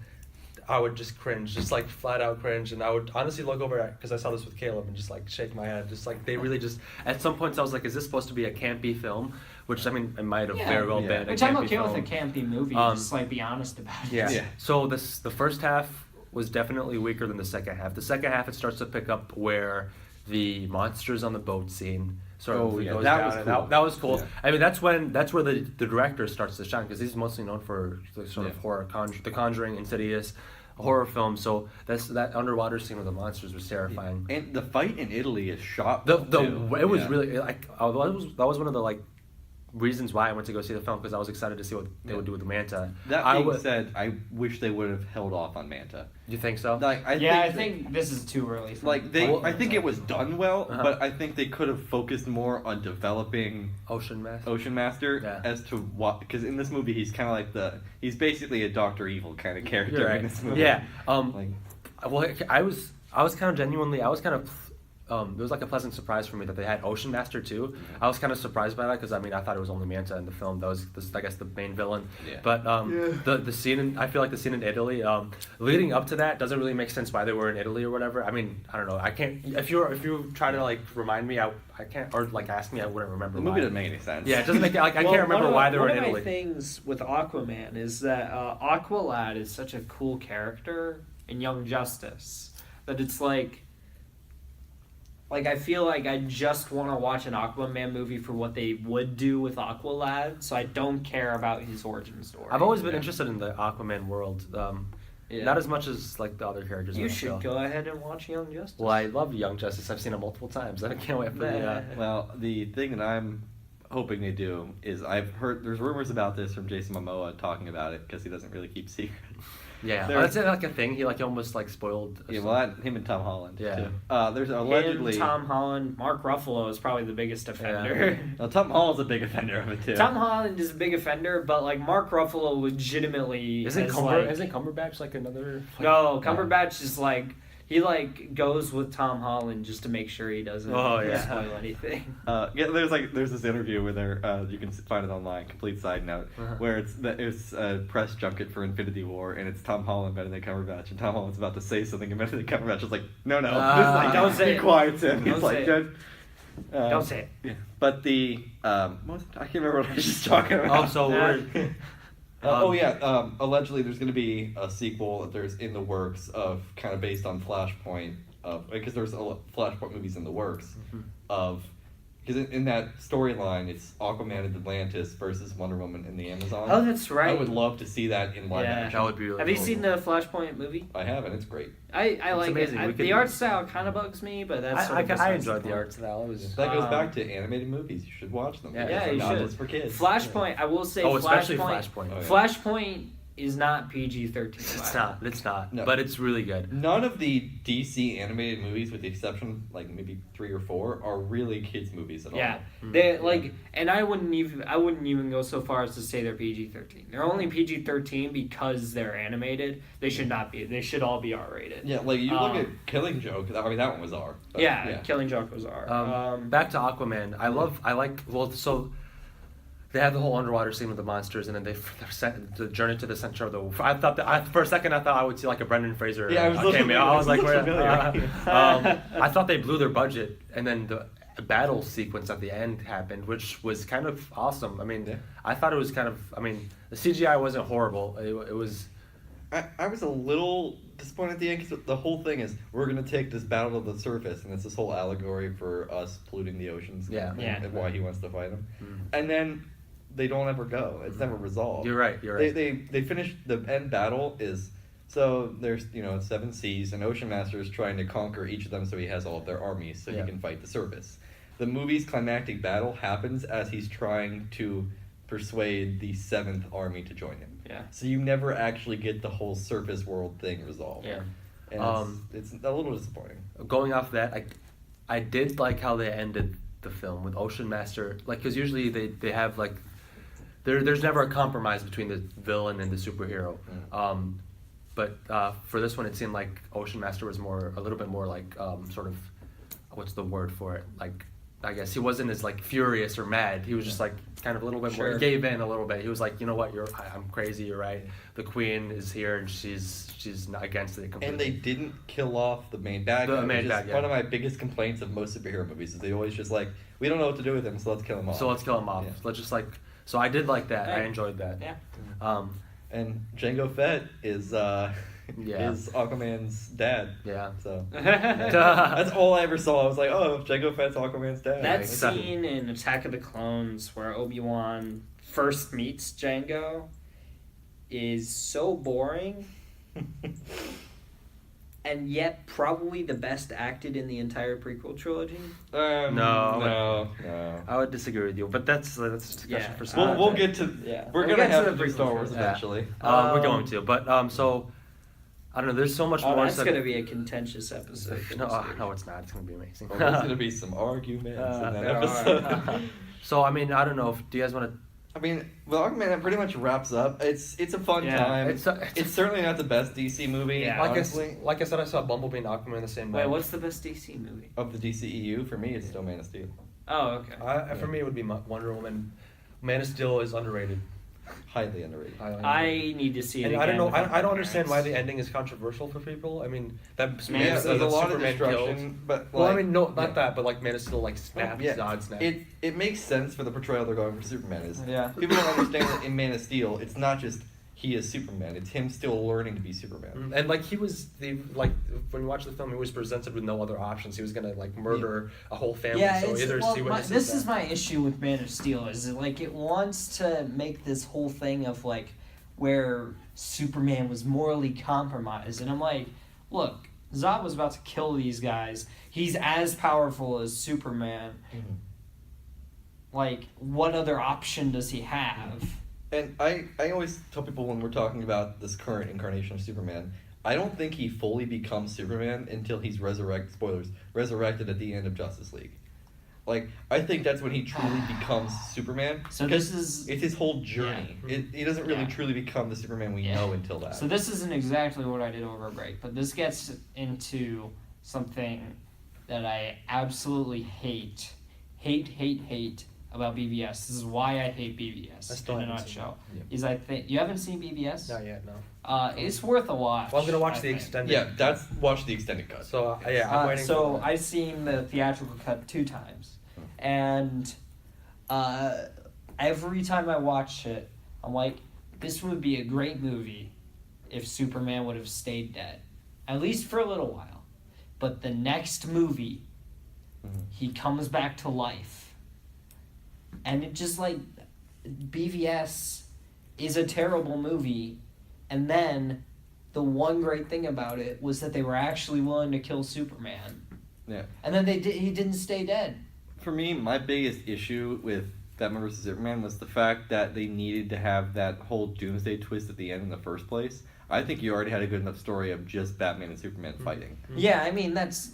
I would just cringe, just like flat out cringe, and I would honestly look over at, because I saw this with Caleb, and just like shake my head, just like they really just. At some points, I was like, "Is this supposed to be a campy film?" Which I mean, it might have Yeah. very well Yeah. been. Which a I'm campy okay film. with a campy movie, just like be honest about it. Yeah. Yeah. So the first half was definitely weaker than the second half. The second half it starts to pick up where the monsters on the boat scene sort of Oh, yeah, goes that down. was And cool. that was cool. Yeah. I mean, that's where the director starts to shine, because he's mostly known for the sort of Yeah. horror, The Conjuring, Insidious, horror films. So that underwater scene with the monsters was terrifying. And the fight in Italy is shot The well, too. it was Yeah. really like that was one of the like reasons why I went to go see the film, because I was excited to see what they would do with the Manta. That I being would- said, I wish they would have held off on Manta. You think so? Like, I think this is too early. For like they, Well, I think it was done well, Uh-huh. but I think they could have focused more on developing Ocean Math. Ocean Master Yeah. as to what, because in this movie he's kind of like he's basically a Doctor Evil kind of character You're right. in this movie. Yeah. Like, Well, I was kind of genuinely, it was like a pleasant surprise for me that they had Ocean Master too. I was kind of surprised by that, because I mean I thought it was only Manta in the film. That was I guess the main villain. Yeah. But the scene I feel like the scene in Italy, leading up to that doesn't really make sense why they were in Italy or whatever. I mean I don't know. I can't if you try to like remind me, I can't, or like ask me, I wouldn't remember. the movie why. doesn't make any sense. Yeah, it doesn't make like I Well, can't remember one of why they were in One Italy. of my things with Aquaman is that Aqualad is such a cool character in Young Justice that it's like I feel like I just want to watch an Aquaman movie for what they would do with Aqualad, so I don't care about his origin story. I've always been interested in the Aquaman world. Yeah. Not as much as like the other characters. You in the should show. go ahead and watch Young Justice. Well, I love Young Justice. I've seen it multiple times. I can't wait for the. Well, the thing that I'm hoping they do is I've heard there's rumors about this from Jason Momoa talking about it because he doesn't really keep secrets. Yeah, There- that's like a thing. He like almost like spoiled. Yeah, well, him and Tom Holland. Yeah. Too. There's allegedly Tom Holland, Mark Ruffalo is probably the biggest offender. Now, Tom Holland's a big offender of it too. Tom Holland is a big offender, but like Mark Ruffalo legitimately Isn't has, like, Cumberbatch like another? Like, no, Cumberbatch is like he like goes with Tom Holland just to make sure he doesn't Oh, yeah. spoil anything. There's this interview where they're you can find it online. Complete side note, Uh-huh. where it's a press junket for Infinity War, and it's Tom Holland, Benedict Cumberbatch, and Tom Holland's about to say something, and Benedict Cumberbatch is like, no, just like don't say be it. quiet, Tim. Don't He's say like, it. Judge. Don't say it. Yeah, but the I can't remember what I was just talking about. Oh, so we're. Allegedly there's going to be a sequel that there's in the works of kind of based on Flashpoint because there's Flashpoint movies in the works of because in that storyline it's Aquaman and Atlantis versus Wonder Woman in the Amazon. Oh, that's right. I would love to see that in live Yeah. action. That would be really. Have you cool. seen the Flashpoint movie? I have, and it's great. I like amazing. it. We could- The art style kind of bugs me, but that's sort of I besides enjoyed the point. art style. It was. That goes Um, back to animated movies. You should watch them. Yeah, They're you not should. just for kids. Flashpoint. I will say. Oh, especially Flashpoint. Flashpoint. Oh, yeah. Flashpoint is not PG-13. It's not. It's not. No. But it's really good. None of the DC animated movies, with the exception like maybe 3 or 4, are really kids movies at Yeah, all. they like, and I wouldn't even go so far as to say they're PG-13. They're only PG-13 because they're animated. They should not be. They should all be R-rated. Yeah, like you look at Killing Joke. I mean, that one was R. but, Yeah, Killing Joke was R. Back to Aquaman. So they have the whole underwater scene with the monsters, and then they're sent the journey to the center of the. I thought that for a second I thought I would see like a Brendan Fraser. Yeah, I was cameo. looking- I was like, it looks familiar. I thought they blew their budget, and then the battle sequence at the end happened, which was kind of awesome. I mean, Yeah. I thought it was kind of. I mean, the CGI wasn't horrible. It was. I was a little disappointed at the end because the whole thing is we're gonna take this battle to the surface, and it's this whole allegory for us polluting the oceans. Yeah. and why he wants to fight them, Mm. and then they don't ever go. It's never resolved. You're right. You're right. They finish the end battle is. So there's 7 seas, and Ocean Master is trying to conquer each of them so he has all of their armies so Yeah. he can fight the surface. The movie's climactic battle happens as he's trying to persuade the 7th army to join him. Yeah. So you never actually get the whole surface world thing resolved. Yeah. And it's a little disappointing. Going off that, I did like how they ended the film with Ocean Master, like, because usually they have like there's never a compromise between the villain and the superhero. But for this one, it seemed like Ocean Master was a little bit more like sort of, what's the word for it? Like, I guess he wasn't as like furious or mad. He was just like kind of a little bit more. He gave in a little bit. He was like, you know what, I'm crazy. You're right. The queen is here and she's not against it completely. And they didn't kill off the main bad guy. Yeah. One of my biggest complaints of most superhero movies is they always just like, we don't know what to do with him, so let's kill him off. Yeah. Let's just like. So I did like that. Hey. I enjoyed that. Yeah. And Jango Fett is Aquaman's dad. Yeah. So that's all I ever saw. I was like, oh, Jango Fett's Aquaman's dad. That scene in Attack of the Clones where Obi-Wan first meets Jango is so boring. And yet probably the best acted in the entire prequel trilogy. No. I would disagree with you, but that's a discussion for some We'll time. get to. Yeah. We're We'll gonna get to have the to do Star prequel Wars first. eventually. We're going to, but so I don't know. There's so much more. That's gonna be a contentious episode. No, it's not. It's gonna be amazing. Well, there's gonna be some arguments in that there episode. So I mean, I don't know. Do you guys want to? I mean, well, Aquaman, that pretty much wraps up. It's a fun time. It's certainly not the best DC movie, Yeah. honestly. Like I said, I saw Bumblebee and Aquaman the same night. Wait, what's the best DC movie? Of the DCEU, for me, it's still Man of Steel. Oh, okay. For me, it would be Wonder Woman. Man of Steel is underrated. Highly underrated. I need to see it And again. I don't know. with my I don't understand why parents. the ending is controversial for people. I mean, that Man, Yeah, there's there's a lot of Superman destruction, killed. but Well, I like, mean, no, not yeah. that, but like Man of Steel, like snaps, Yeah. Zod snap. It makes sense for the portrayal they're going for Superman. Is Yeah. people don't understand that in Man of Steel, it's not just he is Superman. It's him still learning to be Superman. And like when you watch the film, he was presented with no other options. He was gonna like murder a whole family. Yeah, so it's, either well, see witnesses. this is my issue with Man of Steel is that, like, it wants to make this whole thing of like where Superman was morally compromised, and I'm like, look, Zod was about to kill these guys. He's as powerful as Superman. Mm-hmm. Like, what other option does he have? And I always tell people when we're talking about this current incarnation of Superman, I don't think he fully becomes Superman until he's resurrected at the end of Justice League. Like, I think that's when he truly becomes Superman. So because this is it's his whole journey. Yeah. He doesn't really Yeah. truly become the Superman we Yeah. know until that. So this isn't exactly what I did over break, but this gets into something that I absolutely hate about BVS. This is why I hate BVS I still in a haven't seen nutshell. it. Yeah. Is I think you haven't seen BVS? Not yet, no. It's worth a watch. Well, I'm gonna watch I the think. extended. watch the extended cut. So yeah, I'm waiting. So for that. I've seen the theatrical cut 2 times, and every time I watch it, I'm like, this would be a great movie if Superman would have stayed dead, at least for a little while. But the next movie, he comes back to life, and it just like BVS is a terrible movie, and then the one great thing about it was that they were actually willing to kill Superman. Yeah. And then he didn't stay dead. For me, my biggest issue with Batman vs. Superman was the fact that they needed to have that whole Doomsday twist at the end in the first place. I think you already had a good enough story of just Batman and Superman fighting. Yeah, I mean that's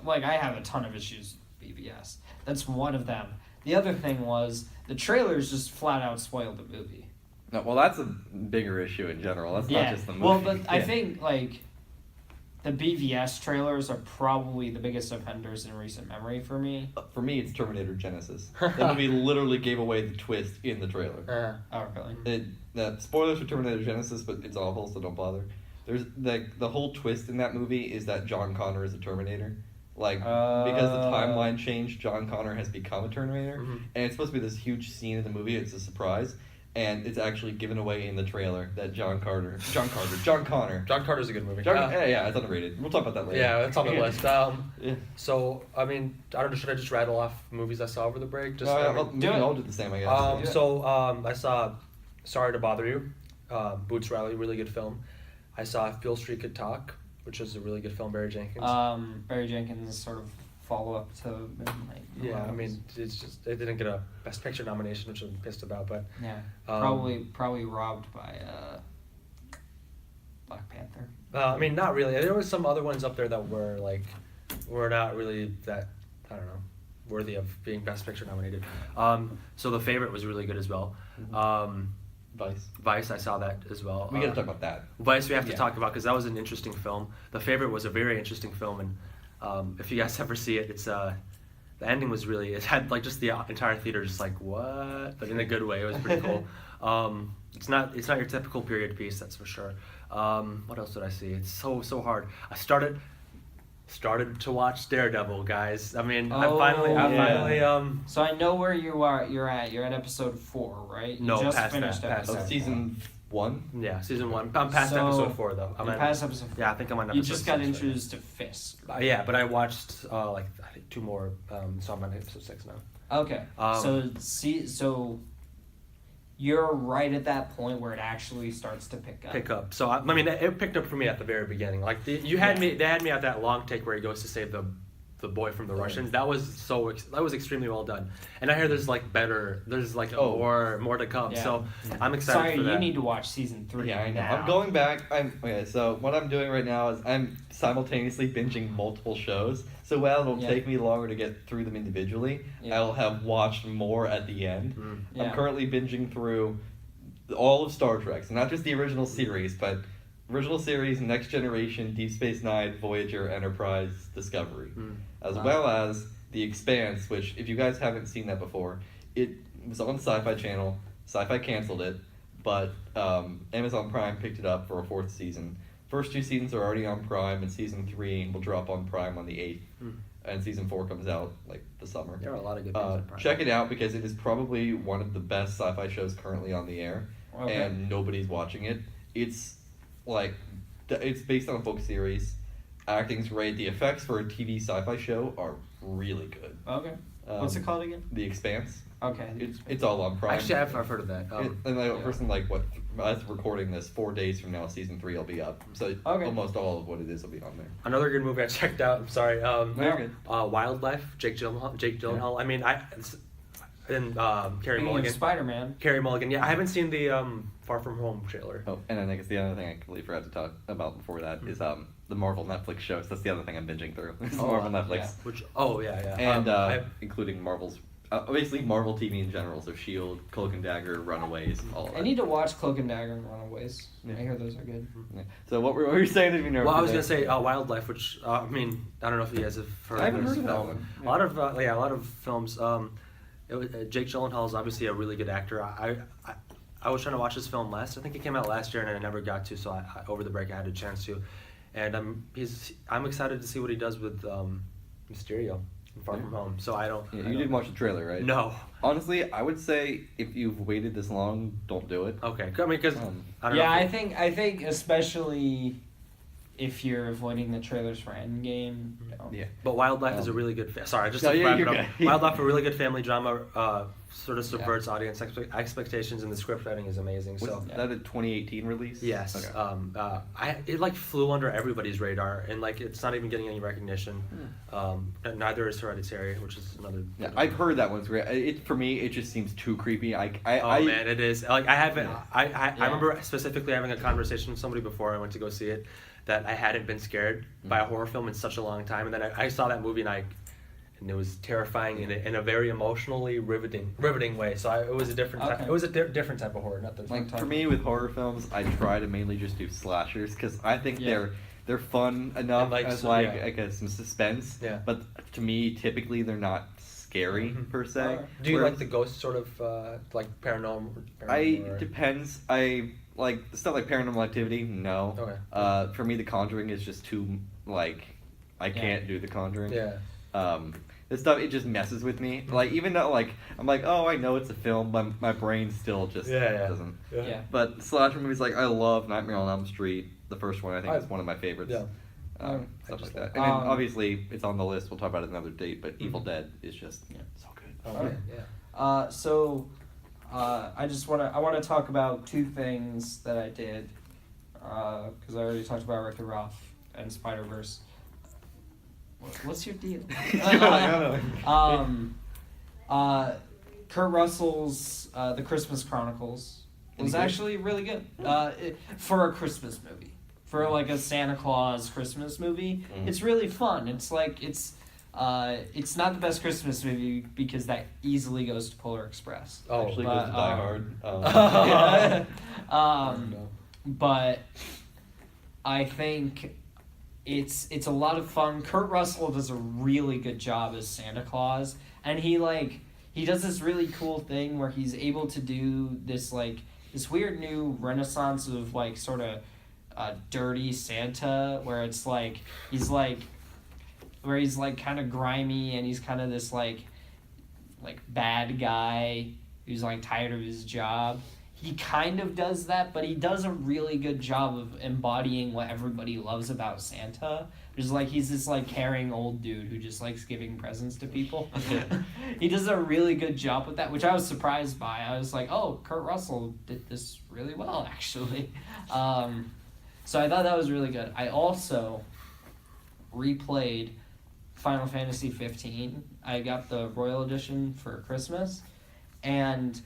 like I have a ton of issues with BVS. That's one of them. The other thing was the trailers just flat out spoiled the movie. No, well, that's a bigger issue in general. That's not just the movie. Well, but I Yeah. think like the BVS trailers are probably the biggest offenders in recent memory for me. For me, it's Terminator Genesis. The movie literally gave away the twist in the trailer. Oh, really? Spoilers for Terminator Genesis, but it's awful, so don't bother. There's the whole twist in that movie is that John Connor is a Terminator. Like, because the timeline changed, John Connor has become a Terminator. Mhm. And it's supposed to be this huge scene in the movie. It's a surprise. And it's actually given away in the trailer that John Connor. John Carter's a good movie. Yeah, it's underrated. We'll talk about that later. Yeah, that's on the list. Yeah. So I mean, I don't know. Should I just rattle off movies I saw over the break? Just We can all do the same, I guess. I saw Sorry to Bother You, Boots Riley, really good film. I saw If Beale Street Could Talk, which is a really good film, Barry Jenkins. Barry Jenkins sort of follow up to Midnight. Yeah, I mean, it didn't get a Best Picture nomination, which I'm pissed about, but Yeah, probably robbed by Black Panther. I mean, not really. There were some other ones up there that were not really that, I don't know, worthy of being Best Picture nominated. So The Favorite was really good as well. Vice, I saw that as well. We got to talk about that. Vice, we have to talk about because that was an interesting film. The Favorite was a very interesting film, and if you guys ever see it, it's the ending was really, it had like just the entire theater just like what, but in a good way. It was pretty cool. It's not your typical period piece, that's for sure. What else did I see? It's so hard. I started to watch Daredevil, guys. I mean, I finally So I know where you are. You're at episode 4, right? You No, just past finished that, past episode that. Season 1? Yeah, season 1. I'm past So, episode 4 though. You're past episode 4. Yeah, I think I'm on episode You just got 6 right now. introduced to Fisk. Yeah, but I watched like I think 2 more, so I'm on episode 6 now. Okay. So you're right at that point where it actually starts to pick up. So I mean, it picked up for me at the very beginning. Like they had me at that long take where he goes to save the boy from the Russians. That was extremely well done. And I hear there's like more to come. Yeah. So I'm excited Sorry, for that. you need to watch season 3. Yeah, I know. now. I'm going back. So what I'm doing right now is I'm simultaneously binging multiple shows. So while it'll take me longer to get through them individually, I'll have watched more at the end. Yeah. I'm currently binging through all of Star Trek, so not just the original series, but original series, Next Generation, Deep Space Nine, Voyager, Enterprise, Discovery, as well as The Expanse, which if you guys haven't seen that before, it was on Sci-Fi Channel. Sci-Fi canceled it, but Amazon Prime picked it up for a 4th season. First 2 seasons are already on Prime, and season 3 will drop on Prime on the 8th. And season 4 comes out like the summer. There are a lot of good things on Prime. Check it out because it is probably one of the best sci-fi shows currently on the air, and nobody's watching it. It's like it's based on a book series. Acting's great. The effects for a TV sci-fi show are really good. Okay. What's it called again? The Expanse. Okay. It's all on Prime. Actually, I've heard of that. And like a person like us recording this 4 days from now, season 3 will be up. So almost all of what it is will be on there. Another good movie I checked out. I'm sorry. Very good. Wildlife. Jake Gyllenhaal. I mean, Carey Mulligan. Spider-Man. Carey Mulligan. Yeah, I haven't seen the Far From Home trailer. Oh, and I think the other thing I completely forgot to talk about before that is the Marvel Netflix shows. That's the other thing I'm binging through. Marvel Netflix. Yeah. Which? Oh yeah. And including Marvel's. Basically Marvel TV in general, so S.H.I.E.L.D., Cloak and Dagger, Runaways, all of that. I need to watch Cloak and Dagger and Runaways. I hear those are good. Yeah. So what were you saying? Well, I was gonna say Wildlife, which I mean, I don't know if you guys have heard. I haven't of this heard of that film. one. A lot of films. Jake Gyllenhaal is obviously a really good actor. I was trying to watch this film last. I think it came out last year, and I never got to. So I over the break I had a chance to, and I'm excited to see what he does with Mysterio. Far From Home, so I don't. You didn't watch the trailer, right? No. Honestly, I would say if you've waited this long, don't do it. Okay, I mean, because I don't know. I think especially if you're avoiding the trailers for Endgame. Yeah. But Wildlife is a really good. Sorry, just No, to yeah, wrap it you're up. good. Wildlife, a really good family drama. Sort of subverts audience expectations, and the script writing is amazing. Was that a 2018 release? Yes. Okay. It like flew under everybody's radar, and like it's not even getting any recognition. Neither is Hereditary, which is another. Yeah, I've heard that one's great. For me, it just seems too creepy. Man, it is. Like I haven't. I remember specifically having a conversation with somebody before I went to go see it, that I hadn't been scared by a horror film in such a long time, and then I saw that movie and it was terrifying in a very emotionally riveting way. So it was a different type. It was a different type of horror, not the like for me with horror films, I try to mainly just do slashers because I think they're fun enough as some suspense. Yeah. But to me, typically they're not scary per se. Do you like the ghost sort of like paranormal? Depends. I like stuff like Paranormal Activity. No. Okay. For me, The Conjuring is just too I can't do The Conjuring. Yeah. This stuff, it just messes with me. Like, even though, I'm like, oh, I know it's a film, but my brain still just doesn't. Yeah. But slasher movies, I love Nightmare on Elm Street. The first one, I think, is one of my favorites. Yeah. Stuff like that. And then, obviously, it's on the list. We'll talk about it another date, but Evil Dead is just so good. Oh, okay. Yeah. I want to talk about 2 things that I did, because I already talked about Wreck-It Ralph and Spider-Verse. What's your deal? Kurt Russell's The Christmas Chronicles was actually really good for a Christmas movie. for like a Santa Claus Christmas movie. Mm. It's really fun. It's like it's not the best Christmas movie because that easily goes to Polar Express. Oh, Actually but, goes to Die Hard. No. But I think it's a lot of fun. Kurt Russell does a really good job as Santa Claus, and he does this really cool thing where he's able to do this weird new renaissance of like sort of dirty Santa, where it's like he's kind of grimy and he's kind of this like bad guy who's like tired of his job. He kind of does that, but he does a really good job of embodying what everybody loves about Santa. Just like he's this like caring old dude who just likes giving presents to people. He does a really good job with that, which I was surprised by. I was like, oh, Kurt Russell did this really well, actually. So I thought that was really good. I also replayed Final Fantasy 15. I got the Royal Edition for Christmas, and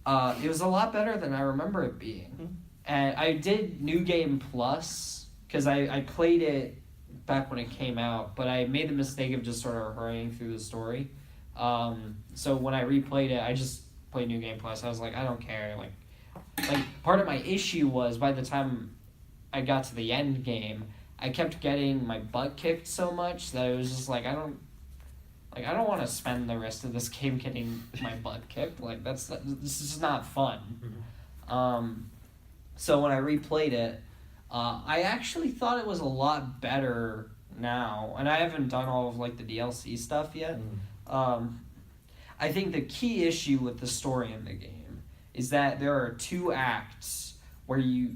it was a lot better than I remember it being. Mm-hmm. And I did New Game Plus because I played it back when it came out, but I made the mistake of just sort of hurrying through the story. So when I replayed it, I just played New Game Plus. I was like, I don't care. Like part of my issue was by the time I got to the end game, I kept getting my butt kicked so much that it was just like I don't want to spend the rest of this game getting my butt kicked. Like this is just not fun. Mm-hmm. So when I replayed it, I actually thought it was a lot better now, and I haven't done all of like the DLC stuff yet. I think the key issue with the story in the game is that there are 2 acts where you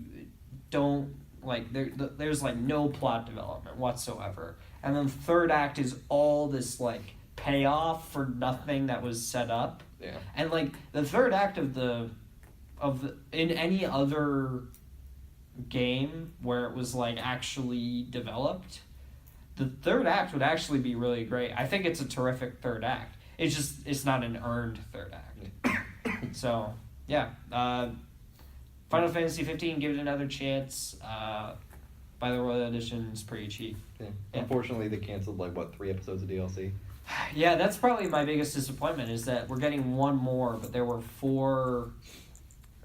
don't there's like no plot development whatsoever, and then the 3rd act is all this like payoff for nothing that was set up. Yeah. And like the 3rd act of the in any other game where it was like actually developed, the 3rd act would actually be really great. I think it's a terrific 3rd act. It's not an earned 3rd act. So yeah, Final Fantasy 15, give it another chance. Buy the Royal Edition, it's pretty cheap. Yeah. Yeah. Unfortunately, they canceled 3 episodes of DLC. Yeah, that's probably my biggest disappointment is that we're getting one more, but there were 3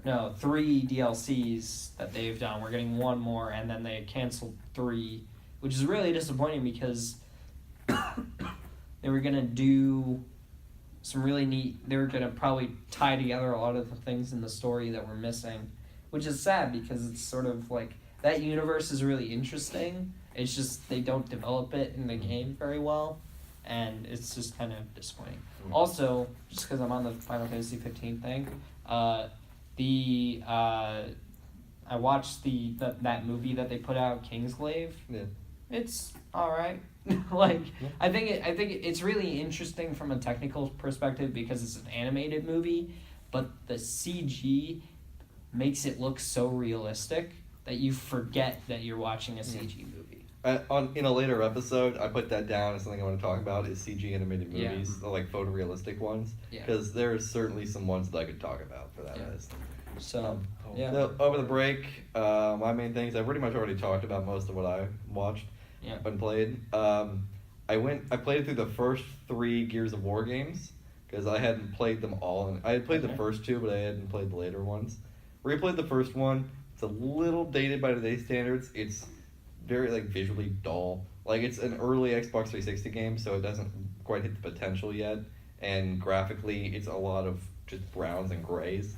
DLCs that they've done. We're getting one more, and then they canceled 3, which is really disappointing because they were going to do some really neat... They were going to probably tie together a lot of the things in the story that we're missing, which is sad because it's sort of like... That universe is really interesting. It's just they don't develop it in the game very well, and it's just kind of disappointing. Also, just because I'm on the Final Fantasy 15 thing, I watched that movie that they put out, Kingsglaive. Yeah. It's all right. I think it's really interesting from a technical perspective because it's an animated movie, but the CG makes it look so realistic that you forget that you're watching a CG movie. In a later episode, I put that down as something I want to talk about is CG animated movies, the photorealistic ones, because there's certainly some ones that I could talk about for that list. So, over the break, my main things, I've pretty much already talked about most of what I watched and played. I played through the first 3 Gears of War games, because I hadn't played them all. I had played the first 2, but I hadn't played the later ones. Replayed the first one. It's a little dated by today's standards. It's very visually dull. It's an early Xbox 360 game, so it doesn't quite hit the potential yet. And graphically, it's a lot of just browns and grays.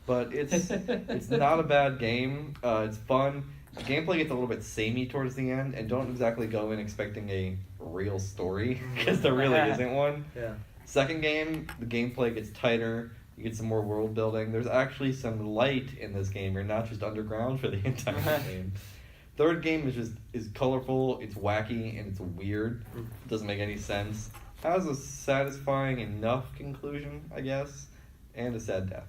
But it's not a bad game. It's fun. The gameplay gets a little bit samey towards the end, and don't exactly go in expecting a real story, because there really isn't one. Yeah. Second game, the gameplay gets tighter. You get some more world building. There's actually some light in this game. You're not just underground for the entire game. Third game is colorful, it's wacky, and it's weird. It doesn't make any sense. Has a satisfying enough conclusion, I guess, and a sad death.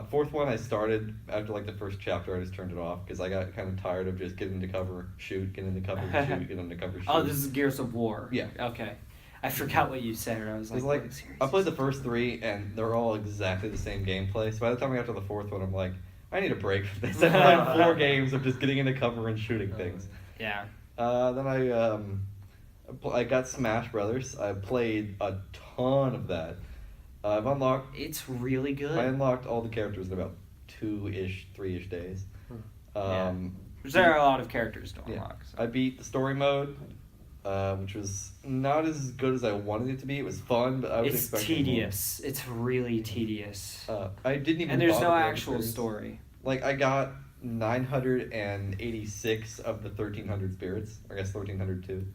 Fourth one I started after the first chapter. I just turned it off because I got kind of tired of just getting into cover, shoot, get into cover, shoot, get into cover, shoot. Oh, this is Gears of War. Yeah. Okay. I forgot what you said, and I was like, I played the first 3, and they're all exactly the same gameplay. So by the time I got to the 4th one, I'm like, I need a break from this. I played 4 games of just getting into cover and shooting things. Yeah. Then I got Smash Brothers. I played a ton of that. I've unlocked. It's really good. I unlocked all the characters in about 2-ish, 3-ish days. Yeah. There are a lot of characters to Yeah. unlock. So. I beat the story mode, which was not as good as I wanted it to be. It was fun, but I was It's expecting tedious. It's really tedious. more. I didn't even. And there's bother no with actual spirits. story. Like I got 986 of the 1,300 spirits. I guess 1,302.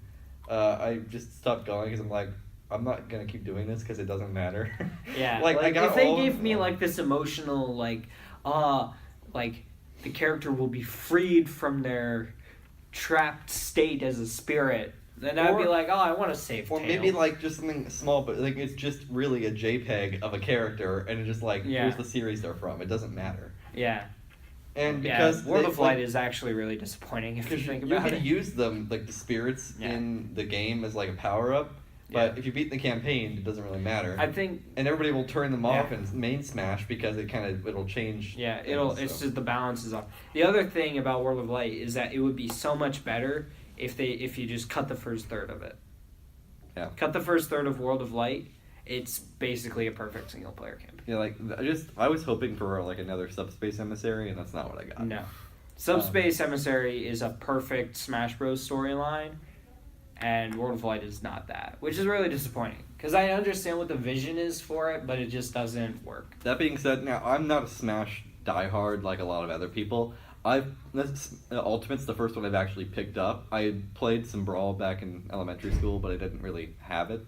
I just stopped going because I'm like, I'm not gonna keep doing this because it doesn't matter. Yeah. like I got if they all gave of me them. like this emotional like the character will be freed from their trapped state as a spirit, then I'd be Or- like, oh, I want to save Or Tails. maybe like just something small, but like it's just really a JPEG of a character, and it's just like Yeah. here's the series they're from. It doesn't matter. Yeah. And Yeah. because World they- of Light is actually really disappointing if you because think you about can it. use them like the spirits Yeah. in the game as like a power up, but Yeah. if you beat the campaign, it doesn't really matter. I think. And everybody will turn them off Yeah. in main Smash because it'll change. Yeah, things, it's so. just the balance is off. The other thing about World of Light is that it would be so much better if you just cut the first third of it. Yeah. Cut the first third of World of Light. It's basically a perfect single player campaign. Yeah, like I was hoping for like another Subspace Emissary, and that's not what I got. No. Subspace Emissary is a perfect Smash Bros. Storyline, and World of Light is not that, which is really disappointing. Because I understand what the vision is for it, but it just doesn't work. That being said, now I'm not a Smash diehard like a lot of other people. Ultimate's the first one I've actually picked up. I played some Brawl back in elementary school, but I didn't really have it.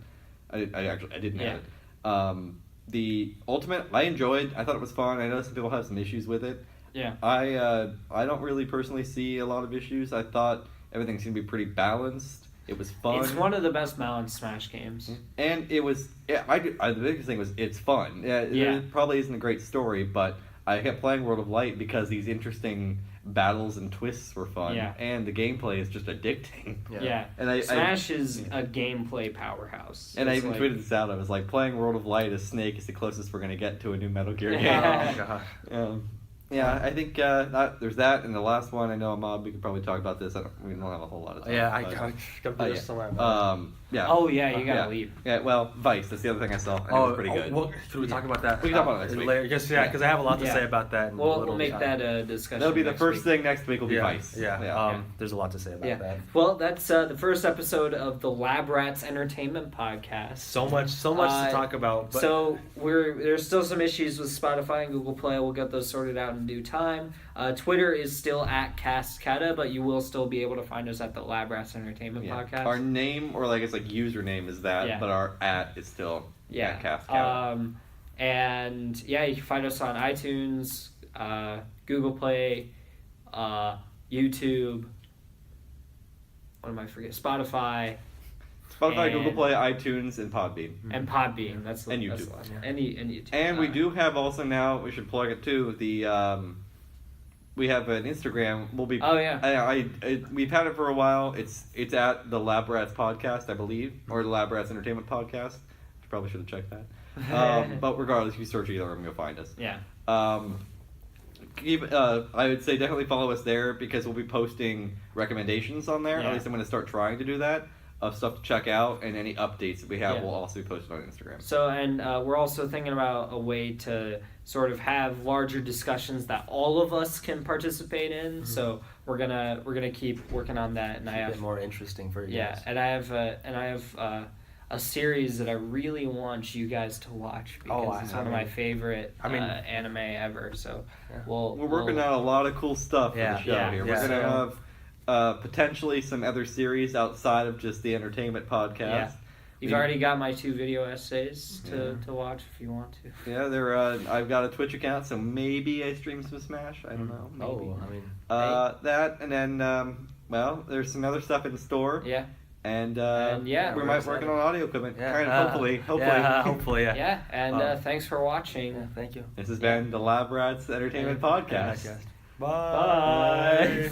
I didn't have it. The Ultimate I enjoyed. I thought it was fun. I know some people have some issues with it. Yeah. I don't really personally see a lot of issues. I thought everything seemed to be pretty balanced. It was fun. It's one of the best balanced Smash games. And it was, yeah, the biggest thing was it's fun. Yeah, Yeah. It probably isn't a great story, but I kept playing World of Light because these interesting battles and twists were fun. Yeah. And the gameplay is just addicting. Yeah. And Smash is a gameplay powerhouse. And I It's even like- tweeted this out. I was like, playing World of Light as Snake is the closest we're going to get to a new Metal Gear game. Yeah. Oh, God. Yeah, I think there's that, and the last one, I know, Mob, we could probably talk about this. We don't have a whole lot of time. Yeah, I but- gotta Oh, do yeah. this somewhere. Yeah. Oh, yeah, you gotta yeah. leave. Yeah, well, Vice, that's the other thing I saw. I think it was pretty good. Well, should we talk about that? We can talk about it next week. later. Because because I have a lot to Yeah. say about that. in a We'll little make bit. that a discussion. That'll be the next first week. thing next week will be Yeah, Vice. yeah. There's a lot to say about Yeah. that. Well, that's the first episode of the Lab Rats Entertainment Podcast. So much to talk about. But So there's still some issues with Spotify and Google Play. We'll get those sorted out in due time. Twitter is still at Cascada, but you will still be able to find us at the Lab Rats Entertainment Yeah. Podcast. Our name, or like it's like username is that, Yeah. but our at is still Yeah. Cascada. And yeah, you can find us on iTunes, Google Play, YouTube. What am I forgetting? Spotify Spotify, and- Google Play, iTunes, and Podbean. and Podbean. That's the And that's YouTube. the last Yeah. one. And YouTube. And we do have also now, we should plug it too, we have an Instagram. We'll be. Oh, yeah. We've had it for a while. It's at the Lab Rats Podcast, I believe, or the Lab Rats Entertainment Podcast. You probably should have checked that. But regardless, if you search either of them, you'll find us. Yeah. I would say definitely follow us there because we'll be posting recommendations on there. Yeah. At least I'm going to start trying to do that of stuff to check out, and any updates that we have Yeah. will also be posted on Instagram. So, and we're also thinking about a way to sort of have larger discussions that all of us can participate in. Mm-hmm. So we're gonna keep working on that, and I keep have it more interesting for you yeah, guys. and I have a series that I really want you guys to watch because it's one of my favorite anime ever. So Yeah. We're working on a lot of cool stuff for the show Yeah, here. yeah. We're going to So- have potentially some other series outside of just the entertainment podcast. Yeah. You've already got my 2 video essays Yeah. to watch if you want to. Yeah, I've got a Twitch account, so maybe I stream some Smash. I don't know. Maybe. Oh, I mean, That, and then, there's some other stuff in store. Yeah. And yeah, we we're might excited. working on audio equipment. yeah. Kind of, hopefully. Yeah, hopefully, yeah. Yeah, and thanks for watching. Yeah, thank you. This has been the Lab Rats Entertainment Podcast. Bye. Bye.